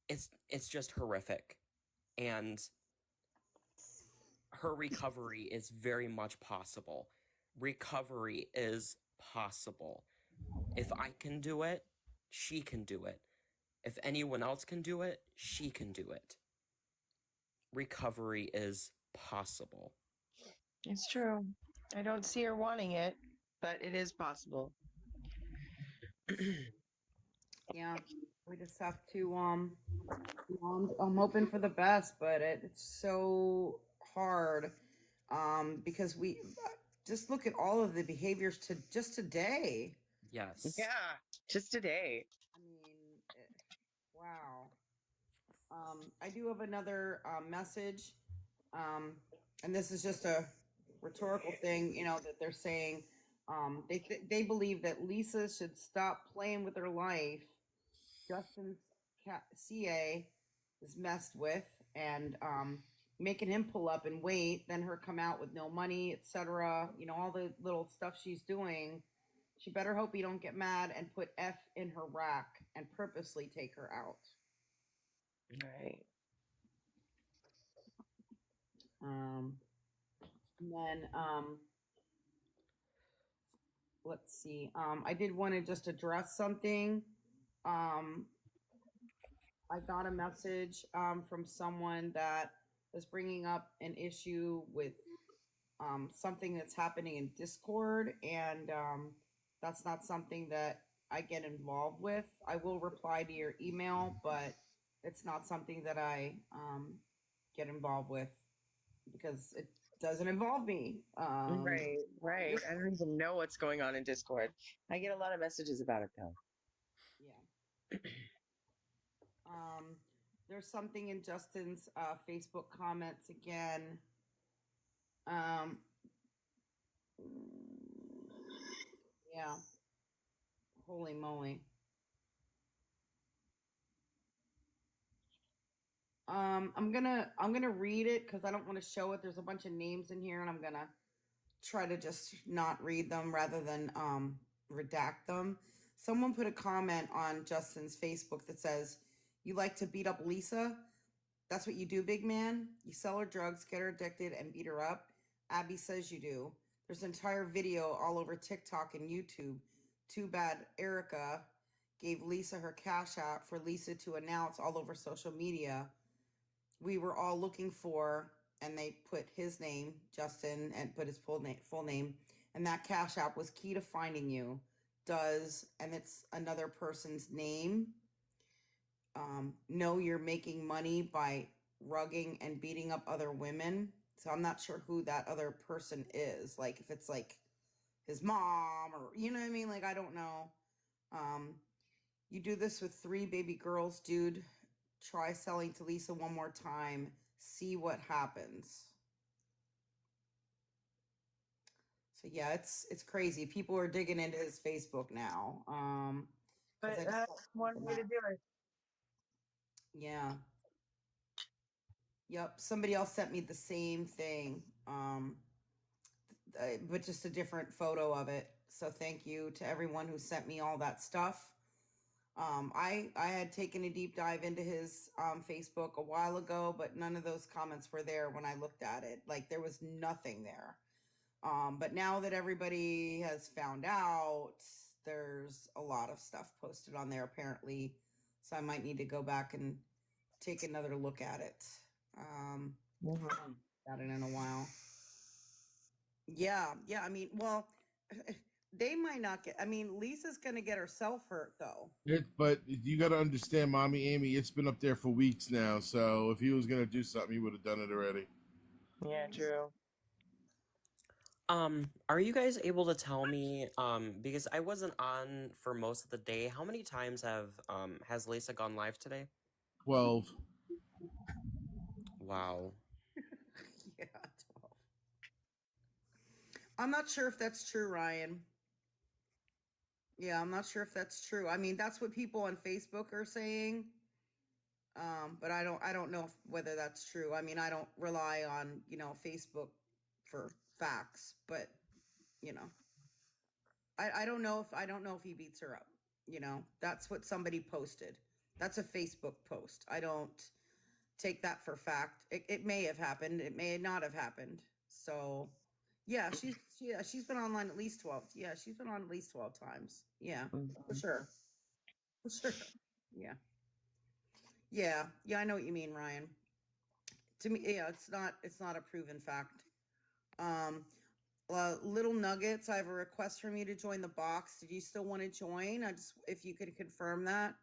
It's just horrific. And her recovery is very much possible. Recovery is possible. If I can do it, she can do it. If anyone else can do it, she can do it. Recovery is possible. It's true. I don't see her wanting it, but it is possible. Yeah. We just have to I'm hoping for the best, but it's so hard because we just look at all of the behaviors to just today. Yes. Yeah, just today. I mean, wow. I do have another message, and this is just a rhetorical thing, that they're saying. They believe that Lisa should stop playing with her life. Justin's CA is messed with, and making him pull up and wait, then her come out with no money, etc. All the little stuff she's doing. She better hope he don't get mad and put F in her rack and purposely take her out. Right. And then let's see. I did want to just address something. I got a message from someone that was bringing up an issue with something that's happening in Discord, and that's not something that I get involved with. I will reply to your email, but it's not something that I get involved with because it doesn't involve me. Right, right. I don't even know what's going on in Discord. I get a lot of messages about it though. Yeah. There's something in Justin's Facebook comments again. Yeah. Holy moly. I'm gonna read it because I don't want to show it. There's a bunch of names in here, and I'm gonna try to just not read them rather than redact them. Someone put a comment on Justin's Facebook that says, "You like to beat up Lisa? That's what you do, big man. You sell her drugs, get her addicted, and beat her up. Abby says you do. There's an entire video all over TikTok and YouTube. Too bad Erica gave Lisa her cash out for Lisa to announce all over social media. We were all looking for," and they put his name, Justin, and put his full name, "and that cash app was key to finding you. And it's another person's name. Know you're making money by rugging and beating up other women." So I'm not sure who that other person is. Like if it's like his mom or you know what I mean? Like I don't know. You do this with 3 baby girls, dude. Try selling to Lisa one more time. See what happens. So yeah, it's crazy. People are digging into his Facebook now. But that's one way to do it. Yeah. Yep. Somebody else sent me the same thing. But just a different photo of it. So thank you to everyone who sent me all that stuff. I had taken a deep dive into his Facebook a while ago, but none of those comments were there when I looked at it. Like there was nothing there. But now that everybody has found out, there's a lot of stuff posted on there apparently. So I might need to go back and take another look at it. Got it in a while. Yeah, yeah. I mean, well, they might not get. I mean, Lisa's gonna get herself hurt though. But you got to understand, Mommy Amy, it's been up there for weeks now. So if he was going to do something, he would have done it already. Yeah, true. Are you guys able to tell me, because I wasn't on for most of the day, how many times has Lisa gone live today? 12. Wow. Yeah, 12. I'm not sure if that's true, Ryan. Yeah, I'm not sure if that's true. I mean, that's what people on Facebook are saying. But I don't know whether that's true. I mean, I don't rely on, Facebook for facts, but I don't know if he beats her up. That's what somebody posted. That's a Facebook post. I don't take that for fact. It may have happened. It may not have happened. So yeah, she's been online at least 12. Yeah, she's been on at least 12 times. Yeah, for sure. For sure. Yeah. Yeah. Yeah, I know what you mean, Ryan. To me, yeah, it's not a proven fact. Little Nuggets, I have a request from you to join the box. Did you still want to join? If you could confirm that.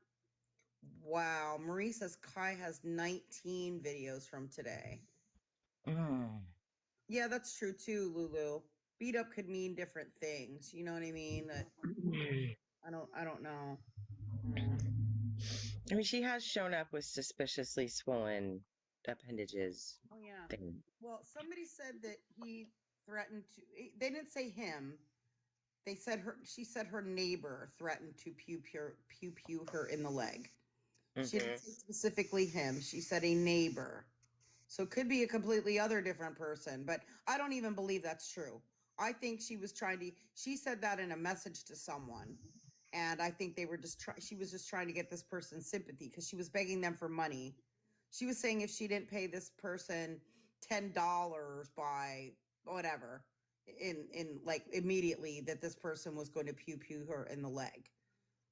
Wow, Marie says Kai has 19 videos from today. Yeah, that's true too, Lulu. Beat up could mean different things. You know what I mean? I don't know. I mean, she has shown up with suspiciously swollen appendages. Oh yeah. Thing. Well, somebody said that he threatened to. They didn't say him. They said she said her neighbor threatened to pew her in the leg. She didn't say specifically him. She said a neighbor. So it could be a completely other different person, but I don't even believe that's true. I think she was she said that in a message to someone. And I think she was just trying to get this person's sympathy because she was begging them for money. She was saying if she didn't pay this person $10 by whatever in like immediately that this person was going to pew her in the leg,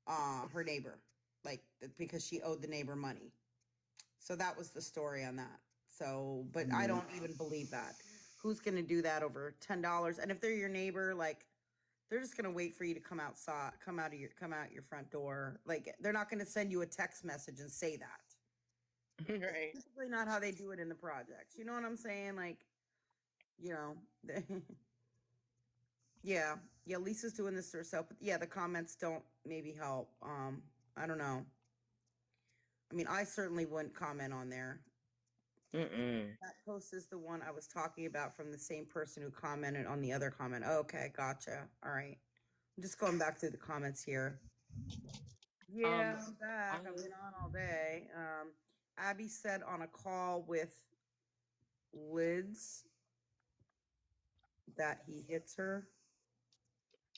her neighbor, like because she owed the neighbor money. So that was the story on that. So, but I don't even believe that. Who's going to do that over $10? And if they're your neighbor, like they're just going to wait for you to come outside, come out your front door. Like they're not going to send you a text message and say that. Right. It's typically not how they do it in the projects. You know what I'm saying? Like, you know, yeah, Lisa's doing this to herself, but yeah, the comments don't maybe help. I don't know. I mean, I certainly wouldn't comment on there. That post is the one I was talking about from the same person who commented on the other comment. Okay, gotcha. All right. I'm just going back through the comments here. Yeah, I'm back. I've been on all day. Abby said on a call with Lids that he hits her.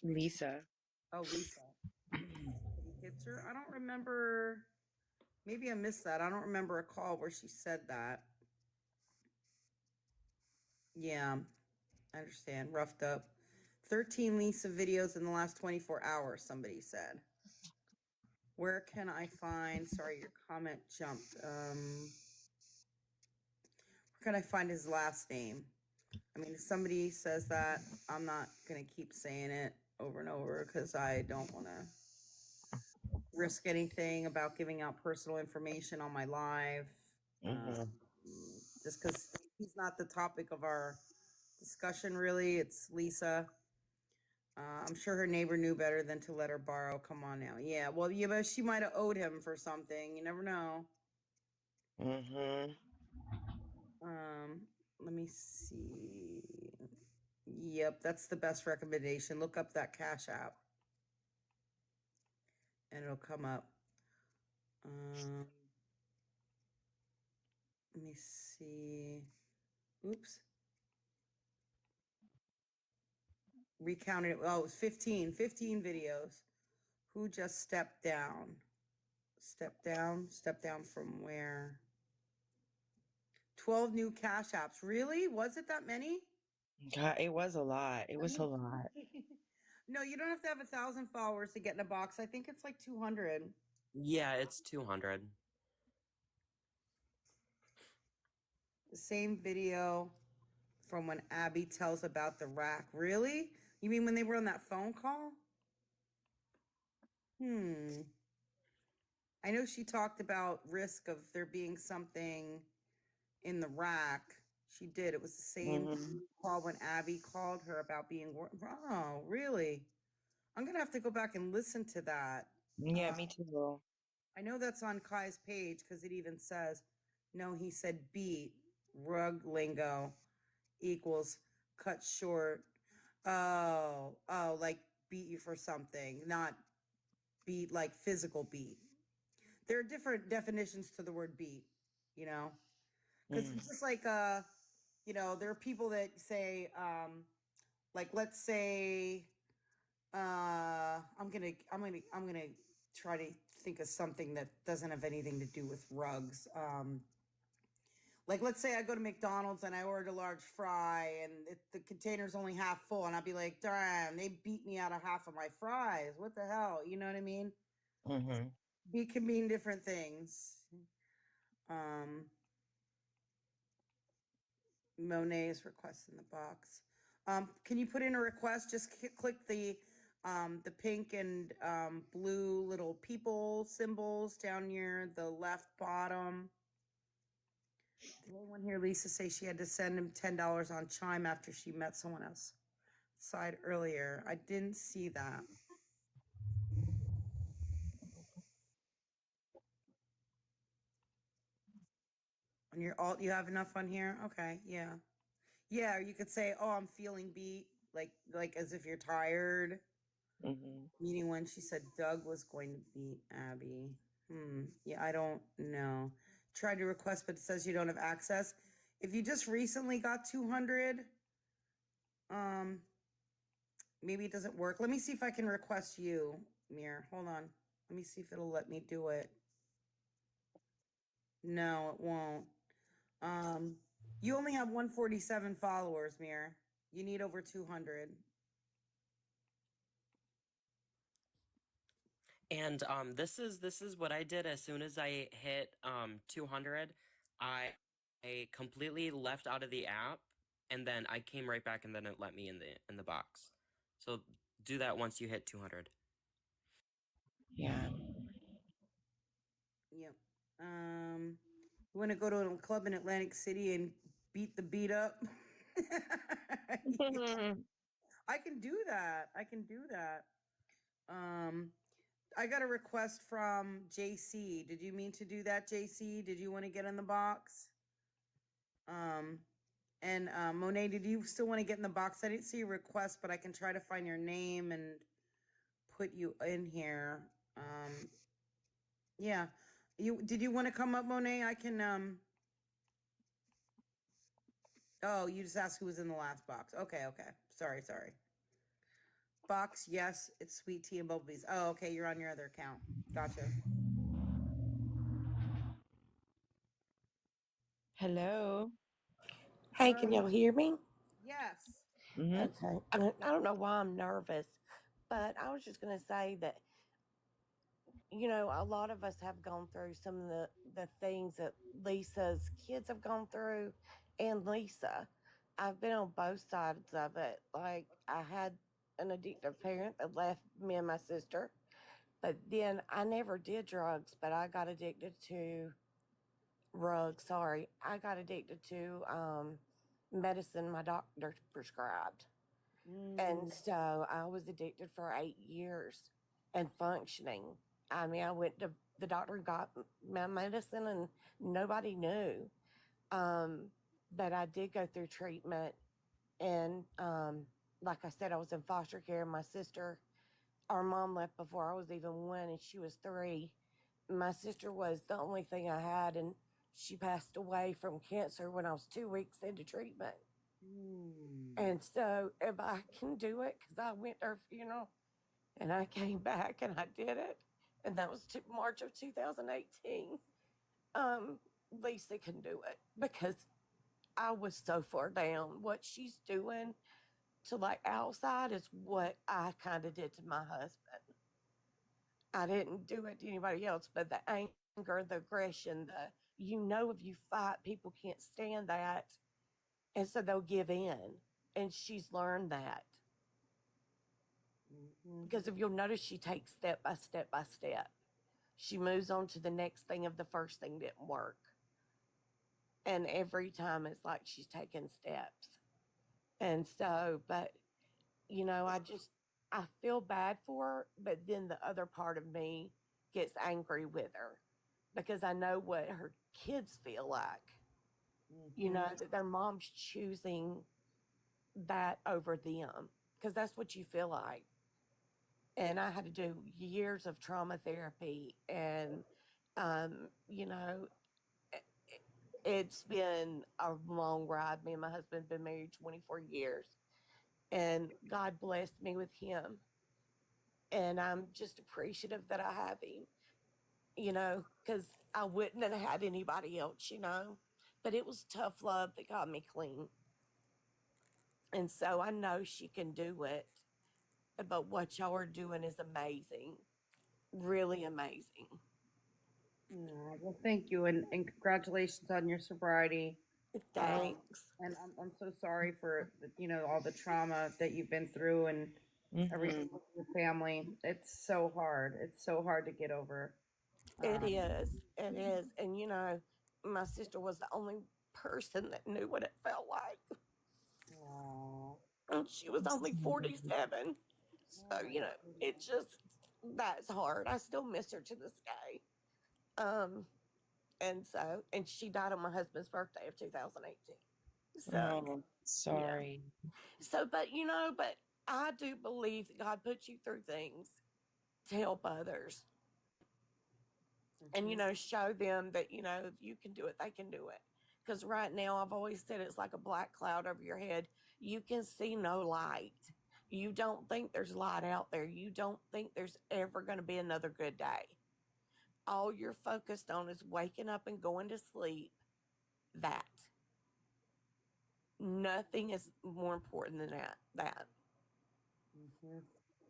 Lisa. Oh, Lisa. He hits her. I don't remember. Maybe I missed that. I don't remember a call where she said that. Yeah, I understand. Roughed up. 13 Lisa videos in the last 24 hours, somebody said. Where can I find, sorry, your comment jumped. Where can I find his last name? I mean, if somebody says that, I'm not going to keep saying it over and over because I don't want to risk anything about giving out personal information on my live. Just because he's not the topic of our discussion, really. It's Lisa. I'm sure her neighbor knew better than to let her borrow. Come on now. Yeah, well, yeah, but she might have owed him for something. You never know. Let me see. Yep, that's the best recommendation. Look up that Cash App. And it'll come up. Let me see. Oops. Recounted it. Oh, it was 15 videos. Who just stepped down? Step down from where? 12 new Cash Apps. Really? Was it that many? God, it was a lot. It was a lot. No, you don't have to have 1,000 followers to get in a box. I think it's like 200. Yeah, it's 200. The same video from when Abby tells about the rack. Really? You mean when they were on that phone call? I know she talked about risk of there being something in the rack. She did. It was the same call when Abby called her about being. Oh, really? I'm going to have to go back and listen to that. Yeah, me too. I know that's on Kai's page because it even says, no, he said beat, rug lingo equals cut short. Oh, like beat you for something, not beat like physical beat. There are different definitions to the word beat, you know, because it's just like, you know, there are people that say, like, let's say, I'm gonna try to think of something that doesn't have anything to do with rugs. Like, let's say I go to McDonald's and I ordered a large fry and the container's only half full, and I'll be like, damn, they beat me out of half of my fries. What the hell? You know what I mean? Beat can mean different things. Monet is requesting the box. Can you put in a request? Just click the pink and blue little people symbols down near the left bottom. Did anyone hear Lisa say she had to send him $10 on Chime after she met someone else side earlier? I didn't see that. On your alt, you have enough on here? Okay, yeah. Yeah, or you could say, oh, I'm feeling beat, like as if you're tired. Meaning when she said Doug was going to beat Abby. Yeah, I don't know. Tried to request, but it says you don't have access. If you just recently got 200, maybe it doesn't work. Let me see if I can request you, Mir. Hold on. Let me see if it'll let me do it. No, it won't. You only have 147 followers, Mir. You need over 200. And this is what I did as soon as I hit 200. I completely left out of the app, and then I came right back, and then it let me in the box. So do that once you hit 200. Yeah. Yep. You want to go to a club in Atlantic City and beat the beat up? I can do that. I can do that. I got a request from JC. Did you mean to do that, JC? Did you want to get in the box? And Monet, did you still want to get in the box? I didn't see a request, but I can try to find your name and put you in here. Yeah. Did you want to come up, Monet? I can oh, you just asked who was in the last box. Okay, okay. Sorry. Box, yes, it's Sweet Tea and Bumblebees. Oh, okay, you're on your other account. Gotcha. Hello. Hey, can y'all hear me? Yes. Mm-hmm. Okay. I don't know why I'm nervous, but I was just going to say that, you know, a lot of us have gone through some of the things that Lisa's kids have gone through, and Lisa. I've been on both sides of it. Like, I had an addictive parent that left me and my sister, but then I never did drugs, but I got addicted to I got addicted to medicine my doctor prescribed. And so I was addicted for 8 years and functioning. I mean, I went to the doctor, got my medicine, and nobody knew. But I did go through treatment. And like I said, I was in foster care. My sister, our mom left before I was even 1, and she was 3. My sister was the only thing I had, and she passed away from cancer when I was 2 weeks into treatment. And so if I can do it, because I went to her funeral and I came back and I did it, and that was March of 2018, Lisa can do it because I was so far down. What she's doing to like outside is what I kind of did to my husband. I didn't do it to anybody else, but the anger, the aggression, if you fight, people can't stand that. And so they'll give in. And she's learned that. Because if you'll notice, she takes step by step by step. She moves on to the next thing if the first thing didn't work. And every time it's like she's taking steps. And so, but, I feel bad for her, but then the other part of me gets angry with her because I know what her kids feel like. That their mom's choosing that over them because that's what you feel like. And I had to do years of trauma therapy, and um, you know, it's been a long ride. Me and my husband have been married 24 years, and God blessed me with him, and I'm just appreciative that I have him. Because I wouldn't have had anybody else. But it was tough love that got me clean, and so I know she can do it. But what y'all are doing is amazing, really amazing. Well, thank you, and congratulations on your sobriety. Thanks. And I'm so sorry for all the trauma that you've been through and everything with your family. It's so hard. It's so hard to get over. It is. It is. And my sister was the only person that knew what it felt like. And she was only 47. So, it just, that's hard. I still miss her to this day. And she died on my husband's birthday of 2018. So, Sorry. yeah. So, but I do believe that God puts you through things to help others. And show them that if you can do it, they can do it. Because right now, I've always said it's like a black cloud over your head. You can see no light. You don't think there's light out there. You don't think there's ever going to be another good day. All you're focused on is waking up and going to sleep. That. nothing is more important than that. Mhm.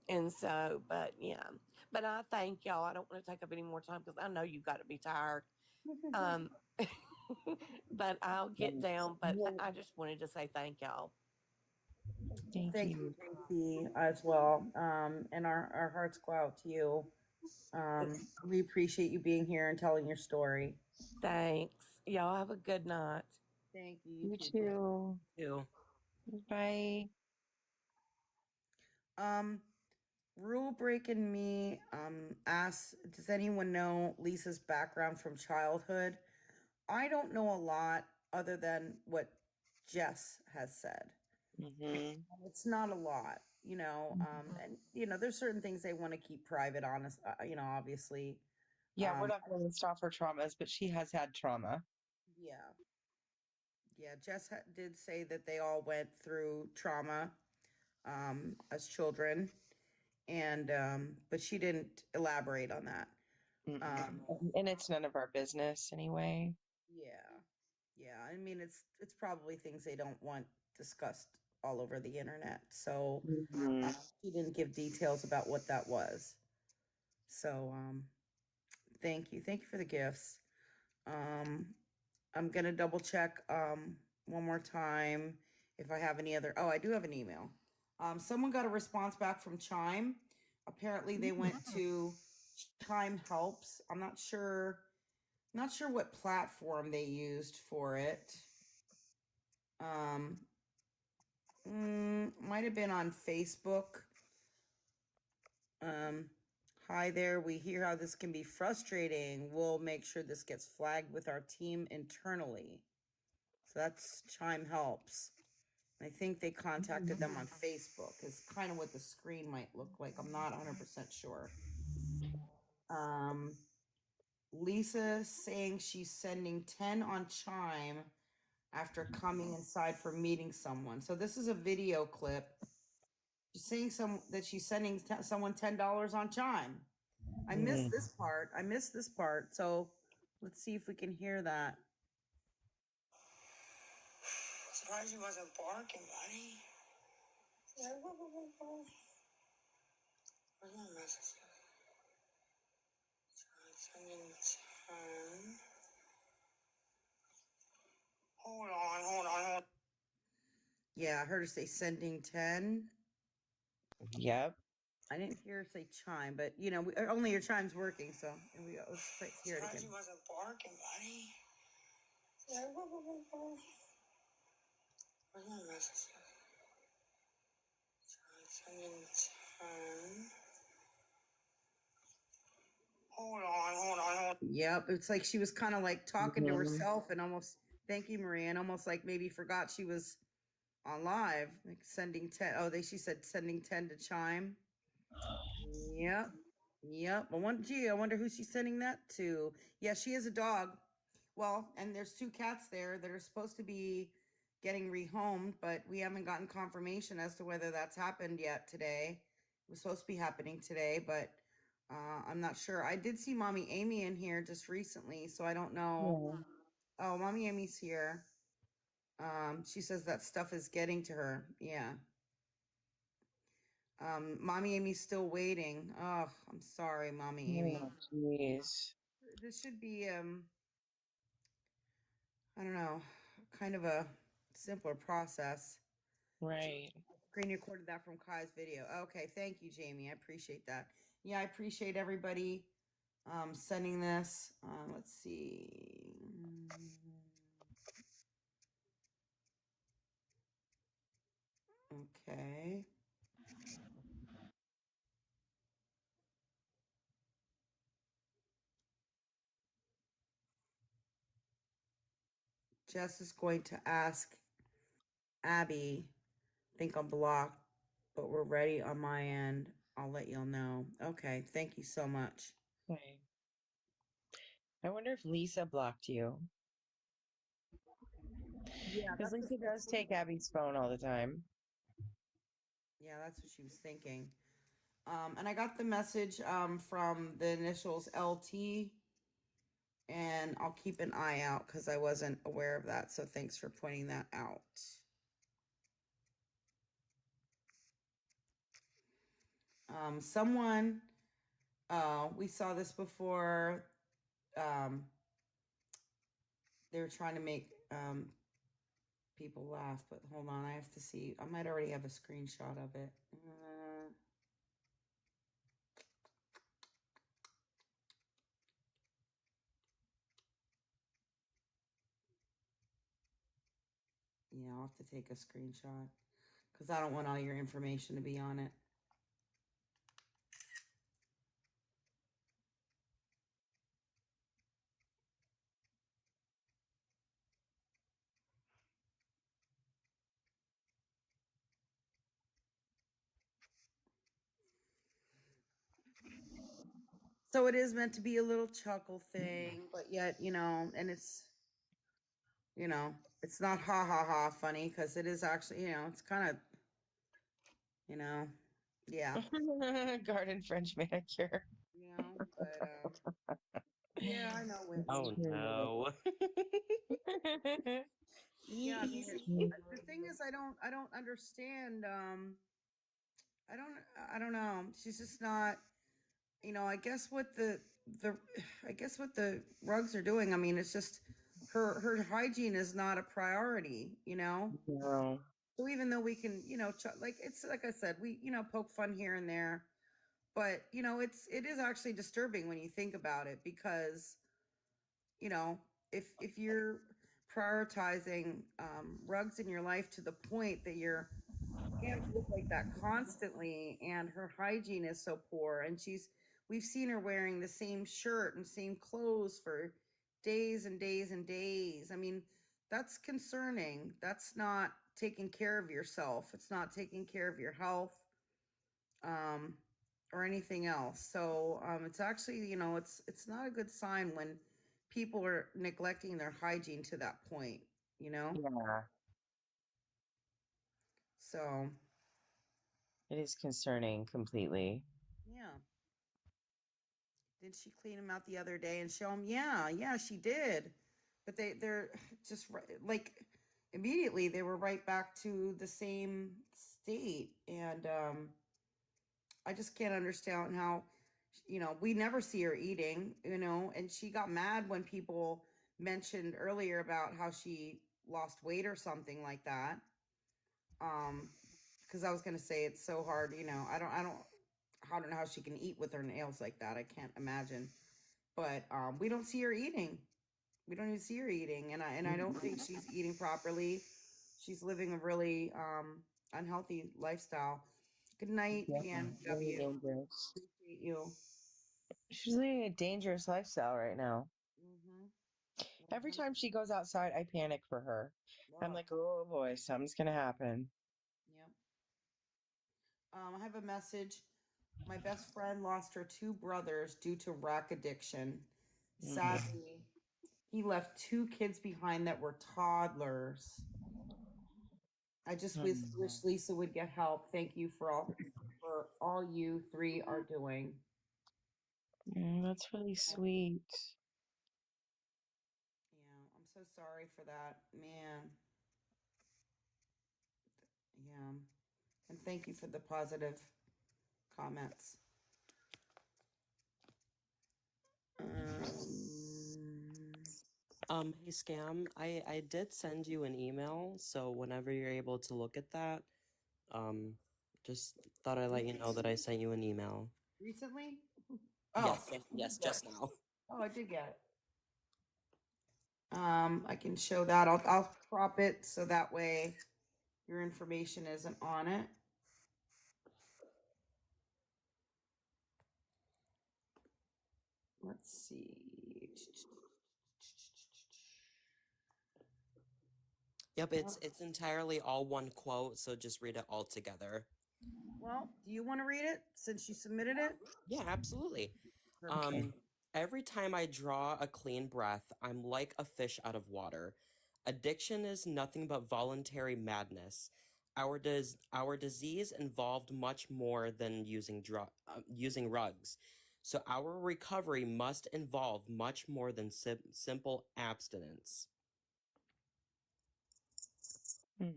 And so, but yeah, but I thank y'all. I don't want to take up any more time because I know you got to be tired. Um, but I'll get down. But Well, I just wanted to say thank y'all. thank Thank you, you. JC, as well. And our hearts go out to you. We appreciate you being here and telling your story. Thanks. Y'all have a good night. Thank you. You You too. too. You. Bye. Rule breaking me asks, does anyone know Lisa's background from childhood? I don't know a lot other than what Jess has said. Mm-hmm. It's not a lot, and there's certain things they want to keep private, honest, obviously. Yeah, we're Um, not going to list off her traumas, but she has had trauma. yeah, yeah. Jess did say that they all went through trauma as children, and but she didn't elaborate on that. Mm-mm. Um, And it's none of our business anyway. yeah, yeah. I mean, it's probably things they don't want discussed all over the internet. So Mm-hmm. she didn't give details about what that was. So thank you for the gifts. Um, I'm gonna double check one more time if I have any other. Oh, I do have an email. Someone got a response back from Chime. Apparently, they went to Chime Helps. I'm not sure what platform they used for it. Um, Might have been on Facebook. Um, Hi there. We hear how this can be frustrating. We'll make sure this gets flagged with our team internally. So that's Chime Helps. I think they contacted them on Facebook, is kind of what the screen might look like. I'm not 100% sure. Um, Lisa saying she's sending 10 on Chime after coming inside for meeting someone. So this is a video clip. She's saying that she's sending someone $10 on Chime. I missed this part. So let's see if we can hear that. Surprised you wasn't barking, buddy. Yeah, where's my message? Sending 10. Hold on. Yeah, I heard her say sending 10. Yep. I didn't hear her say chime, but only your chime's working, so here we go. Let's hear it Surprised again. you wasn't barking, buddy. Yeah, where's my message? Sending 10. Hold on. Yep, it's like she was kind of like talking to Mm-hmm. herself and almost, thank you, Maria, and almost like maybe forgot she was on live, like sending 10. Oh, she said sending 10 to chime. Yep. Yep. I wonder who she's sending that to. Yeah, she has a dog. Well, and there's 2 cats there that are supposed to be getting rehomed, but we haven't gotten confirmation as to whether that's happened yet today. It was supposed to be happening today, but I'm not sure. I did see Mommy Amy in here just recently, so I don't know. Yeah. Oh, Mommy Amy's here. She says that stuff is getting to her. Yeah. Mommy Amy's still waiting. Oh, I'm sorry, Mommy Amy. Oh, jeez. This should be I don't know, kind of a simpler process. Right. Screen recorded that from Kai's video. Okay, thank you, Jamie. I appreciate that. Yeah, I appreciate everybody sending this. Let's see. Okay. Jess is going to ask Abby, I think I'm blocked, but we're ready on my end. I'll let y'all know. Okay, thank you so much. Okay. I wonder if Lisa blocked you. Yeah, Because Lisa does take Abby's phone all the time. yeah, that's what she was thinking. And I got the message from the initials LT, and I'll keep an eye out because I wasn't aware of that. So thanks for pointing that out. Someone, we saw this before. They were trying to make people laugh, but hold on, I have to see. I might already have a screenshot of it. Yeah, I'll have to take a screenshot because I don't want all your information to be on it. So it is meant to be a little chuckle thing, but yet, and it's, it's not ha ha ha funny because it is actually, it's kind of, yeah, Garden French manicure. but yeah, I know, Oh Whitney. no. Yeah, I mean, the thing is, I don't understand. I don't know. She's just not. I guess what I guess what the rugs are doing. I mean, it's just her hygiene is not a priority. No. So even though we can, like it's like I said, we poke fun here and there, but it is actually disturbing when you think about it because if you're prioritizing rugs in your life to the point that you're hands look like that constantly and her hygiene is so poor and we've seen her wearing the same shirt and same clothes for days and days and days. I mean, that's concerning. That's not taking care of yourself. It's not taking care of your health or anything else. So it's actually, it's not a good sign when people are neglecting their hygiene to that point, Yeah, So it is concerning completely. yeah. Did she clean them out the other day and show them? Yeah, she did. But they're just like immediately they were right back to the same state. And I just can't understand how, we never see her eating, and she got mad when people mentioned earlier about how she lost weight or something like that. Because I was gonna say it's so hard, I don't know how she can eat with her nails like that. I can't imagine. But we don't see her eating. We don't even see her eating, and I don't think she's eating properly. She's living a really unhealthy lifestyle. Good night, Yeah, really PNW. dangerous. Appreciate you. She's living a dangerous lifestyle right now. Mm-hmm. Every time she goes outside, I panic for her. I'm Wow. like, oh boy, something's gonna happen. Yep. I have a message. My best friend lost her two brothers due to rack addiction. Sadly, he left two kids behind that were toddlers. I just wish Lisa would get help. Thank you for all you three are doing. That's really sweet. Yeah, I'm so sorry for that, man. Yeah, and thank you for the positive comments. Hey Scam, I did send you an email, so whenever you're able to look at that, just thought I'd let you know that I sent you an email. Recently? Yes, Oh, yes, just now. oh, I did get it. I can show that. I'll crop it so that way your information isn't on it. Let's see. Yep, it's entirely all one quote, so just read it all together. Well, do you want to read it since you submitted it? Yeah, absolutely. Okay. Every time I draw a clean breath, I'm like a fish out of water. Addiction is nothing but voluntary madness. Our disease involved much more than using rugs. So our recovery must involve much more than simple abstinence. Yeah.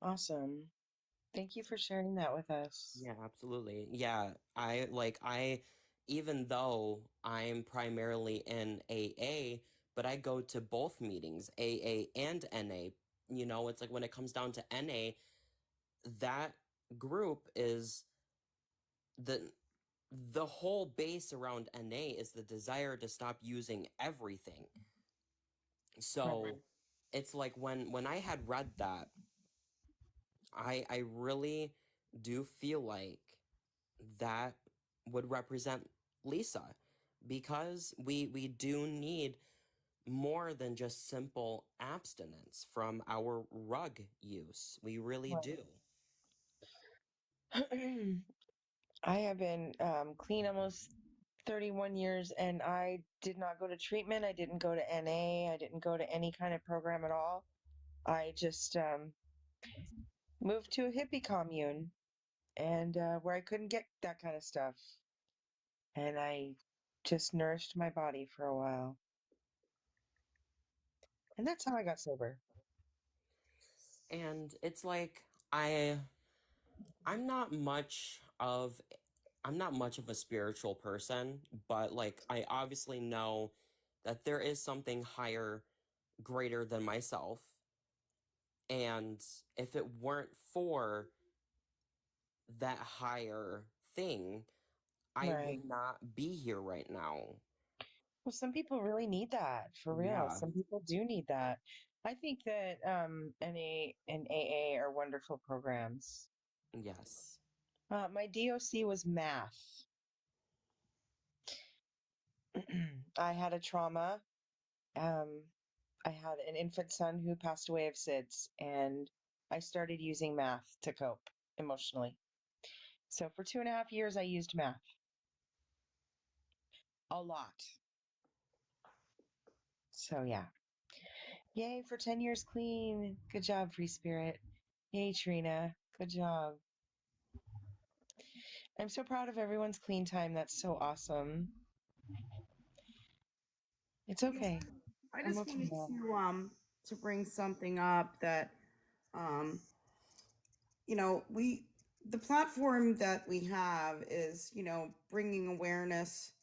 Awesome. Thank you for sharing that with us. Yeah, absolutely. Yeah, even though I'm primarily in AA, but I go to both meetings, AA and NA. It's like when it comes down to NA, that group is the the whole base around NA is the desire to stop using everything. Right. So it's like when I had read that, I really do feel like that would represent Lisa, because we do need more than just simple abstinence from our rug use. We really do. Right. I have been clean almost 31 years, and I did not go to treatment. I didn't go to NA. I didn't go to any kind of program at all. I just moved to a hippie commune, and where I couldn't get that kind of stuff. And I just nourished my body for a while. And that's how I got sober. And it's like I'm not much of I'm not much of a spiritual person, but like I obviously know that there is something higher, greater than myself. And if it weren't for that higher thing, I Right. would not be here right now. Well, some people really need that, for real. Yeah, Some people do need that. I think that NA and AA are wonderful programs. yes. My DOC was math. I had a trauma. Um, I had an infant son who passed away of SIDS, and I started using math to cope emotionally. So for 2.5 years, I used math a lot. So yeah. Yay for 10 years clean. Good job, Free Spirit. Yay, Trina. Good job. I'm so proud of everyone's clean time. That's so awesome. It's Yes, okay. I I'm just okay wanted now. to bring something up that um we the platform that we have is bringing awareness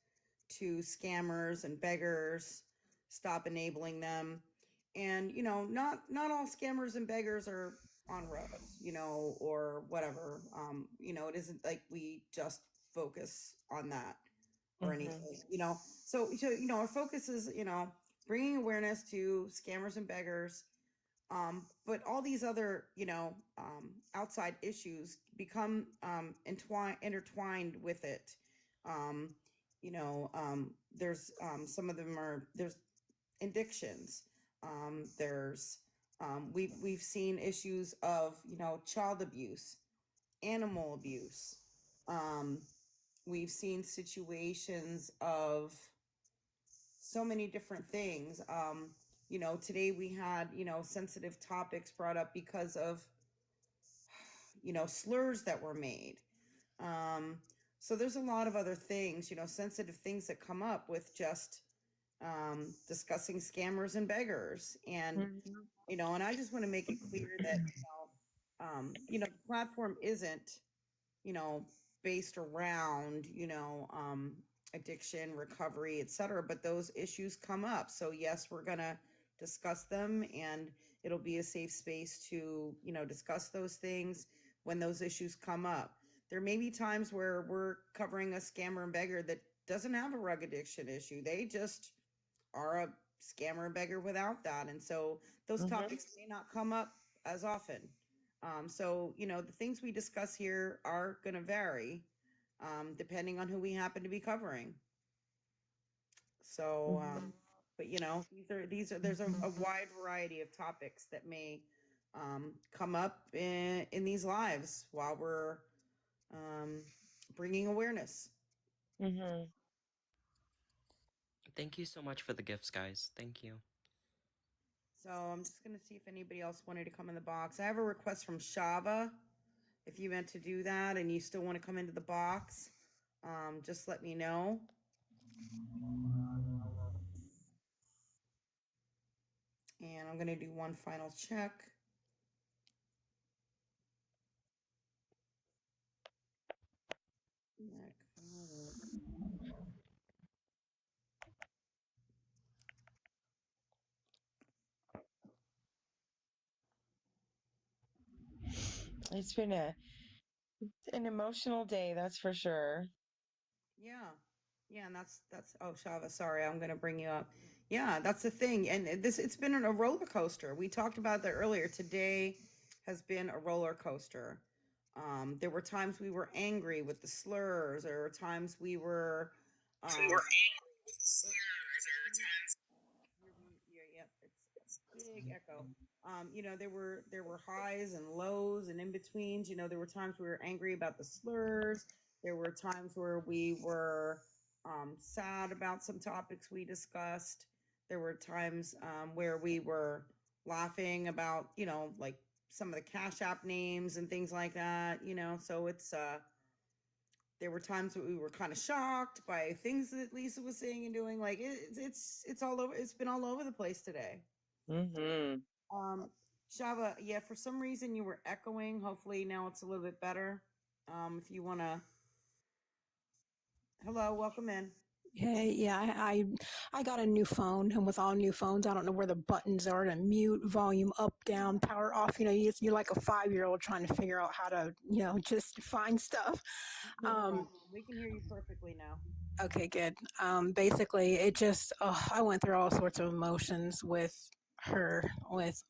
to scammers and beggars, stop enabling them. And not all scammers and beggars are on roads, or whatever. It isn't like we just focus on that or Mm-hmm. anything, so our focus is bringing awareness to scammers and beggars, but all these other outside issues become intertwined with it. There's some of them are there's addictions. There's we've seen issues of child abuse, animal abuse. um, we've seen situations of so many different things. Today we had sensitive topics brought up because of slurs that were made. So there's a lot of other things, sensitive things that come up with just discussing scammers and beggars. And Mm-hmm. and I just want to make it clear that the platform isn't based around addiction, recovery, etc., but those issues come up. So yes, we're going to discuss them, and it'll be a safe space to discuss those things when those issues come up. There may be times where we're covering a scammer and beggar that doesn't have a rug addiction issue. They just are a scammer and beggar without that. And so those Mm-hmm. topics may not come up as often. So, the things we discuss here are going to vary depending on who we happen to be covering. So, Mm-hmm. but there's a wide variety of topics that may come up in these lives while we're bringing awareness. Mm-hmm. Thank you so much for the gifts, guys. Thank you. So I'm just going to see if anybody else wanted to come in the box. I have a request from Shava. If you meant to do that and you still want to come into the box, just let me know. And I'm going to do one final check. It's been an emotional day, that's for sure. Yeah. Yeah, and that's oh Shava, sorry, I'm gonna bring you up. Yeah, that's the thing. And it's been a roller coaster. We talked about that earlier. Today has been a roller coaster. There were times we were angry with the slurs, there were times we were yep, it's a big echo. There were highs and lows and in betweens. There were times we were angry about the slurs. There were times where we were sad about some topics we discussed. There were times where we were laughing about, like some of the Cash App names and things like that. So there were times that we were kind of shocked by things that Lisa was saying and doing. Like it's all over. It's been all over the place today. Mm-hmm. Shava, yeah, for some reason you were echoing. Hopefully now it's a little bit better. If you want to, hello, welcome in. Hey, yeah, I got a new phone, and with all new phones, I don't know where the buttons are to mute, volume up, down, power off. You're like a 5-year-old trying to figure out how to, just find stuff. We can hear you perfectly now. Okay, good. Basically, it just, I went through all sorts of emotions with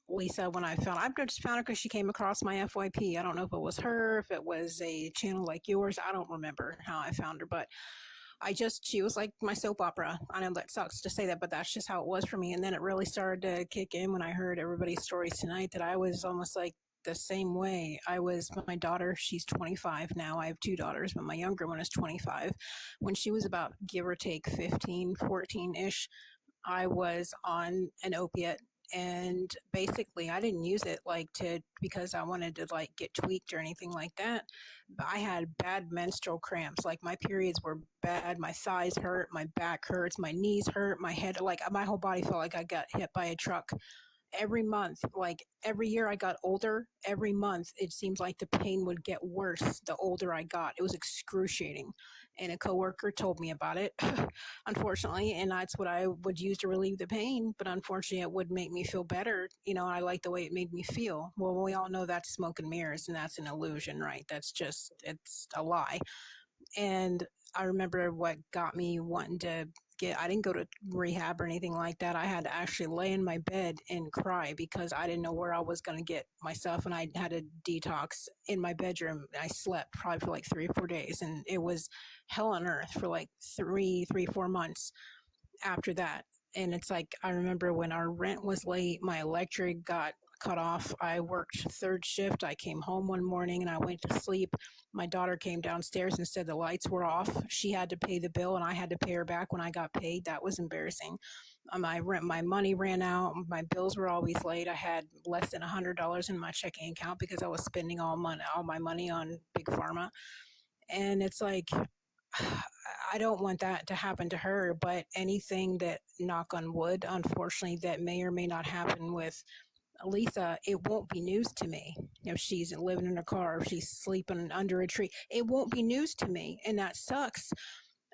Lisa when I just found her because she came across my FYP. I don't know if it was her, if it was a channel like yours. I don't remember how I found her, but she was like my soap opera. I know that sucks to say that, but that's just how it was for me. And then it really started to kick in when I heard everybody's stories tonight that I was almost like the same way. My daughter, she's 25 now. I have 2 daughters, but my younger one is 25. When she was about, give or take 15, 14-ish, I was on an opiate. And basically I didn't use it because I wanted to get tweaked or anything like that. But I had bad menstrual cramps. Like my periods were bad. My thighs hurt, my back hurts, my knees hurt, my head, my whole body felt like I got hit by a truck. Every month, every year I got older, every month it seemed like the pain would get worse the older I got. It was excruciating. And a coworker told me about it, unfortunately, and that's what I would use to relieve the pain. But unfortunately, it would make me feel better. I like the way it made me feel. Well, we all know that's smoke and mirrors, and that's an illusion, right? It's a lie. And I remember what got me wanting to I didn't go to rehab or anything like that. I had to actually lay in my bed and cry because I didn't know where I was going to get myself. And I had a detox in my bedroom. I slept probably for 3 or 4 days, and it was hell on earth for 4 months after that. And it's I remember when our rent was late, my electric got cut off. I worked 3rd shift. I came home one morning and I went to sleep. My daughter came downstairs and said the lights were off. She had to pay the bill and I had to pay her back when I got paid. That was embarrassing. My money ran out. My bills were always late. I had less than $100 in my checking account because I was spending all my money on Big Pharma. And it's I don't want that to happen to her, but anything that, knock on wood, unfortunately, that may or may not happen with Lisa, it won't be news to me. If she's living in a car, if she's sleeping under a tree, it won't be news to me. And that sucks.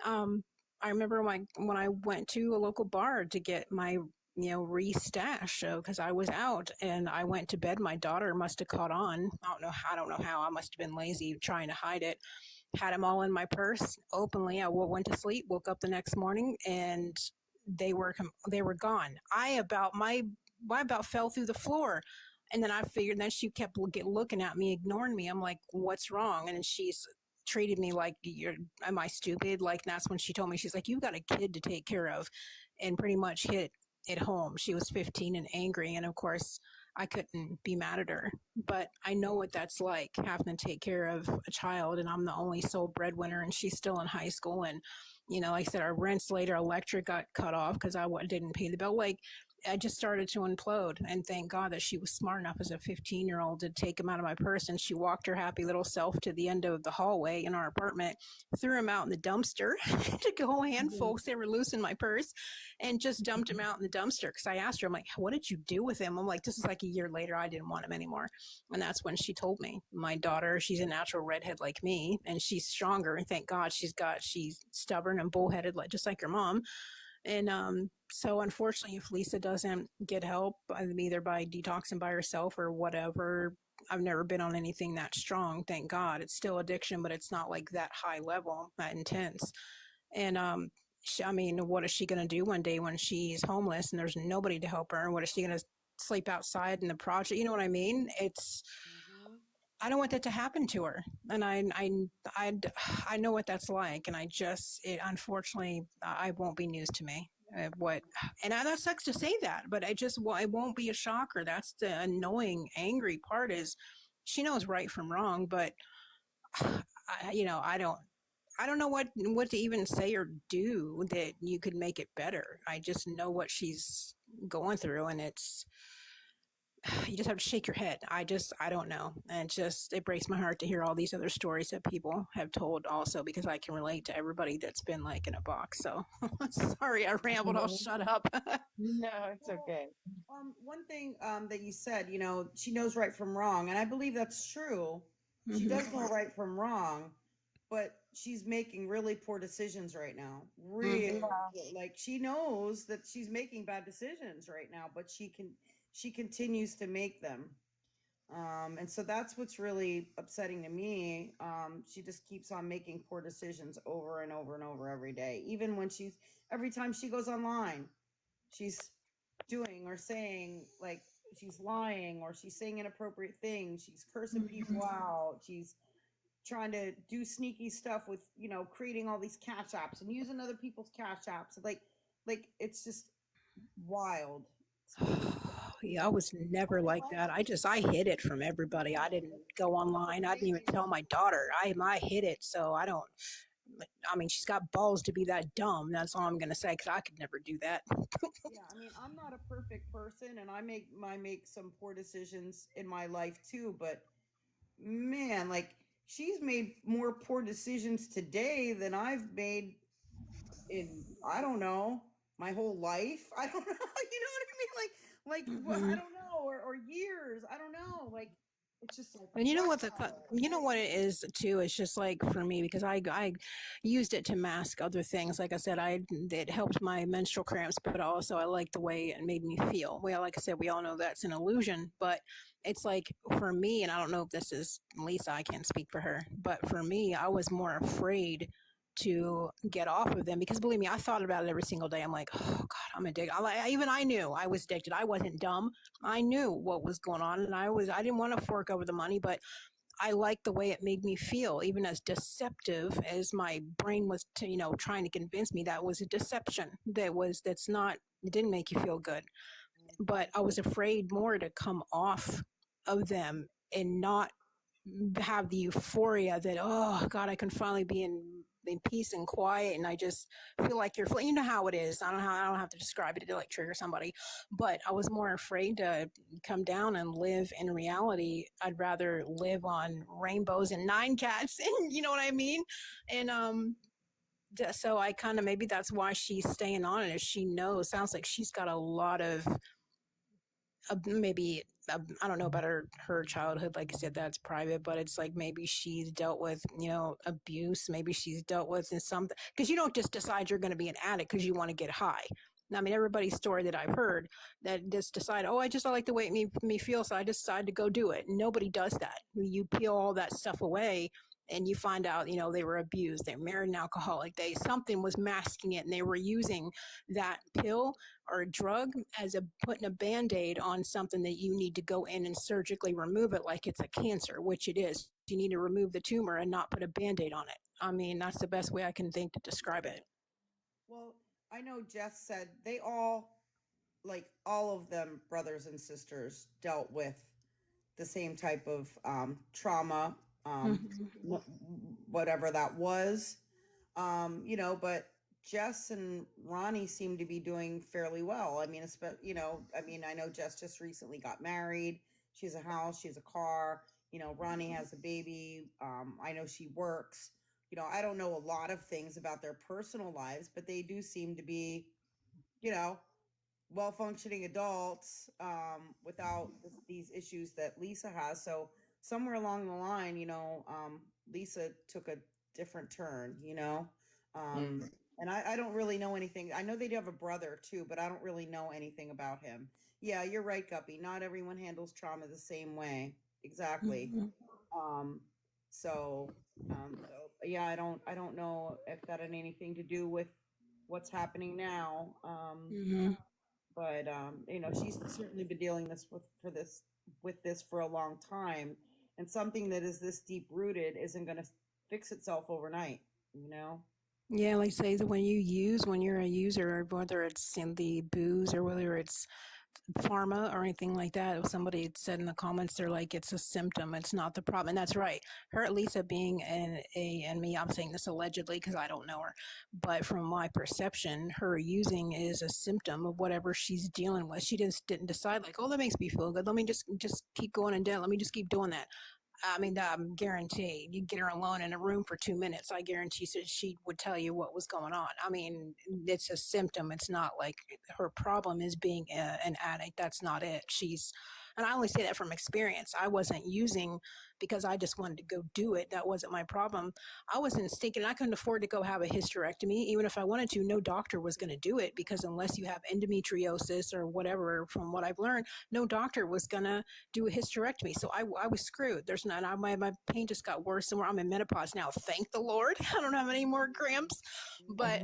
I remember when I went to a local bar to get my re-stash because I was out and I went to bed. My daughter must have caught on. I don't know how. I must have been lazy trying to hide it. Had them all in my purse openly. I went to sleep, woke up the next morning, and they were gone. I about fell through the floor. And then I figured, then she kept looking at me, ignoring me. I'm like, what's wrong? And she's treated me like, am I stupid? And that's when she told me, she's like, you've got a kid to take care of, and pretty much hit it home. She was 15 and angry. And of course, I couldn't be mad at her, but I know what that's like, having to take care of a child, and I'm the only sole breadwinner, and she's still in high school. And, like I said, our rent's later, electric got cut off because I didn't pay the bill. I just started to implode, and thank God that she was smart enough as a 15-year-old to take him out of my purse, and she walked her happy little self to the end of the hallway in our apartment, threw him out in the dumpster, took a whole handful because they were loose in my purse, and just dumped him out in the dumpster. Because I asked her, I'm like, what did you do with him? I'm like, this is a year later. I didn't want him anymore. And that's when she told me. My daughter, she's a natural redhead like me, and she's stronger, and thank God she's stubborn and bullheaded, just like her mom. And so unfortunately, if Lisa doesn't get help, either by detoxing by herself or whatever, I've never been on anything that strong, thank God. It's still addiction, but it's not like that high level, that intense. And I mean, what is she going to do one day when she's homeless and there's nobody to help her? What is she going to sleep outside in the project? You know what I mean? I don't want that to happen to her, and I know what that's like, and unfortunately, it won't be news to me. That sucks to say that, but it won't be a shocker. That's the annoying, angry part is she knows right from wrong, but I don't know what to even say or do that you could make it better. I just know what she's going through, and you just have to shake your head. I don't know. And it breaks my heart to hear all these other stories that people have told also, because I can relate to everybody that's been like in a box. So sorry, I rambled. I'll shut up. No, it's okay. One thing that you said, she knows right from wrong, and I believe that's true. She does know right from wrong, but she's making really poor decisions right now. Really, like she knows that she's making bad decisions right now, but she continues to make them. And so that's what's really upsetting to me. She just keeps on making poor decisions over and over and over every day. Even when every time she goes online, she's doing or saying, like, she's lying, or she's saying inappropriate things. She's cursing people out. She's trying to do sneaky stuff with, creating all these cash apps and using other people's cash apps. Like it's just wild. Yeah, I was never like that. I hid it from everybody. I didn't go online. I didn't even tell my daughter. I hid it. So I mean, she's got balls to be that dumb. That's all I'm going to say, because I could never do that. Yeah, I mean, I'm not a perfect person, and I make some poor decisions in my life too, but man, like, she's made more poor decisions today than I've made in, I don't know, my whole life. I don't know. You know what I mean? I don't know, or years. I don't know. Like, it's just like, And you know what it is too. It's just like for me, because I used it to mask other things. Like I said, it helped my menstrual cramps, but also I liked the way it made me feel. Well, like I said, we all know that's an illusion, but it's like for me, and I don't know if this is Lisa. I can't speak for her, but for me, I was more afraid to get off of them, because believe me, I thought about it every single day. I'm like, oh God, I'm addicted. I knew I was addicted. I wasn't dumb. I knew what was going on, and I didn't want to fork over the money, but I liked the way it made me feel, even as deceptive as my brain was trying to convince me that was a deception. It didn't make you feel good. But I was afraid more to come off of them and not have the euphoria that, oh God, I can finally be in peace and quiet, and I just feel like you know how it is. I don't have to describe it to like trigger somebody, but I was more afraid to come down and live in reality. I'd rather live on rainbows and 9 cats, and you know what I mean. And so I kind of, maybe that's why she's staying on it. Is she knows, sounds like she's got a lot of maybe I don't know about her childhood. Like I said, that's private, but it's like maybe she's dealt with, abuse. Maybe she's dealt with something, because you don't just decide you're going to be an addict because you want to get high. I mean, everybody's story that I've heard that just decide, I like the way it made me feel, so I decide to go do it. Nobody does that. You peel all that stuff away, and you find out, they were abused, they're married and alcoholic, something was masking it, and they were using that pill or a drug as putting a Band-Aid on something that you need to go in and surgically remove it, like it's a cancer, which it is. You need to remove the tumor and not put a Band-Aid on it. I mean, that's the best way I can think to describe it. Well, I know Jess said they all of them, brothers and sisters, dealt with the same type of trauma, whatever that was, but Jess and Ronnie seem to be doing fairly well. I mean, I know Jess just recently got married. She has a house, she has a car. Ronnie has a baby. I know she works. I don't know a lot of things about their personal lives, but they do seem to be, well-functioning adults without these issues that Lisa has. So somewhere along the line, Lisa took a different turn, and I don't really know anything. I know they do have a brother too, but I don't really know anything about him. Yeah, you're right, Guppy. Not everyone handles trauma the same way. exactly. Mhm. Um, so yeah, I don't know if that had anything to do with what's happening now. Mhm. But you know, she's certainly been dealing with this for a long time, and something that is this deep rooted isn't going to fix itself overnight. You know. Yeah, like say that when you're a user, whether it's in the booze or whether it's pharma or anything like that, if somebody had said in the comments, they're like, it's a symptom, it's not the problem. And that's right. Her, Lisa being and me, I'm saying this allegedly because I don't know her, but from my perception, her using is a symptom of whatever she's dealing with. She just didn't decide like, oh, that makes me feel good. Let me just keep going and down. Let me just keep doing that. I mean, I'm guaranteed you get her alone in a room for 2 minutes. I guarantee she would tell you what was going on. I mean, it's a symptom. It's not like her problem is being an addict. That's not it. And I only say that from experience. I wasn't using because I just wanted to go do it. That wasn't my problem. I wasn't thinking I couldn't afford to go have a hysterectomy. Even if I wanted to, no doctor was going to do it because unless you have endometriosis or whatever, from what I've learned, no doctor was going to do a hysterectomy. So I was screwed. There's not, my pain just got worse and I'm in menopause now. Thank the Lord. I don't have any more cramps, but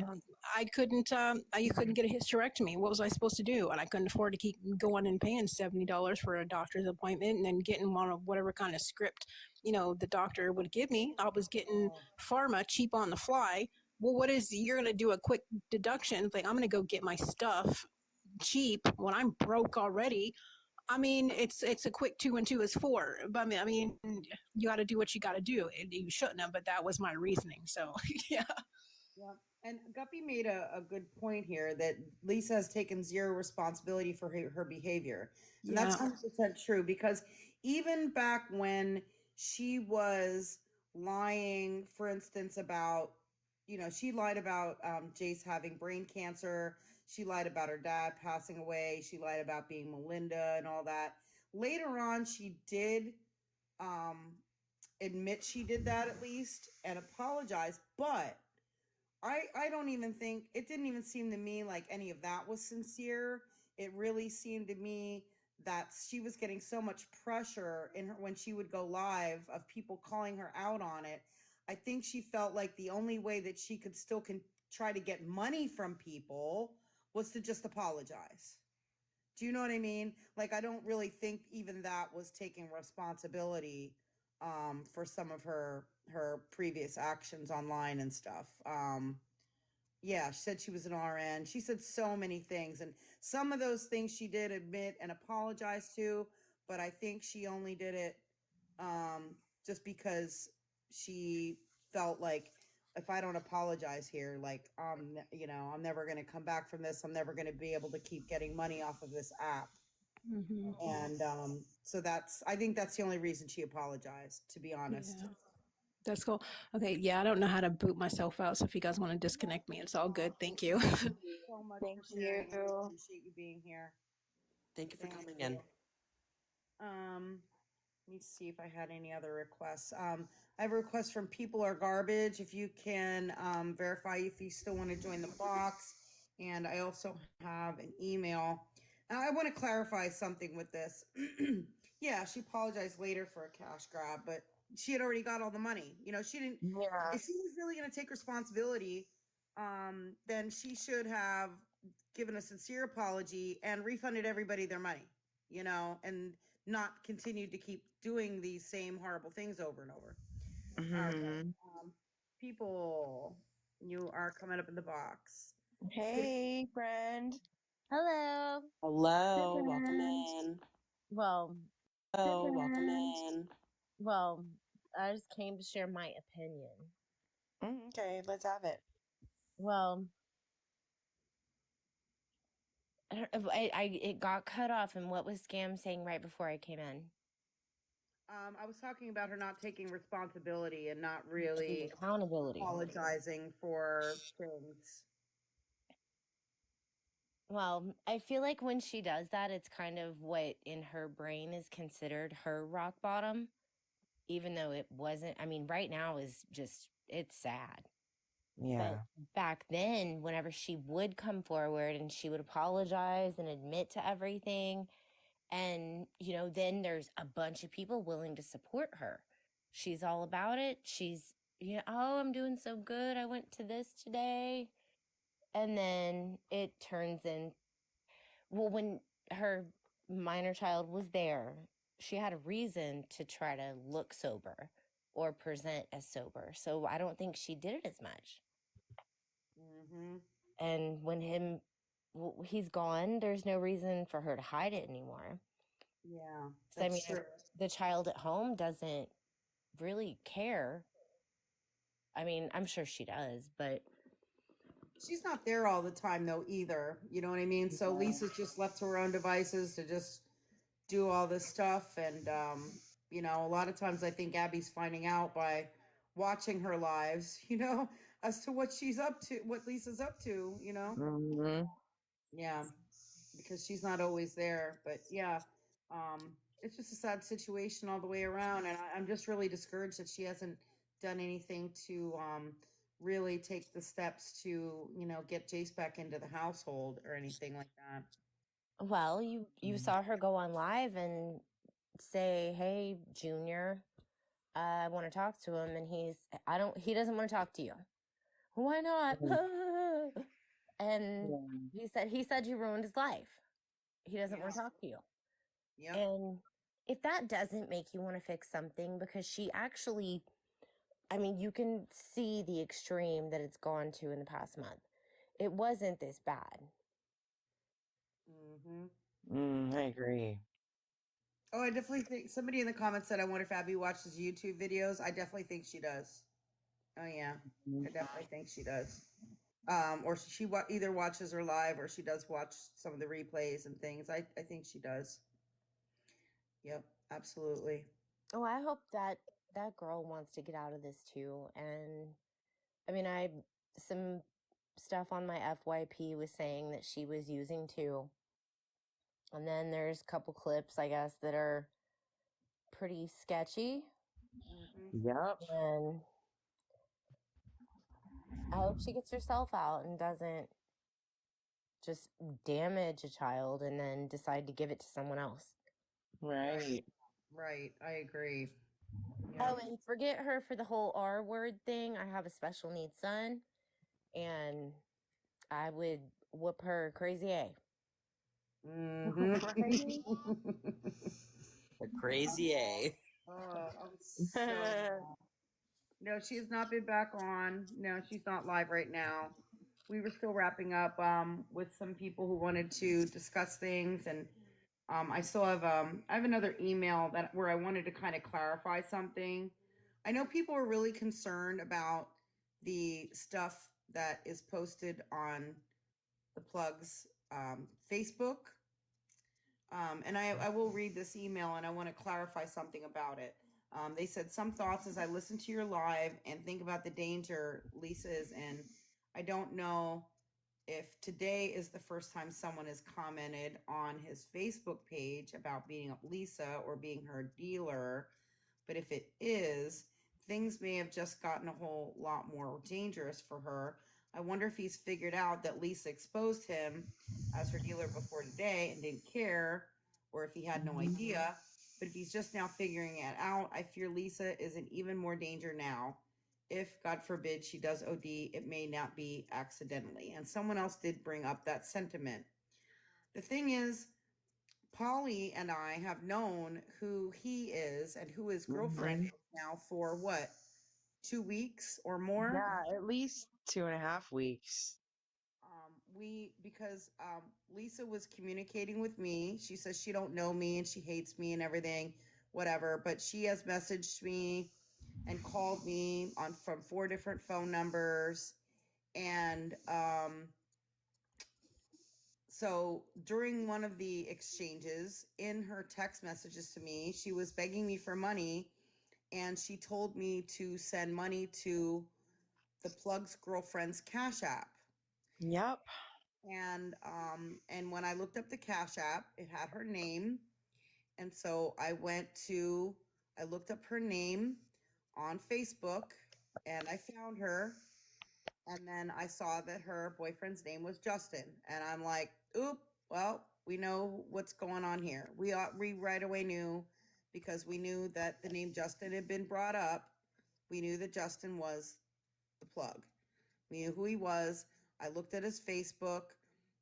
I you couldn't get a hysterectomy. What was I supposed to do? And I couldn't afford to keep going and paying $70 for a doctor's appointment and then getting one of whatever kind of script, the doctor would give me. I was getting pharma cheap on the fly. Well, you're going to do a quick deduction. Like, I'm going to go get my stuff cheap when I'm broke already. I mean, it's a quick 2 and 2 is 4. But I mean, you got to do what you got to do. You shouldn't have, but that was my reasoning. So yeah. Yeah. And Guppy made a good point here that Lisa has taken zero responsibility for her behavior. And that's Yeah. 100% true because even back when she was lying, for instance, about, she lied about Jace having brain cancer. She lied about her dad passing away. She lied about being Melinda and all that. Later on, she did um, admit she did that at least and apologize. But I don't even think it didn't even seem to me like any of that was sincere. It really seemed to me that she was getting so much pressure in her when she would go live of people calling her out on it. I think she felt like the only way that she could still try to get money from people was to just apologize. Do you know what I mean? Like, I don't really think even that was taking responsibility for some of her previous actions online and stuff. Yeah, she said she was an RN. She said so many things, and some of those things she did admit and apologize to, but I think she only did it just because she felt like if I don't apologize here, like I'm never going to come back from this. I'm never going to be able to keep getting money off of this app. Mm-hmm. And so I think that's the only reason she apologized, to be honest. Yeah. That's cool. Okay. Yeah. I don't know how to boot myself out. So if you guys want to disconnect me, it's all good. Thank you. Thank you so much Thank for sharing. I you. appreciate you being here. Thank you for Thank coming you. in. Let me see if I had any other requests. I have a request from People Are Garbage. If you can verify if you still want to join the box. And I also have an email. I want to clarify something with this. Yeah, she apologized later for a cash grab, but she had already got all the money. She didn't. Yeah. If she was really going to take responsibility, then she should have given a sincere apology and refunded everybody their money. And not continued to keep doing these same horrible things over and over. Okay. People, you are coming up in the box. Hey, friend. Hello. Hello, welcome in. Well, Hello, welcome in. well, I just came to share my opinion. Okay, let's have it. Well, it got cut off, and what was Scam saying right before I came in? I was talking about her not taking responsibility and not Taking really accountability. apologizing for things. Well, I feel like when she does that, it's kind of what in her brain is considered her rock bottom, even though it wasn't. I mean, right now it's sad. Yeah. But back then, whenever she would come forward and she would apologize and admit to everything, And, you know, then there's a bunch of people willing to support her. She's all about it. She's, yeah, oh, I'm doing so good. I went to this today. And then it turns in, well, when her minor child was there, she had a reason to try to look sober or present as sober. So I don't think she did it as much. Mm-hmm. And when he's gone, there's no reason for her to hide it anymore. Yeah, So I mean, that's true. the child at home doesn't really care. I mean, I'm sure she does, but She's not there all the time though either. You know what I mean? So Lisa's just left to her own devices to just do all this stuff. And you know, a lot of times I think Abby's finding out by watching her lives, you know, as to what she's up to, what Lisa's up to, you know? Mm-hmm. Yeah, because she's not always there. But yeah, it's just a sad situation all the way around. And I'm just really discouraged that she hasn't done anything to really take the steps to, you know, get Jace back into the household or anything like that. well, you saw her go on live and say, "Hey, Junior, I want to talk to him," and he doesn't want to talk to you. Why not? And he said you ruined his life. He doesn't want to talk to you. Yep. And if that doesn't make you want to fix something, because she actually, I mean, you can see the extreme that it's gone to in the past month. It wasn't this bad. Mm-hmm. I agree. Oh, I definitely think somebody in the comments said, I wonder if Abby watches YouTube videos. I definitely think she does. Oh yeah, I definitely think she does. Or she either watches her live or she does watch some of the replays and things. I think she does. Yep, absolutely. Oh, I hope that girl wants to get out of this too. And I mean, some stuff on my FYP was saying that she was using too. And then there's a couple clips, I guess, that are pretty sketchy. Yep. And I hope she gets herself out and doesn't just damage a child and then decide to give it to someone else. Right. Right, I agree. Oh, and forget her for the whole R word thing. I have a special needs son, and I would whoop her crazy A. Mm-hmm. A crazy A. Oh, I'm so mad. No, she has not been back on. No, she's not live right now. We were still wrapping up with some people who wanted to discuss things, and I still have I have another email where I wanted to kind of clarify something. I know people are really concerned about the stuff that is posted on the plugs Facebook. And I will read this email and I want to clarify something about it. They said, some thoughts as I listen to your live and think about the danger Lisa is in. I don't know if today is the first time someone has commented on his Facebook page about beating up Lisa or being her dealer, but if it is, things may have just gotten a whole lot more dangerous for her. I wonder if he's figured out that Lisa exposed him as her dealer before today and didn't care, or if he had no idea. But if he's just now figuring it out, I fear Lisa is in even more danger now. If, God forbid, she does OD, it may not be accidentally. And someone else did bring up that sentiment. The thing is, Polly and I have known who he is and who his girlfriend is now for what, 2 weeks or more? Yeah, at least 2.5 weeks. Because Lisa was communicating with me. She says she don't know me and she hates me and everything, whatever. But she has messaged me and called me from 4 different phone numbers. And so during one of the exchanges in her text messages to me, she was begging me for money, and she told me to send money to the plug's girlfriend's Cash App. Yep. And when I looked up the Cash App, it had her name. And so I looked up her name on Facebook and I found her. And then I saw that her boyfriend's name was Justin. And I'm like, oop, well, We know what's going on here. We right away knew, because we knew that the name Justin had been brought up. We knew that Justin was the plug. We knew who he was. I looked at his Facebook.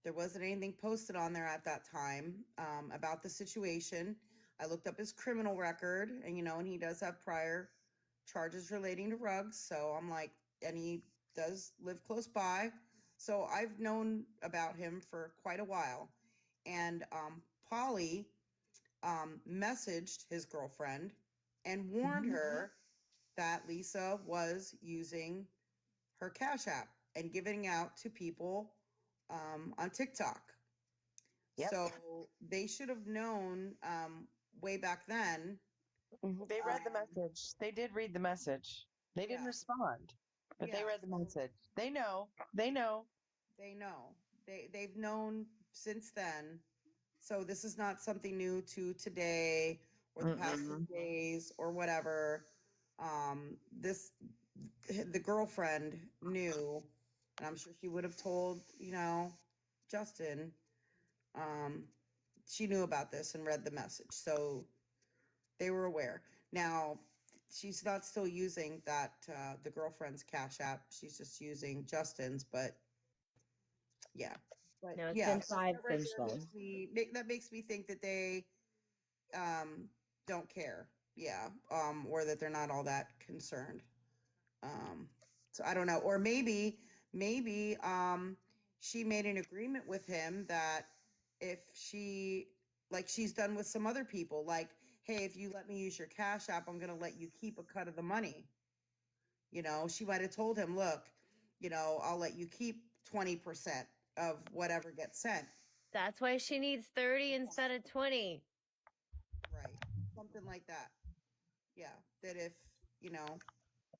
There wasn't anything posted on there at that time about the situation. I looked up his criminal record, and and he does have prior charges relating to rugs. So I'm like, and he does live close by. So I've known about him for quite a while. And Polly messaged his girlfriend and warned her that Lisa was using her Cash App and giving out to people on TikTok. Yep. So they should have known way back then. They read the message. They did read the message. They didn't Yeah. respond, but they Yeah, read the so message. They know. They know. they know. They've known since then. So this is not something new to today or the past few days or whatever. The girlfriend knew, and I'm sure she would have told, Justin. She knew about this and read the message. So they were aware. Now, she's not still using that the girlfriend's Cash App. She's just using Justin's, but yeah. But No, it's yeah, been so five that right since there then. makes me think that they don't care. Yeah. Or that they're not all that concerned. So I don't know. Or maybe she made an agreement with him that if she, like she's done with some other people, like, hey, if you let me use your Cash App, I'm gonna let you keep a cut of the money. She might have told him, look, I'll let you keep 20% of whatever gets sent. That's why she needs 30 instead of 20. Right. Something like that. Yeah. That if,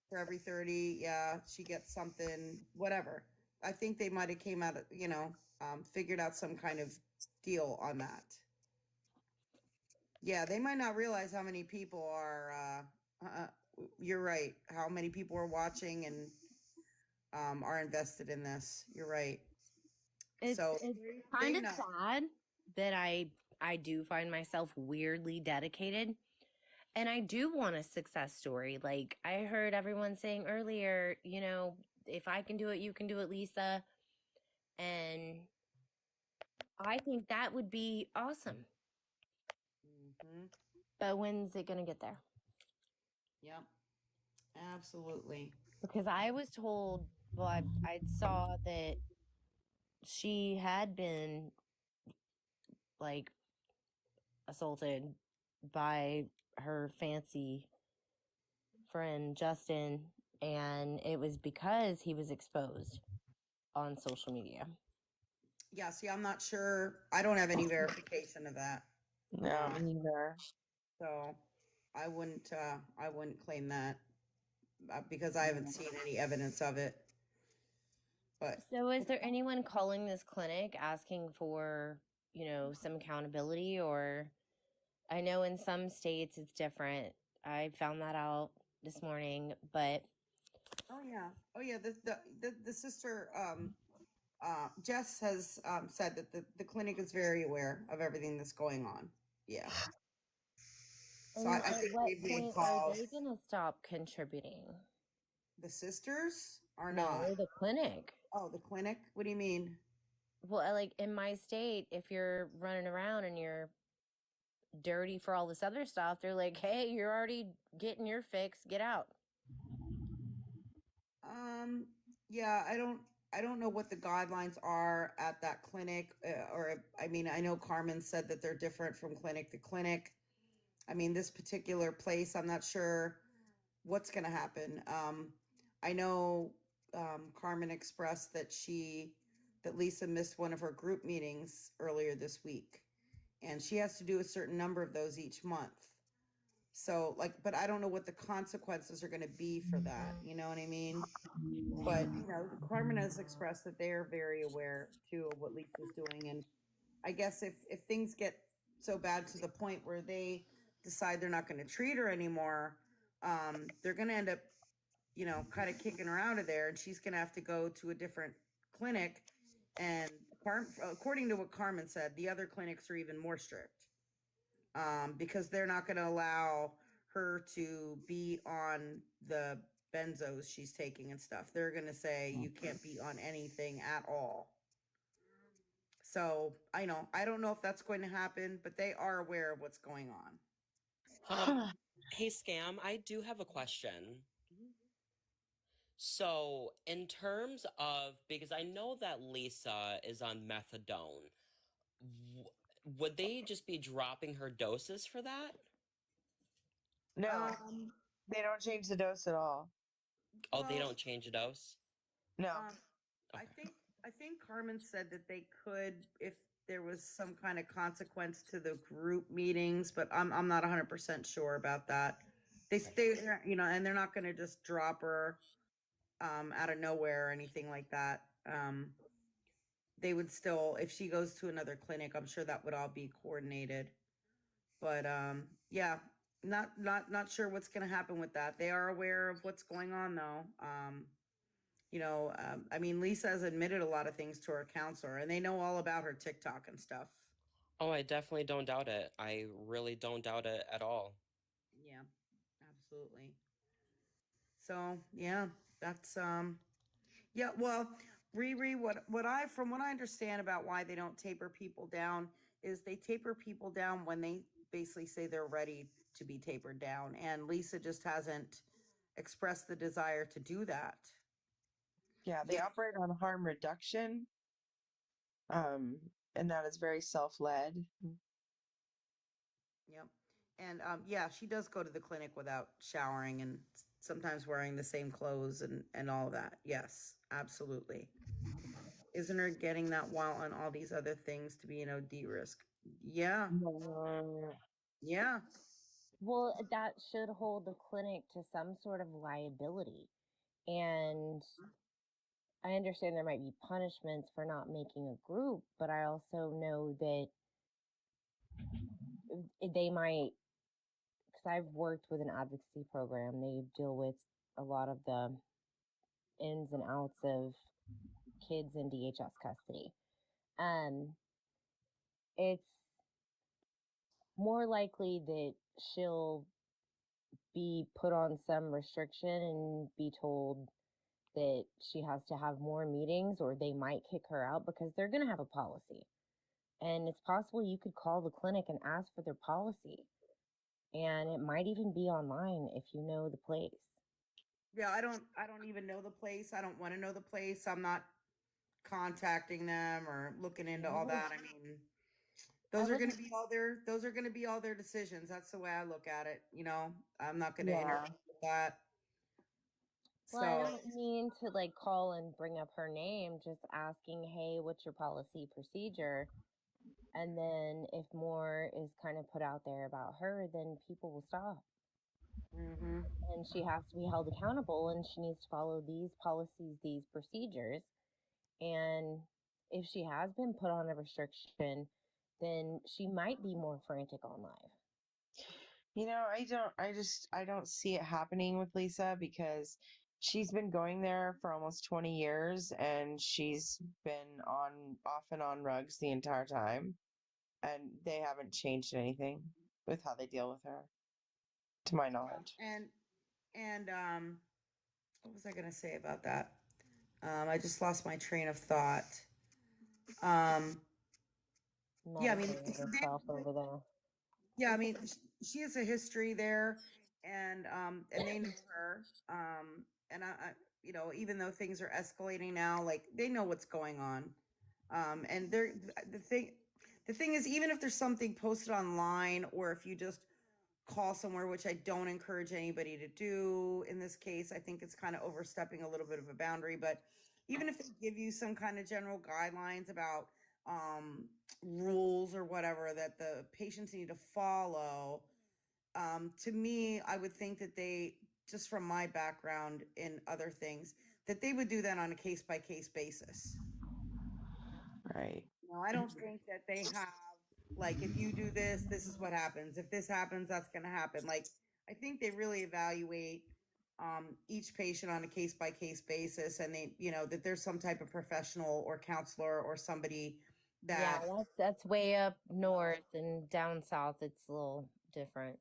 for every 30, yeah, she gets something, whatever. I think they might have came out of, figured out some kind of deal on that. Yeah, they might not realize how many people are, you're right, how many people are watching and are invested in this. You're right. It's So kind of know. sad that I do find myself weirdly dedicated, and I do want a success story. Like I heard everyone saying earlier, if I can do it, you can do it, Lisa. And I think that would be awesome. Mm-hmm. But when's it going to get there? Yep. Absolutely. Because I was told, well, I saw that she had been like assaulted by her fancy friend Justin, and it was because he was exposed on social media. Yeah, see, I'm not sure. I don't have any verification of that. No, me neither. So I wouldn't claim that because I haven't seen any evidence of it. But So is there anyone calling this clinic asking for, some accountability? Or I know in some states it's different. I found that out this morning, but oh yeah. The sister Jess has said that the clinic is very aware of everything that's going on. Yeah. So I at think what they'd be point are involved. they gonna stop contributing? The sisters are No, not. the clinic. Oh, the clinic? What do you mean? Well, like in my state, if you're running around and you're dirty for all this other stuff, they're like, hey, you're already getting your fix, get out. Yeah, I don't know what the guidelines are at that clinic, or I mean, I know Carmen said that they're different from clinic to clinic. I mean, this particular place, I'm not sure what's going to happen. I know Carmen expressed that Lisa missed one of her group meetings earlier this week, and she has to do a certain number of those each month. So, like, but I don't know what the consequences are going to be for that. You know what I mean? But, Carmen has expressed that they are very aware too of what Lisa's doing. And I guess if things get so bad to the point where they decide they're not going to treat her anymore, they're going to end up, kind of kicking her out of there, and she's going to have to go to a different clinic. And according to what Carmen said, the other clinics are even more strict, because they're not going to allow her to be on the benzos she's taking and stuff. They're going to say you can't be on anything at all. So I don't know if that's going to happen, but they are aware of what's going on. Hey, Scam, I do have a question. So, in terms of, because I know that Lisa is on methadone, would they just be dropping her doses for that? No, they don't change the dose at all. Oh, they don't change the dose? No. Okay. I think Carmen said that they could if there was some kind of consequence to the group meetings, but I'm not 100% sure about that. They and they're not going to just drop her out of nowhere or anything like that. They would still, if she goes to another clinic, I'm sure that would all be coordinated. But yeah, not sure what's going to happen with that. They are aware of what's going on though. I mean, Lisa has admitted a lot of things to her counselor, and they know all about her TikTok and stuff. Oh, I definitely don't doubt it. I really don't doubt it at all. Yeah, absolutely. So yeah, that's yeah. Well, Riri, from what I understand about why they don't taper people down is they taper people down when they basically say they're ready to be tapered down, and Lisa just hasn't expressed the desire to do that. Yeah, they operate on harm reduction. And that is very self-led. Yep. And yeah, she does go to the clinic without showering and sometimes wearing the same clothes and all of that. Yes, absolutely. Isn't her getting that while on all these other things to be an OD risk? Yeah. Yeah. Well, that should hold the clinic to some sort of liability. And I understand there might be punishments for not making a group, but I also know that they might, because I've worked with an advocacy program, they deal with a lot of the ins and outs of kids in DHS custody. It's more likely that she'll be put on some restriction and be told that she has to have more meetings, or they might kick her out because they're going to have a policy. And it's possible you could call the clinic and ask for their policy. And it might even be online if you know the place. Yeah, I don't even know the place. I don't want to know the place. I'm not contacting them or looking into all that. I mean, those are going to be all their decisions. That's the way I look at it. I'm not going to interfere with that. Well, I don't mean to call and bring up her name, just asking, hey, what's your policy procedure? And then if more is kind of put out there about her, then people will stop. Mm-hmm. And she has to be held accountable, and she needs to follow these policies, these procedures. And if she has been put on a restriction, then she might be more frantic on live. I don't see it happening with Lisa because she's been going there for almost 20 years and she's been off and on rugs the entire time. And they haven't changed anything with how they deal with her, to my knowledge. And what was I going to say about that? I just lost my train of thought. Yeah, I mean, over there. Yeah, I mean, she has a history there, and they know her. And I, even though things are escalating now, they know what's going on. And the thing is, even if there's something posted online, or if you just call somewhere, which I don't encourage anybody to do in this case, I think it's kind of overstepping a little bit of a boundary. But even if they give you some kind of general guidelines about rules or whatever that the patients need to follow, to me, I would think that they, just from my background in other things, that they would do that on a case-by-case basis. Right. I don't think that they have, if you do this, this is what happens. If this happens, that's going to happen. I think they really evaluate each patient on a case by case basis, and they, that there's some type of professional or counselor or somebody Yeah, that, that's way up north, and down south it's a little different.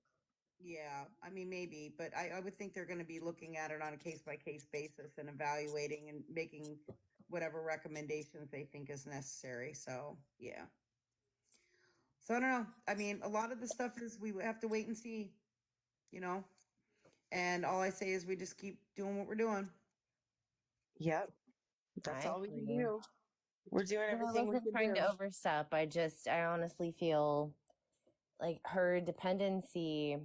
yeah, I mean, maybe, but I would think they're going to be looking at it on a case by case basis and evaluating and making whatever recommendations they think is necessary. So, yeah. So I don't know. I mean, a lot of the stuff is we have to wait and see, you know, and all I say is we just keep doing what we're doing. Yep, that's I all we can agree. do. We're doing And I everything we wasn't can trying to do. overstep. I honestly feel like her dependency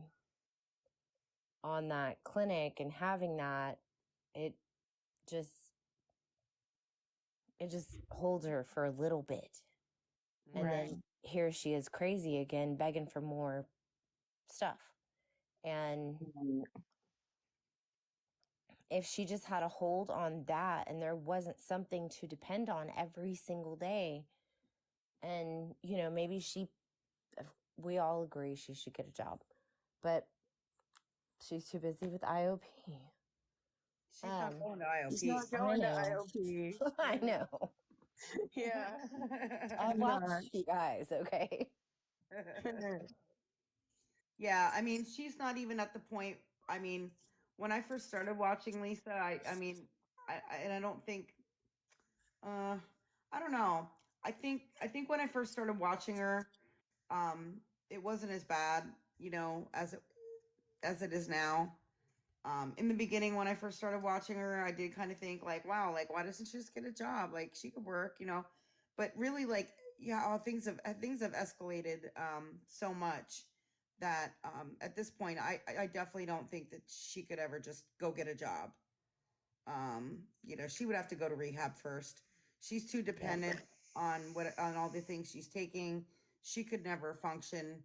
on that clinic and having that, it just holds her for a little bit. And Right. then here she is crazy again, begging for more stuff. And if she just had a hold on that and there wasn't something to depend on every single day, and, maybe we all agree she should get a job, but she's too busy with IOP. She's not going to She's IOP. not I going to know. IOP. I know. Yeah. I She's watched not. you guys, okay? Yeah, I mean, she's not even at the point. I mean, when I first started watching Lisa, I mean, and I don't think, I don't know. I think when I first started watching her, it wasn't as bad, as it is now. In the beginning, when I first started watching her, I did kind of think like, wow, like why doesn't she just get a job? Like she could work. But really, like, yeah, things have escalated so much that at this point, I definitely don't think that she could ever just go get a job. She would have to go to rehab first. She's too dependent on all the things she's taking. She could never function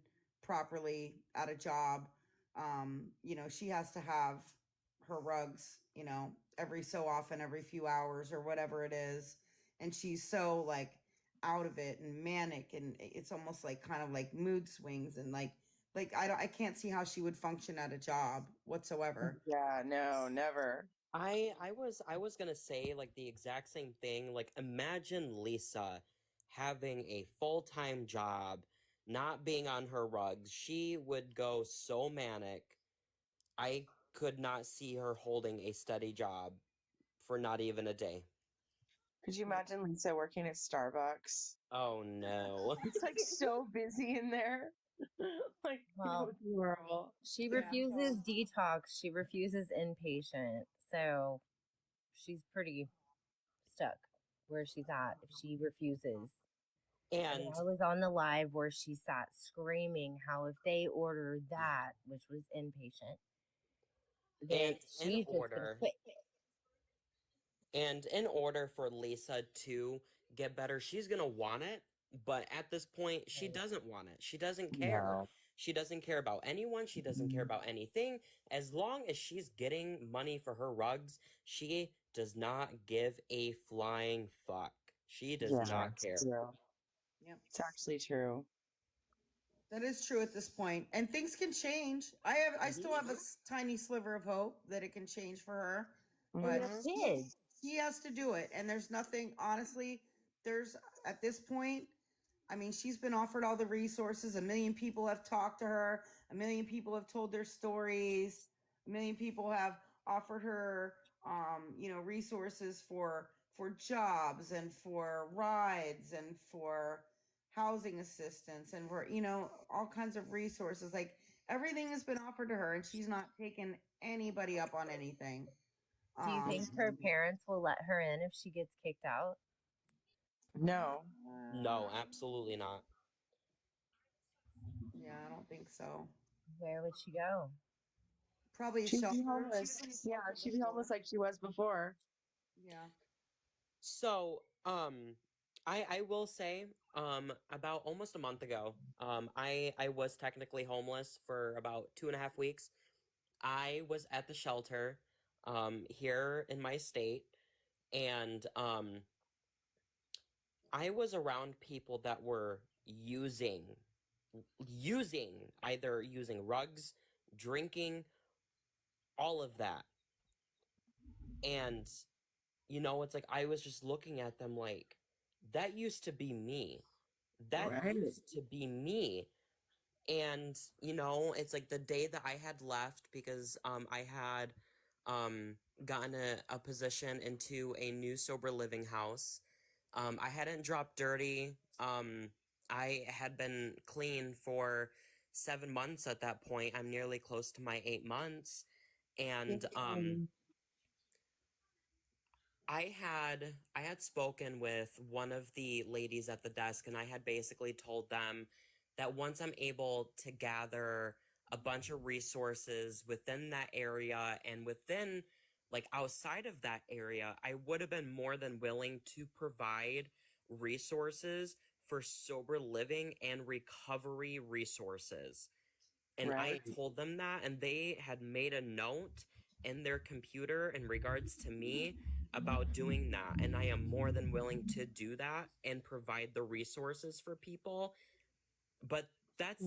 properly at a job. She has to have her rugs, every so often, every few hours or whatever it is. And she's so like out of it and manic, and it's almost like kind of like mood swings, and like I can't see how she would function at a job whatsoever. Yeah, no, never. I was gonna say like the exact same thing. Like imagine Lisa having a full-time job, not being on her rugs. She would go so manic. I could not see her holding a steady job for not even a day. Could you imagine Lisa working at Starbucks? Oh no. It's like so busy in there. Like it Well, would be horrible. she Yeah. refuses detox. She refuses inpatient. So she's pretty stuck where she's at if she refuses. And I was on the live where she sat screaming how if they ordered that, which was inpatient, then in she's just gonna order quit. and in order for Lisa to get better, she's gonna want it, but at this point she doesn't want it. She doesn't care. No. She doesn't care about anyone. She doesn't care about anything. As long as she's getting money for her rugs, she does not give a flying fuck. She does Yeah, not it's care. true. Yep. It's actually true. That is true at this point, and things can change. I still have a tiny sliver of hope that it can change for her, but They're kids. she has to do it. And there's nothing, honestly, there's at this point, I mean, she's been offered all the resources. A million people have talked to her. A million people have told their stories. A million people have offered her, resources for jobs and for rides and for housing assistance and for, all kinds of resources. Like everything has been offered to her, and she's not taken anybody up on anything. Do you think her parents will let her in if she gets kicked out? No. No, absolutely not. Yeah, I don't think so. Where would she go? Probably a She'd be shelter. homeless. Yeah, she'd be homeless like she was before. Yeah. So, I will say, about almost a month ago, I was technically homeless for about 2.5 weeks. I was at the shelter, here in my state, and, I was around people that were either using rugs, drinking, all of that. And, you know, it's like I was just looking at them like, that used to be me. That Right. used to be me. And, you know, it's like the day that I had left because I had gotten a position into a new sober living house. I hadn't dropped dirty. I had been clean for 7 months at that point. I'm nearly close to my 8 months. And I had spoken with one of the ladies at the desk, and I had basically told them that once I'm able to gather a bunch of resources within that area and within like outside of that area, I would have been more than willing to provide resources for sober living and recovery resources. And I Right. told them that, and they had made a note in their computer in regards to me about doing that. And I am more than willing to do that and provide the resources for people. But that's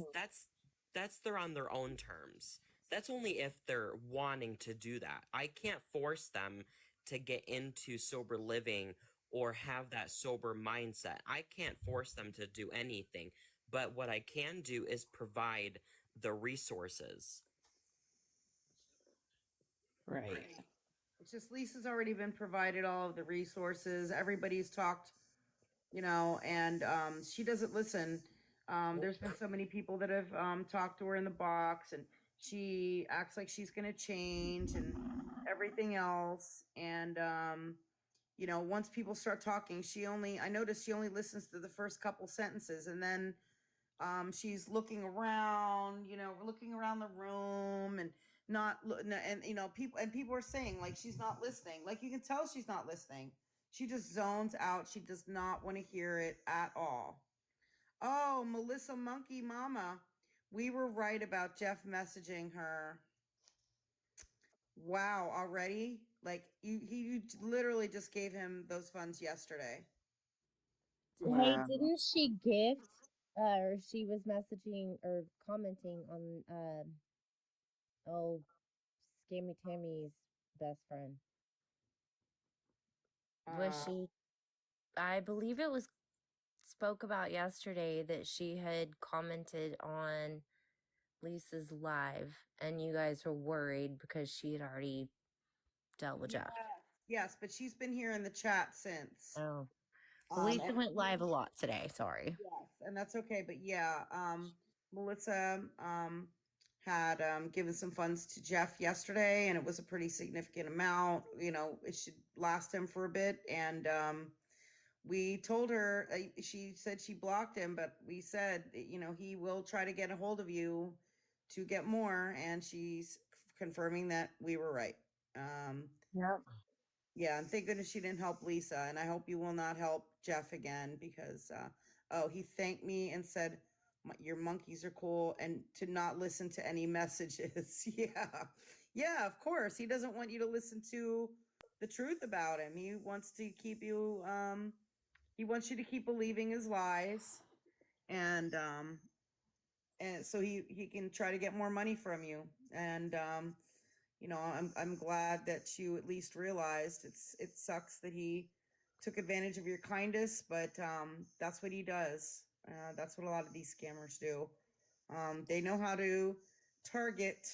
they're on their own terms. That's only if they're wanting to do that. I can't force them to get into sober living or have that sober mindset. I can't force them to do anything. But what I can do is provide the resources. Right. It's just Lisa's already been provided all of the resources. Everybody's talked, you know, and she doesn't listen. There's been so many people that have talked to her in the box, and she acts like she's going to change and everything else. And, you know, once people start talking, I noticed she only listens to the first couple sentences, and then she's looking around, you know, looking around the room and and you know, people are saying like she's not listening. Like you can tell she's not listening. She just zones out. She does not want to hear it at all. Oh, Melissa Monkey Mama. We were right about Jeff messaging her. Wow, already? Like you literally just gave him those funds yesterday. Hey, Wow. didn't she gift, or she was messaging or commenting on, oh, Scammy Tammy's best friend? Was Uh, she, I believe it was spoke about yesterday that she had commented on Lisa's live, and you guys were worried because she had already dealt with yes, Jeff. yes, but she's been here in the chat since. Oh, well, Lisa And went live a lot today. Sorry. yes, and that's okay. But yeah, Melissa had given some funds to Jeff yesterday, and it was a pretty significant amount. You know, it should last him for a bit. And we told her, she said she blocked him, but we said, you know, he will try to get a hold of you to get more. And she's confirming that we were right. Yep. Yeah, and thank goodness she didn't help Lisa. And I hope you will not help Jeff again because, oh, he thanked me and said, your monkeys are cool and to not listen to any messages. Yeah. Yeah, of course. He doesn't want you to listen to the truth about him. He wants to keep you, he wants you to keep believing his lies. And so he can try to get more money from you. And, you know, I'm glad that you at least realized it sucks that he took advantage of your kindness, but that's what he does. That's what a lot of these scammers do. They know how to target.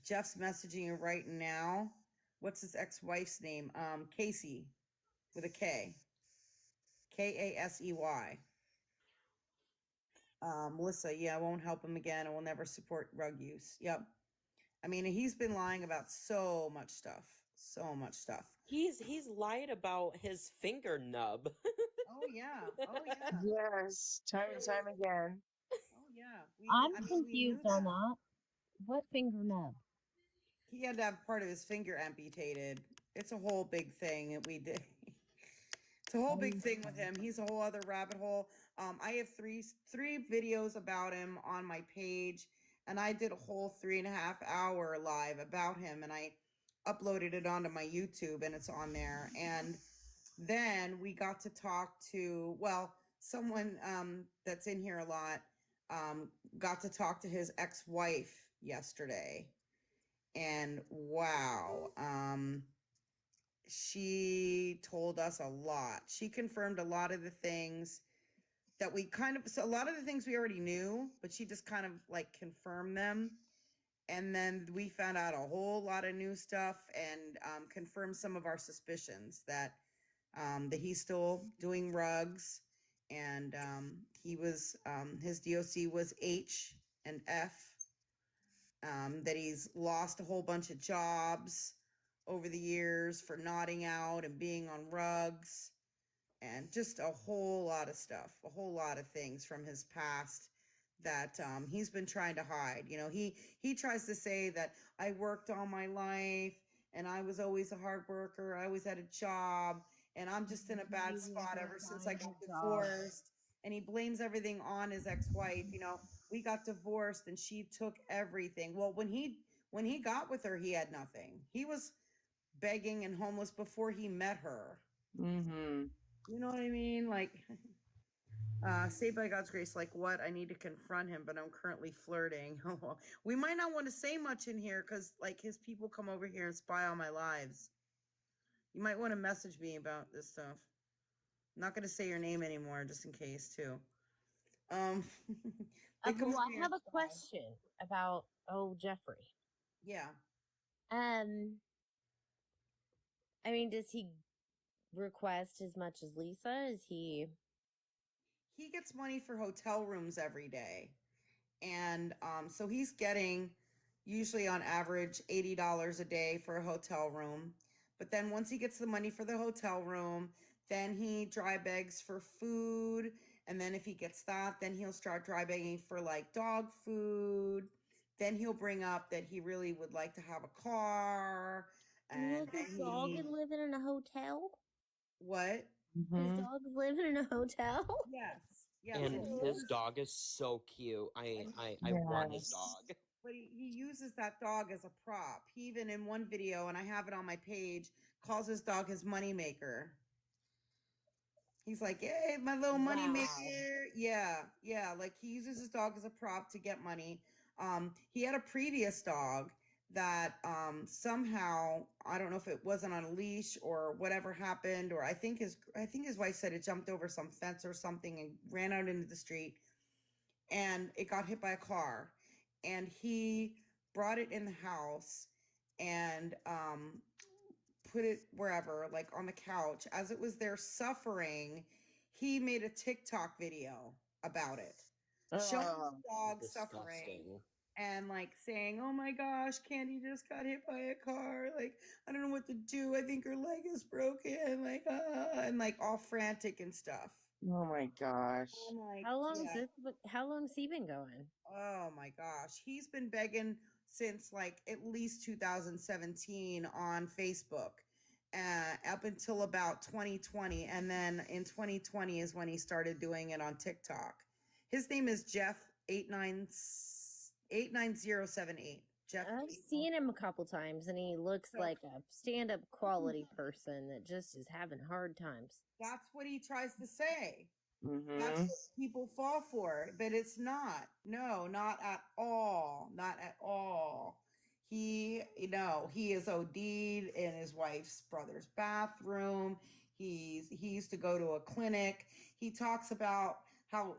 Jeff's messaging you right now. What's his ex-wife's name? Casey with a K. Kasey. Melissa, yeah, I won't help him again. I will never support rug use. Yep. I mean, he's been lying about so much stuff. So much stuff. He's lied about his finger nub. Oh yeah. Oh yeah. Yes, time and time again. Oh yeah. I'm I mean, we knew confused on that. that. What finger nub? He had to have part of his finger amputated. It's a whole big thing that we did. It's a whole big thing with him. He's a whole other rabbit hole. I have three videos about him on my page, and I did a whole 3.5 hour live about him, and I uploaded it onto my YouTube, and it's on there. And then we got to talk to, well, someone that's in here a lot got to talk to his ex-wife yesterday, and wow, she told us a lot. She confirmed a lot of the things that we so a lot of the things we already knew, but she just kind of like confirmed them. And then we found out a whole lot of new stuff and confirmed some of our suspicions that he's still doing rugs, and he was his DOC was H and F. That he's lost a whole bunch of jobs over the years for nodding out and being on rugs, and just a whole lot of stuff, a whole lot of things from his past that he's been trying to hide. You know, he tries to say that I worked all my life and I was always a hard worker. I always had a job and I'm just in a bad spot ever since I got divorced. And he blames everything on his ex-wife. You know, we got divorced and she took everything. Well, when he got with her, he had nothing. He was begging and homeless before he met her. Mm-hmm. You know what I mean? Like, Saved by God's Grace, like what? I need to confront him, but I'm currently flirting. We might not want to say much in here because, like, his people come over here and spy on my lives. You might want to message me about this stuff. I'm not going to say your name anymore, just in case, too. They come Well, over I here have and a question about Jeffrey. Yeah. I mean, does he request as much as Lisa? Is he? He gets money for hotel rooms every day. And so he's getting usually on average $80 a day for a hotel room. But then once he gets the money for the hotel room, then he dry begs for food. And then if he gets that, then he'll start dry begging for like dog food. Then he'll bring up that he really would like to have a car. And Look, his dog is living in a hotel. What? His dog's living in a hotel. Yes. Yes. And his dog is so cute. I want his dog. But he uses that dog as a prop. He even in one video, and I have it on my page, calls his dog his money maker. He's like, hey, my little money maker. Yeah, yeah. Like he uses his dog as a prop to get money. He had a previous dog that somehow, I don't know if it wasn't on a leash or whatever happened, or I think his wife said it jumped over some fence or something and ran out into the street, and it got hit by a car. And he brought it in the house and put it wherever, like on the couch. As it was there suffering, he made a TikTok video about it, showing the dog suffering and like saying, oh my gosh, Candy just got hit by a car. Like, I don't know what to do. I think her leg is broken. Like, and like all frantic and stuff. Oh my gosh. Like, How long's he been going? Oh my gosh. He's been begging since like at least 2017 on Facebook, up until about 2020. And then in 2020 is when he started doing it on TikTok. His name is Jeff 89078. Jeff. I've seen him a couple times and he looks like a stand-up quality person that just is having hard times. That's what he tries to say. Mm-hmm. That's what people fall for, but it's not. No, not at all. Not at all. He is OD'd in his wife's brother's bathroom. He used to go to a clinic. He talks about how,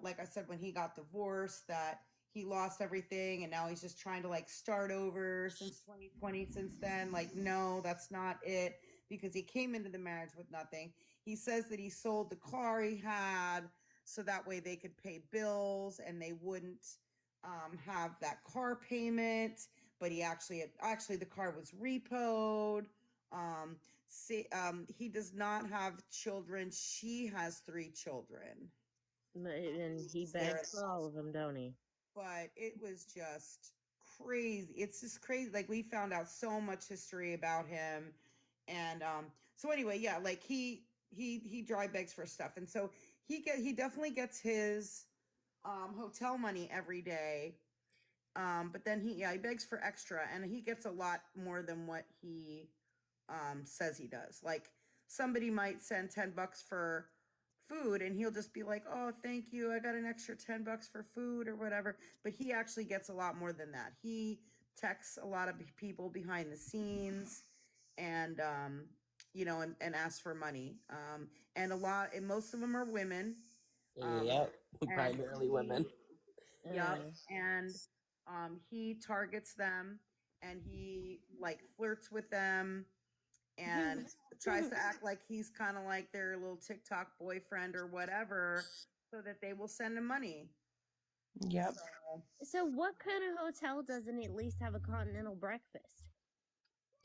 like I said, when he got divorced, that he lost everything and now he's just trying to like start over since 2020. Since then, like, no, that's not it, because he came into the marriage with nothing. He says that he sold the car he had so that way they could pay bills and they wouldn't have that car payment. But he actually the car was repoed. He does not have children. She has 3 children. And he begs for all of them, don't he? But it was just crazy. It's just crazy. Like, we found out so much history about him. And so anyway, yeah, like he dry begs for stuff. And so he definitely gets his hotel money every day. But then he begs for extra, and he gets a lot more than what he says he does. Like, somebody might send $10 for food and he'll just be like, oh, thank you, I got an extra $10 for food or whatever. But he actually gets a lot more than that. He texts a lot of people behind the scenes, and you know, and ask for money. And most of them are women. Yep, And primarily women. Yep. And he targets them and he like flirts with them and tries to act like he's kind of like their little TikTok boyfriend or whatever so that they will send him money. Yep. So what kind of hotel doesn't at least have a continental breakfast?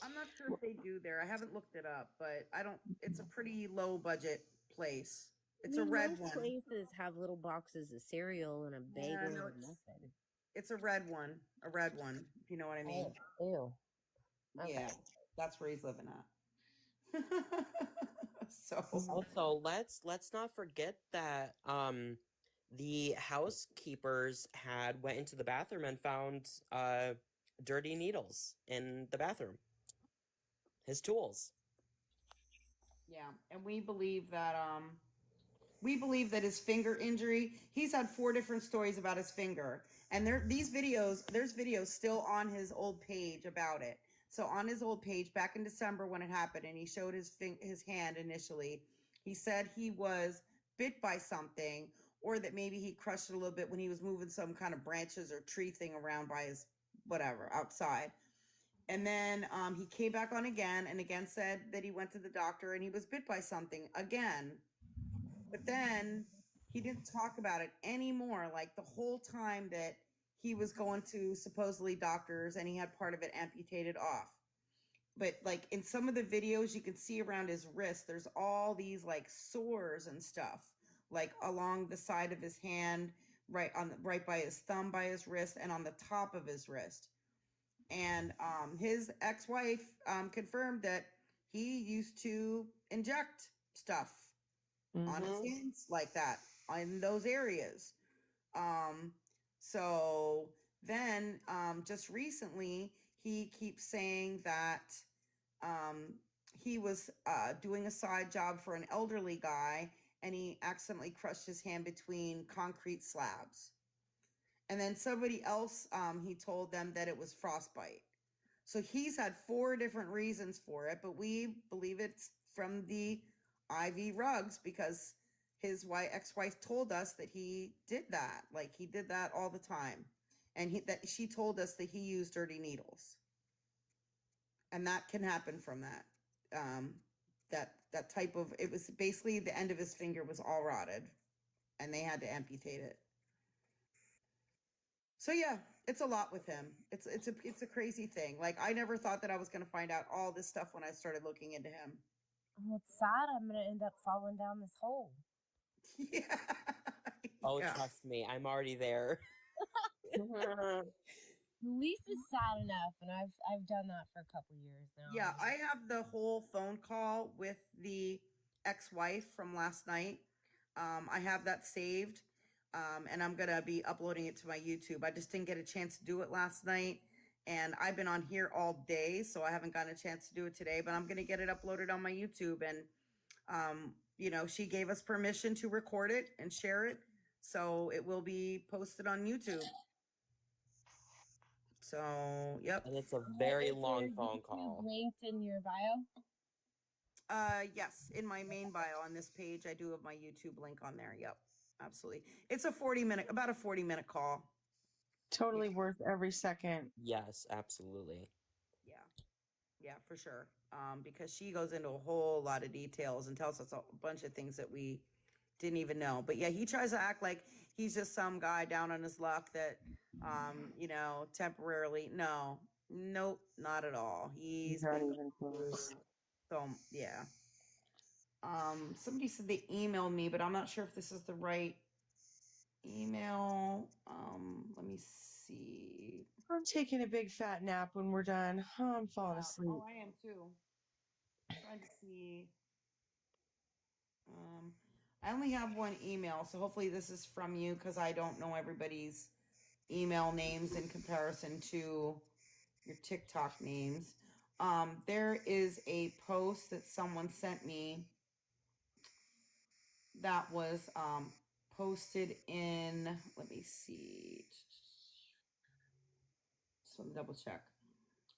I'm not sure if they do there. I haven't looked it up, but it's a pretty low budget place. It's a red most one. places have little boxes of cereal and a bagel no, and a muffin. It's a red one, if you know what I mean. Oh, ew. Okay. Yeah, that's where he's living at. So Also, let's not forget that the housekeepers went into the bathroom and found dirty needles in the bathroom. His tools. yeah, and we believe that his finger injury, he's had 4 different stories about his finger. And there's videos still on his old page about it. So on his old page back in December when it happened and he showed his hand initially, he said he was bit by something or that maybe he crushed it a little bit when he was moving some kind of branches or tree thing around by his whatever outside. And then he came back on again and again said that he went to the doctor and he was bit by something again. But then he didn't talk about it anymore, like the whole time that he was going to supposedly doctors and he had part of it amputated off. But like in some of the videos you can see around his wrist, there's all these like sores and stuff, like along the side of his hand, right by his thumb, by his wrist, and on the top of his wrist. And his ex-wife confirmed that he used to inject stuff on his hands like that in those areas. So then just recently he keeps saying that he was doing a side job for an elderly guy and he accidentally crushed his hand between concrete slabs. And then somebody else, he told them that it was frostbite. So he's had 4 different reasons for it, but we believe it's from the IV rugs because his ex-wife told us that he did that. Like he did that all the time. And she told us that he used dirty needles. And that can happen from that. That type of, it was basically the end of his finger was all rotted and they had to amputate it. So yeah, it's a lot with him. It's a crazy thing. Like I never thought that I was going to find out all this stuff when I started looking into him. Well, it's sad I'm going to end up falling down this hole. Oh, Yeah. trust me, I'm already there. At least it's sad enough, and I've done that for a couple years now. Yeah, I have the whole phone call with the ex-wife from last night. I have that saved, and I'm gonna be uploading it to my YouTube. I just didn't get a chance to do it last night, and I've been on here all day, so I haven't gotten a chance to do it today. But I'm gonna get it uploaded on my YouTube, and you know, she gave us permission to record it and share it, so it will be posted on YouTube. So, yep. And it's a very Is long your phone YouTube call. linked in your bio? Yes, in my main bio on this page, I do have my YouTube link on there. Yep, absolutely. It's about a 40-minute call. Totally worth every second. Yes, absolutely. Yeah, for sure. Because she goes into a whole lot of details and tells us a bunch of things that we didn't even know. But yeah, he tries to act like he's just some guy down on his luck that, you know, temporarily. Nope, not at all. He's Not been even close. so yeah. Somebody said they emailed me, but I'm not sure if this is the right email. Let me see. I'm taking a big fat nap when we're done. Oh, I'm falling asleep. Oh, I am too. I'm trying to see. I only have one email, so hopefully this is from you because I don't know everybody's email names in comparison to your TikTok names. There is a post that someone sent me that was posted in, let me see. Just want to double check.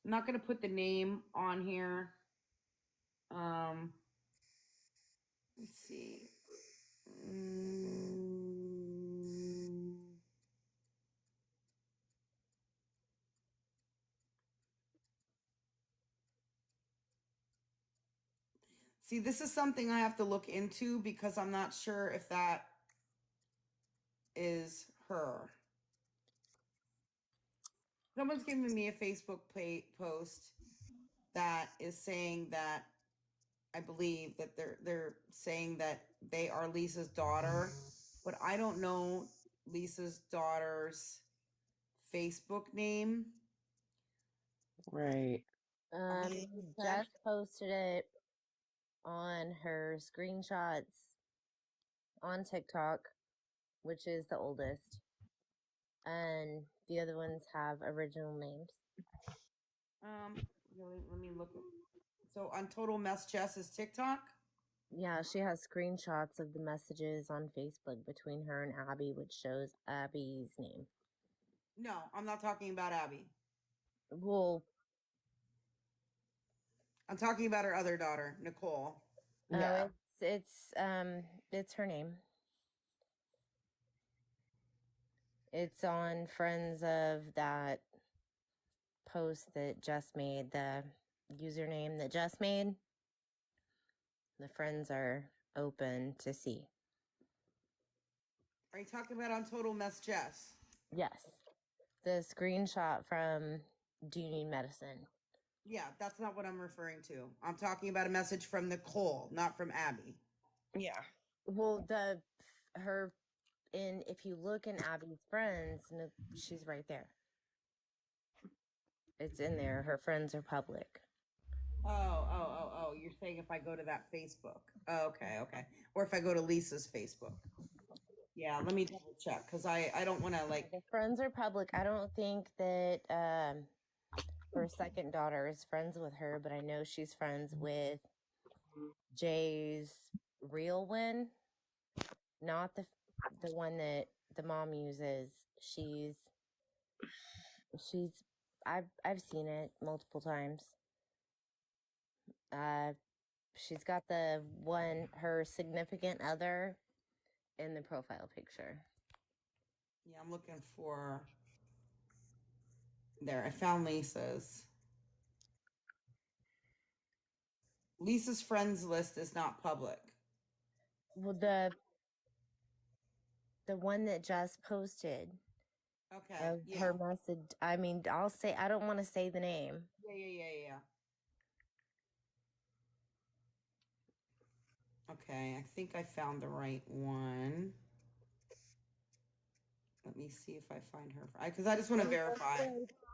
I'm not going to put the name on here Let's see. Mm. See, this is something I have to look into because I'm not sure if that is her. Someone's giving me a Facebook post that is saying that I believe that they're saying that they are Lisa's daughter, but I don't know Lisa's daughter's Facebook name. Right. He just posted it on her screenshots on TikTok, which is the oldest, and the other ones have original names. Let me look. So on Total Mess Jess's TikTok. Yeah, she has screenshots of the messages on Facebook between her and Abby, which shows Abby's name. No, I'm not talking about Abby. Well, I'm talking about her other daughter, Nicole. oh, it's her name. It's on Friends of that post that Jess made, the username that Jess made. The friends are open to see. Are you talking about on Total Mess Jess? Yes. The screenshot from Do You Need Medicine? Yeah, that's not what I'm referring to. I'm talking about a message from Nicole, not from Abby. Yeah. Well, if you look in Abby's friends, she's right there. It's in there. Her friends are public. Oh, you're saying if I go to that Facebook. Oh, okay. Or if I go to Lisa's Facebook. Yeah, let me double check because I don't want to like. The friends are public. I don't think that her second daughter is friends with her, but I know she's friends with Jay's real one, not the one that the mom uses. I've seen it multiple times. She's got her significant other in the profile picture. Yeah, I'm looking for. There, I found Lisa's. Lisa's friends list is not public. Well, the one that just posted. Okay. Her message. I mean, I don't want to say the name. Yeah. Okay, I think I found the right one. Let me see if I find her. Because I just want to verify.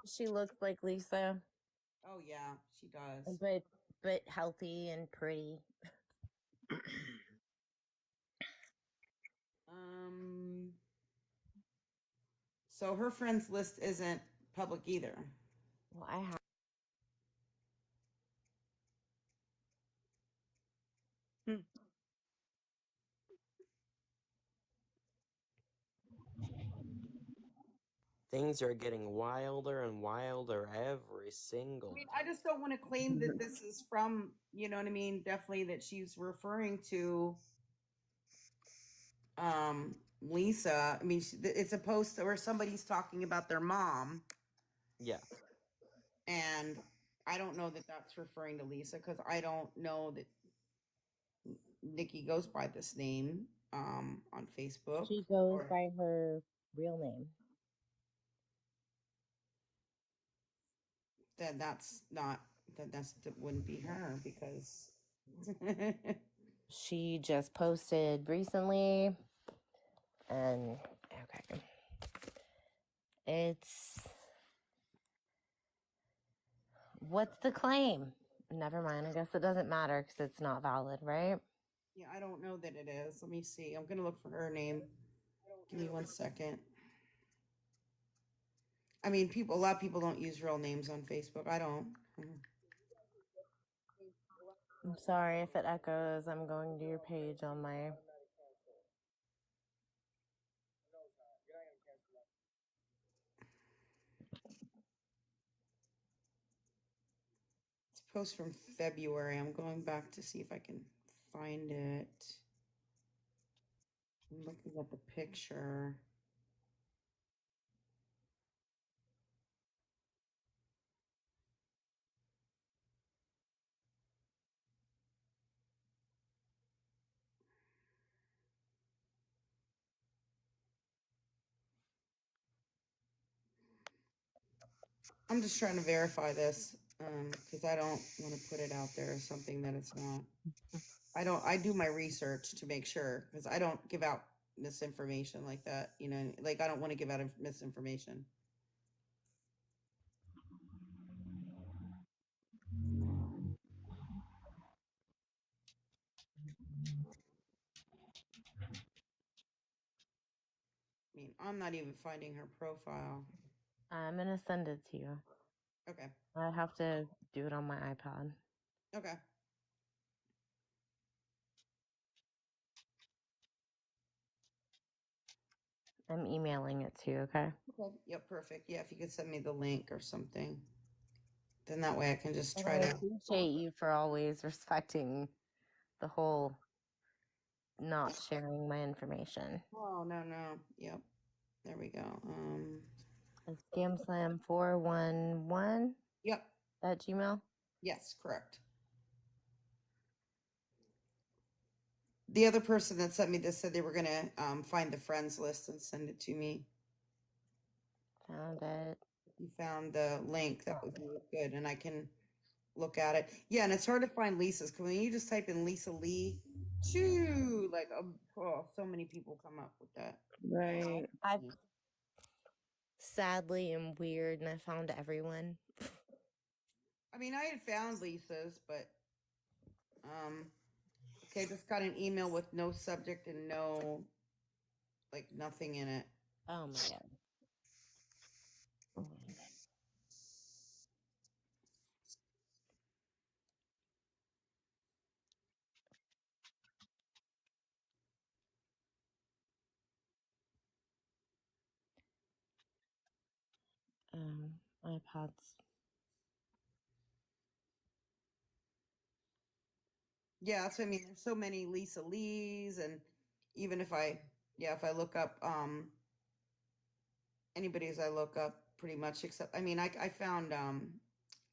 She looks like Lisa. Oh yeah, she does. But healthy and pretty. So her friends list isn't public either. Well, I have. Things are getting wilder and wilder every single I mean, I just don't want to claim that this is from, you know what I mean? Definitely that she's referring to Lisa. I mean, it's a post where somebody's talking about their mom. Yeah. And I don't know that that's referring to Lisa because I don't know that Nikki goes by this name on Facebook. She goes by her real name. Then that wouldn't be her because She just posted recently, and okay, what's the claim? Never mind. I guess it doesn't matter because it's not valid, right? yeah, I don't know that it is. Let me see. I'm gonna look for her name. Give me 1 second. I mean, a lot of people don't use real names on Facebook. I don't. I'm sorry if it echoes. I'm going to your page on my. It's post from February. I'm going back to see if I can find it. I'm looking at the picture. I'm just trying to verify this because I don't want to put it out there as something that it's not. I do my research to make sure because I don't give out misinformation like that. You know, like I don't want to give out misinformation. I mean, I'm not even finding her profile. I'm gonna send it to you. Okay. I have to do it on my iPad. Okay. I'm emailing it to you, okay? Okay. Yep. Perfect. Yeah. If you could send me the link or something, then that way I can just And try I to. appreciate you for always respecting the whole not sharing my information. Oh no. Yep. There we go. It's scamslam411 Yep. at Gmail. Yes. Correct. The other person that sent me this said they were gonna find the friends list and send it to me. Found it. You found the link, that would be good, and I can look at it. Yeah, and it's hard to find Lisa's because when you just type in Lisa Lee, shoo, like oh, so many people come up with that. Right. I sadly am weird and I found everyone. I mean, I had found Lisa's, but okay, I just got an email with no subject and no, like nothing in it. Oh my god. iPods. Yeah, that's what I mean. There's so many Lisa Lees, and even if if I look up anybody as I look up pretty much except I found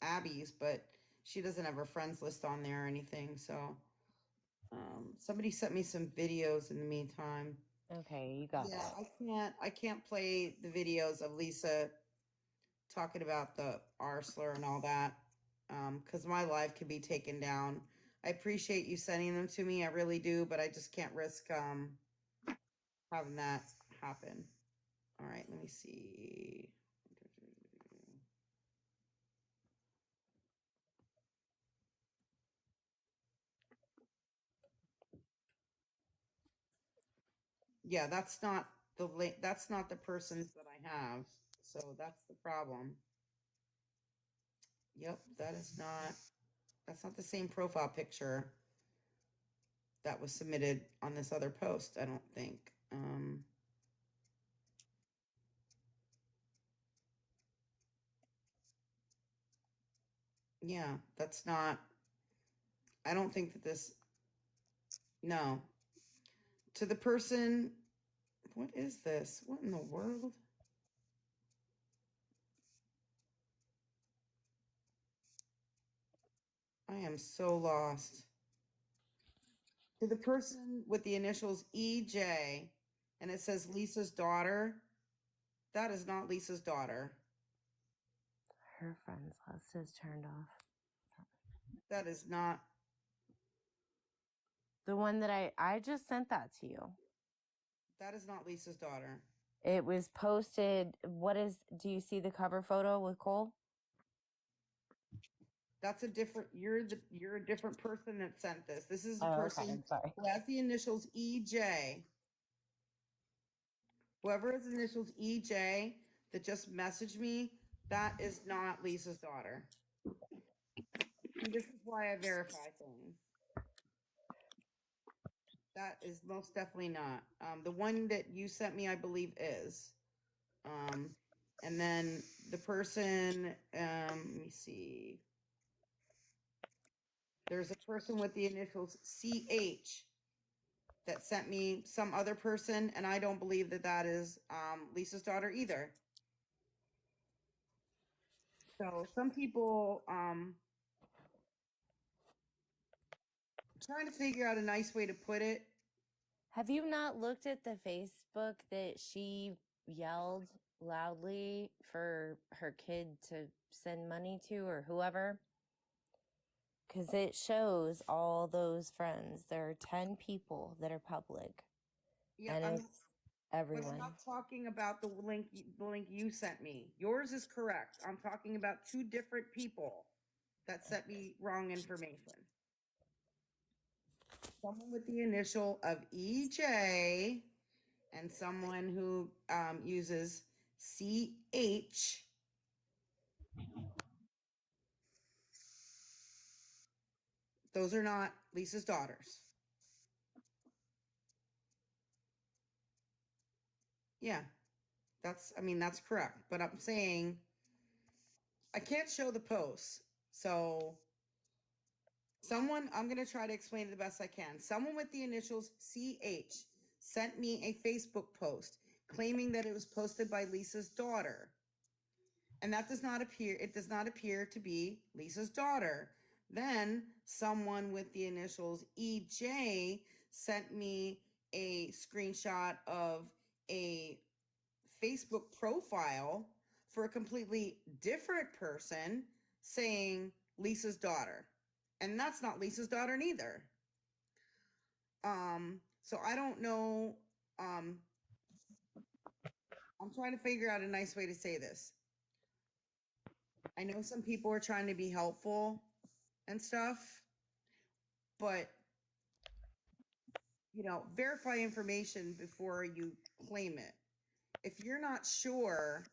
Abby's, but she doesn't have her friends list on there or anything. So somebody sent me some videos in the meantime. Okay, you got Yeah, that. I can't play the videos of Lisa talking about the R slur and all that because my live can be taken down. I appreciate you sending them to me. I really do, but I just can't risk having that happen. All right, let me see. Yeah, that's not the link. That's not the persons that I have. So that's the problem. Yep, that's not the same profile picture that was submitted on this other post, I don't think. Yeah, that's not, I don't think that this, no. To the person, what is this? What in the world? I am so lost. To the person with the initials EJ, and it says Lisa's daughter, that is not Lisa's daughter. Her friends list is turned off. That is not. The one that I just sent that to you. That is not Lisa's daughter. It was posted. Do you see the cover photo with Cole? That's a different. You're a different person that sent this. This is a Oh, okay. person I'm sorry. who has the initials EJ. Whoever has initials EJ that just messaged me, that is not Lisa's daughter. And this is why I verify things. That is most definitely not. The one that you sent me, I believe, is. And then the person, let me see. There's a person with the initials CH that sent me some other person, and I don't believe that that is Lisa's daughter either. So some people trying to figure out a nice way to put it. Have you not looked at the Facebook that she yelled loudly for her kid to send money to or whoever? Because it shows all those friends. There are 10 people that are public, Yeah, and I'm, it's but I'm everyone. not talking about the link you sent me. Yours is correct. I'm talking about two different people that sent me wrong information. Someone with the initial of EJ and someone who uses CH. Those are not Lisa's daughters. Yeah, that's correct. But I'm saying I can't show the posts. So I'm going to try to explain it the best I can. Someone with the initials CH sent me a Facebook post claiming that it was posted by Lisa's daughter. And that does not appear to be Lisa's daughter. Then someone with the initials EJ sent me a screenshot of a Facebook profile for a completely different person saying Lisa's daughter. And that's not Lisa's daughter neither. So I don't know. I'm trying to figure out a nice way to say this. I know some people are trying to be helpful and stuff, but verify information before you claim it. If you're not sure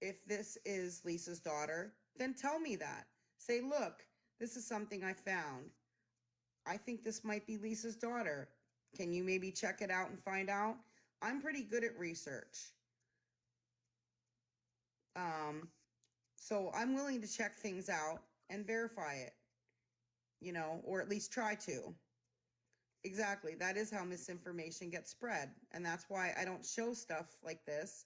if this is Lisa's daughter, then tell me that. Say, look, this is something I found. I think this might be Lisa's daughter. Can you maybe check it out and find out? I'm pretty good at research. So I'm willing to check things out and verify it, or at least try to. Exactly. That is how misinformation gets spread. And that's why I don't show stuff like this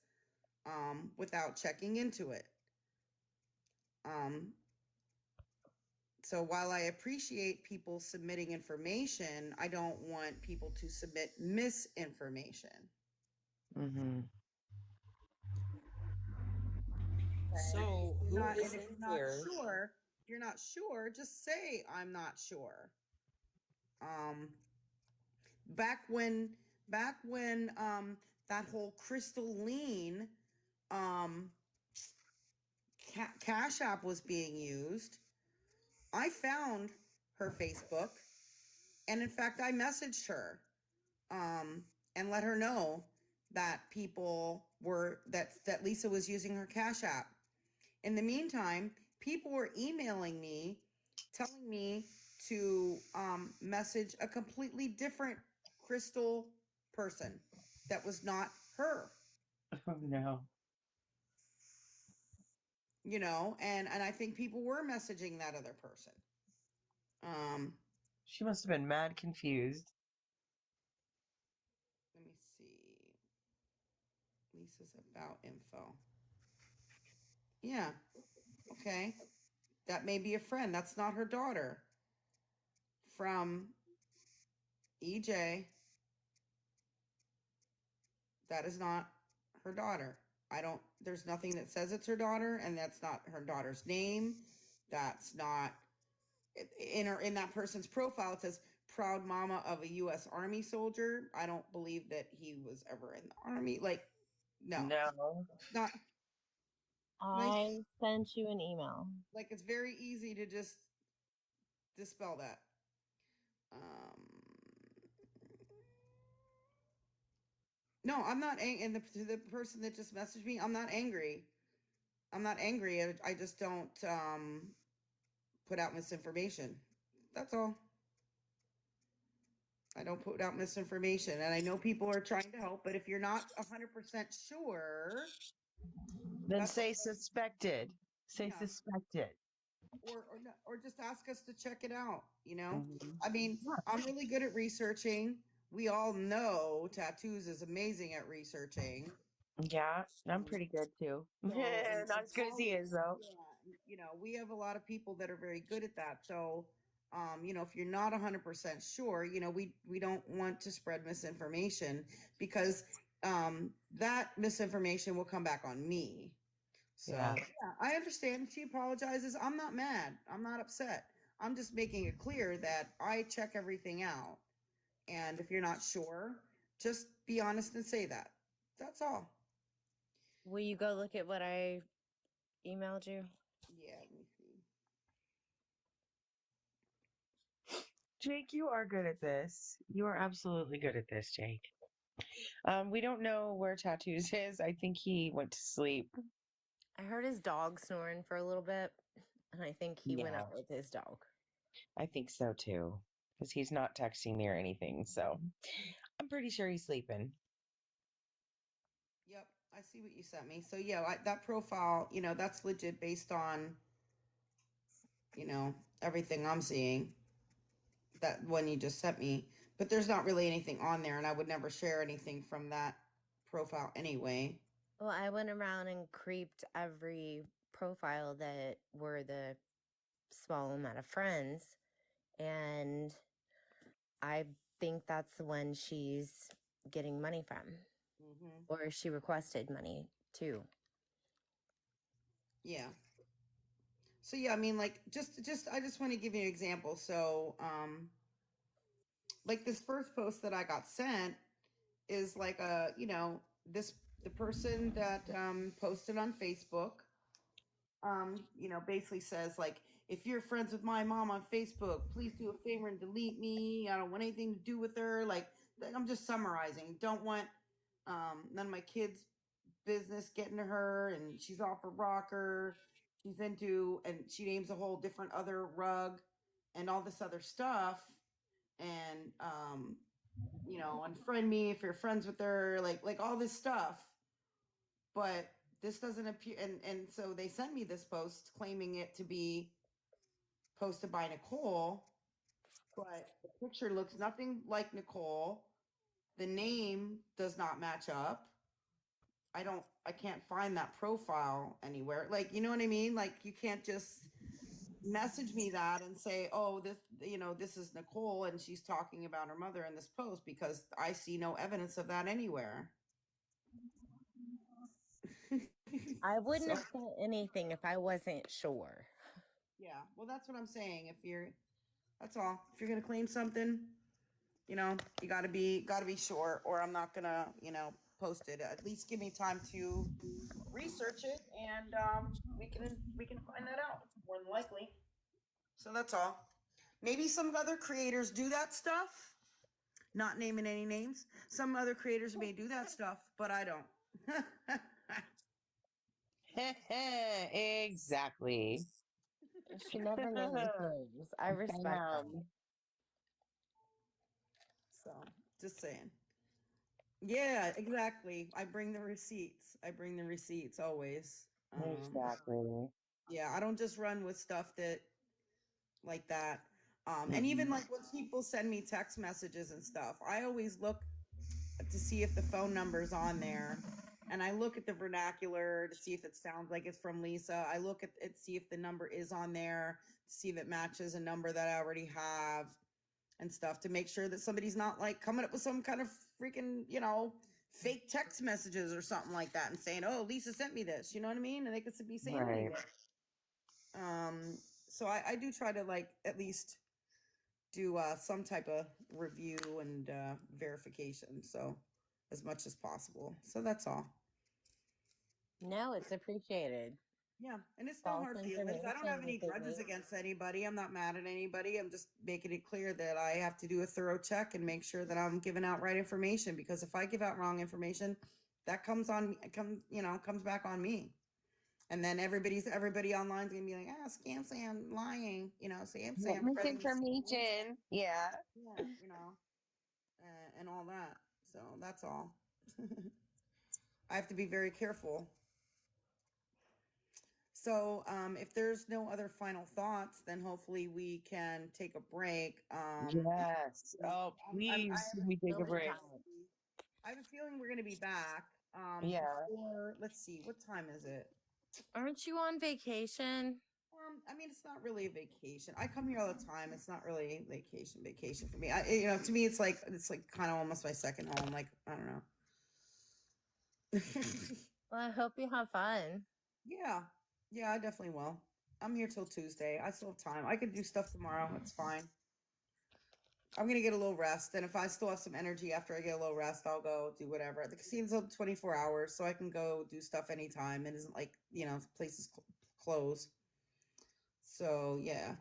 without checking into it. So while I appreciate people submitting information, I don't want people to submit misinformation. Mm-hmm. So, If who you're is in here? if you're not sure, just say I'm not sure. Back when that whole Crystalline Cash App was being used, I found her Facebook, and in fact I messaged her and let her know that that Lisa was using her Cash App. In the meantime, people were emailing me telling me to message a completely different Crystal person that was not her. Oh no. And I think people were messaging that other person. She must have been mad confused. Let me see. Lisa's about info. Yeah. Okay. That may be a friend. That's not her daughter. From EJ. That is not her daughter. There's nothing that says it's her daughter, and that's not her daughter's name. That's not in that person's profile. It says proud mama of a U.S. Army soldier. I don't believe that he was ever in the Army. No. Not. I sent you an email. It's very easy to just dispel that. No, I'm not angry. And to the person that just messaged me, I'm not angry. I just don't put out misinformation. That's all. I don't put out misinformation, and I know people are trying to help, but if you're not 100% sure, then say suspected. Say suspected. or just ask us to check it out. Mhm. I mean, Yeah. I'm really good at researching. We all know Tattoos is amazing at researching. Yeah, I'm pretty good too. So, and, Not and as good as he is Holly, though. yeah, we have a lot of people that are very good at that. So, if you're not 100% sure, we don't want to spread misinformation because that misinformation will come back on me. So, Yeah. yeah, I understand. She apologizes. I'm not mad. I'm not upset. I'm just making it clear that I check everything out. And if you're not sure, just be honest and say that. That's all. Will you go look at what I emailed you? Yeah, let me see. Jake, you are good at this. You are absolutely good at this, Jake. We don't know where Tattoos is. I think he went to sleep. I heard his dog snoring for a little bit, and I think he went Yeah, up with his dog. I think so too. Because he's not texting me or anything. So I'm pretty sure he's sleeping. Yep, I see what you sent me. So yeah, that profile, that's legit based on, everything I'm seeing. That one you just sent me, but there's not really anything on there, and I would never share anything from that profile anyway. Well, I went around and creeped every profile that were the small amount of friends, and I think that's the one she's getting money from, Mm-hmm. or she requested money too. Yeah. So yeah, I mean, like, I just want to give you an example. So, like this first post that I got sent is like the person that posted on Facebook, basically says like, if you're friends with my mom on Facebook, please do a favor and delete me. I don't want anything to do with her. Like, I'm just summarizing. Don't want none of my kids' business getting to her, and she's off a rocker. She's into, and she names a whole different other rug and all this other stuff. And unfriend me if you're friends with her, like all this stuff. But this doesn't appear, and so they sent me this post claiming it to be posted by Nicole, but the picture looks nothing like Nicole. The name does not match up. I can't find that profile anywhere. Like, you know what I mean? Like, you can't just message me that and say, oh, this is Nicole and she's talking about her mother in this post, because I see no evidence of that anywhere. I wouldn't So, have said anything if I wasn't sure. yeah, well, that's what I'm saying. That's all. If you're going to claim something, you gotta be sure, or I'm not gonna, post it. At least give me time to research it, and we can find that out more than likely. So that's all. Maybe some other creators do that stuff. Not naming any names. Some other creators may do that stuff, but I don't. Exactly. She never names names. I respect that. So just saying. Yeah, exactly. I bring the receipts. Always. Exactly. Yeah, I don't just run with stuff that like that. And even Mhm. like when people send me text messages and stuff, I always look to see if the phone number's on there. And I look at the vernacular to see if it sounds like it's from Lisa. I look at it, see if the number is on there, to see if it matches a number that I already have and stuff, to make sure that somebody's not like coming up with some kind of freaking, fake text messages or something like that and saying, oh, Lisa sent me this. You know what I mean? And they could be saying Right. anything. So I do try to like at least do some type of review and verification, so as much as possible. So that's all. No, it's appreciated. Yeah, and it's no False hard feelings. I don't have information any if it grudges makes. against anybody. I'm not mad at anybody. I'm just making it clear that I have to do a thorough check and make sure that I'm giving out right information, because if I give out wrong information, that comes back on me. And then everybody online is gonna be like, scam Sam lying, Sam Yeah, spreading this, misinformation. Yeah. yeah, and all that. So that's all. I have to be very careful. So if there's no other final thoughts, then hopefully we can take a break. Yes. Oh, I please, have can we take a Really break? tired. I have a feeling we're gonna be back. Yeah. Before, let's see, what time is it? Aren't you on vacation? I mean, it's not really a vacation. I come here all the time. It's not really vacation for me. To me, it's like kind of almost my second home. Like, I don't know. Well, I hope you have fun. Yeah, I definitely will. I'm here till Tuesday. I still have time. I could do stuff tomorrow. It's fine. I'm gonna get a little rest, and if I still have some energy after I get a little rest, I'll go do whatever. The casino's open 24 hours, so I can go do stuff anytime. It isn't like places close. So yeah.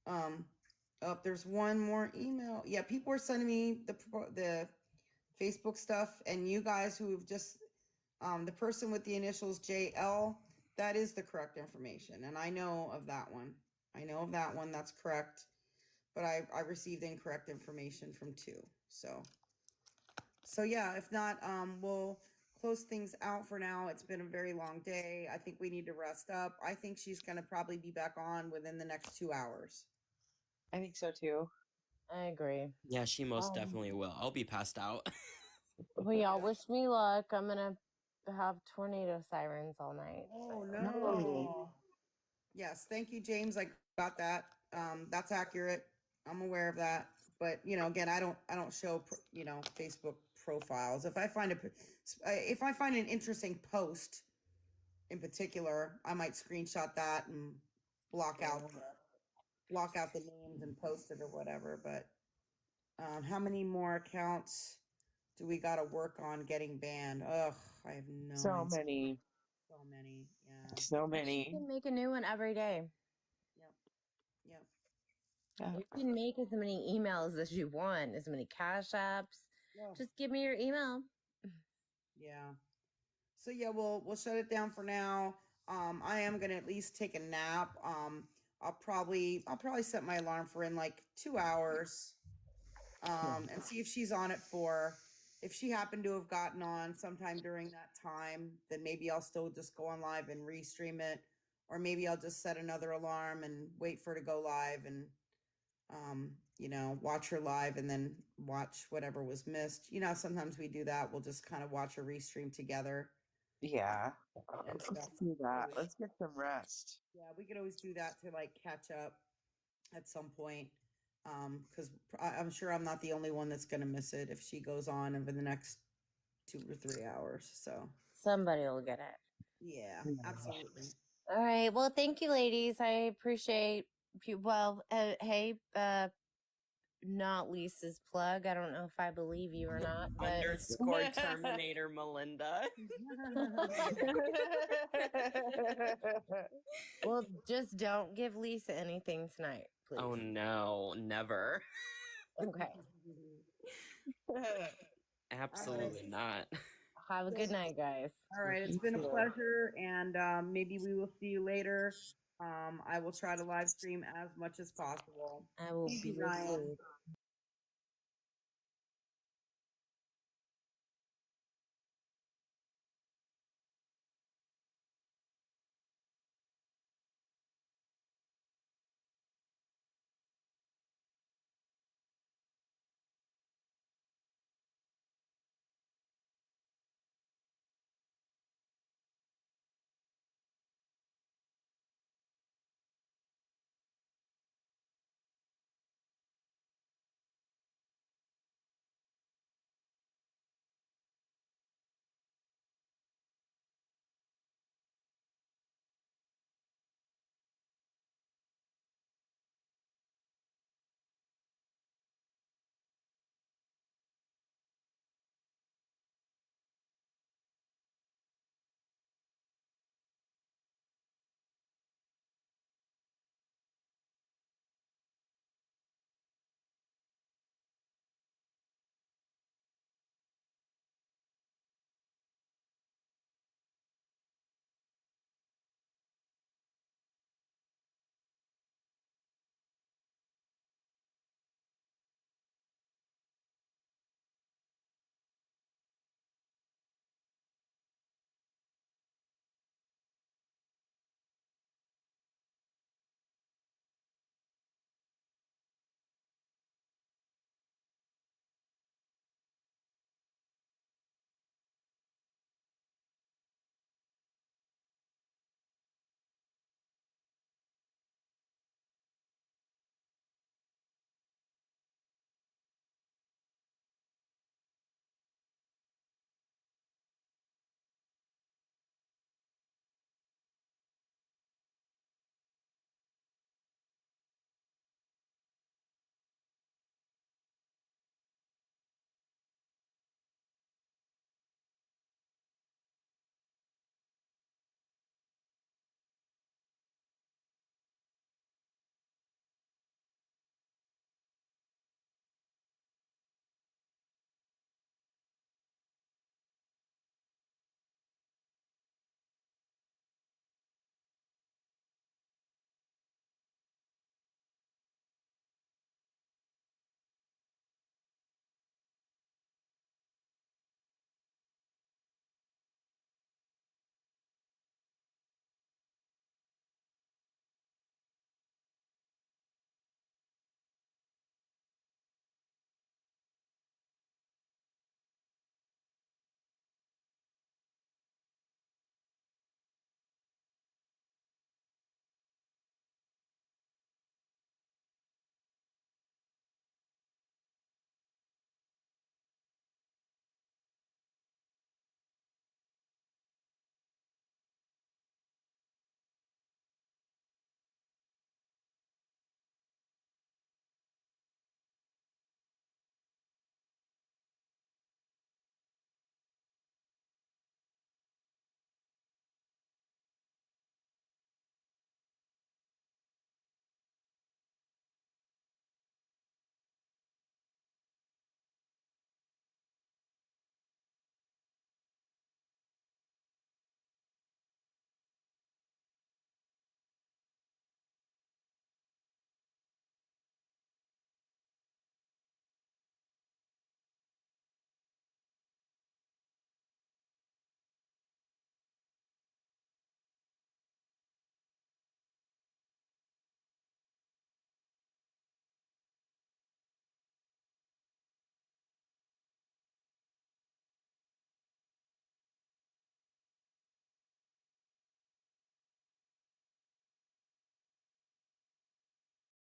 Oh, there's one more email. Yeah, people are sending me the Facebook stuff, and you guys who have just the person with the initials JL, that is the correct information, and I know of that one. That's correct, but I received incorrect information from two. So yeah, if not, we'll close things out for now. It's been a very long day. I think we need to rest up. I think she's gonna probably be back on within the next 2 hours. I think so too. I agree. Yeah, she most definitely will. I'll be passed out. Well, y'all wish me luck. I'm gonna have tornado sirens all night. Oh So. no. Yes, thank you, James. I got that. That's accurate. I'm aware of that. But again, I don't show Facebook profiles. If I find an interesting post in particular, I might screenshot that and block out the names and post it or whatever. But how many more accounts do we got to work on getting banned? Ugh, I have no So idea. many. So many. Yeah. So You many. can make a new one every day. Yep. Yeah. You can make as many emails as you want, as many cash apps. Yeah. Just give me your email. Yeah. So yeah, we'll shut it down for now. I am gonna at least take a nap. I'll probably set my alarm for in like 2 hours. And see if she's on it if she happened to have gotten on sometime during that time, then maybe I'll still just go on live and restream it, or maybe I'll just set another alarm and wait for her to go live and watch her live and then watch whatever was missed. Sometimes we do that. We'll just kind of watch a restream together. Yeah. And Let's stuff. do that. Let's get some rest. Yeah, we could always do that to like catch up at some point. Because I'm sure I'm not the only one that's gonna miss it if she goes on over the next 2 or 3 hours. So Somebody will get it. yeah, absolutely. All right. Well, thank you, ladies. I appreciate you. Well, hey, not Lisa's plug. I don't know if I believe you or not, but Underscore Terminator Melinda. well, just don't give Lisa anything tonight, please. Oh no, never. Okay. Absolutely not. Have a good night, guys. All right, it's been a pleasure, and maybe we will see you later. I will try to live stream as much as possible. I will Easy, be Ryan. asleep.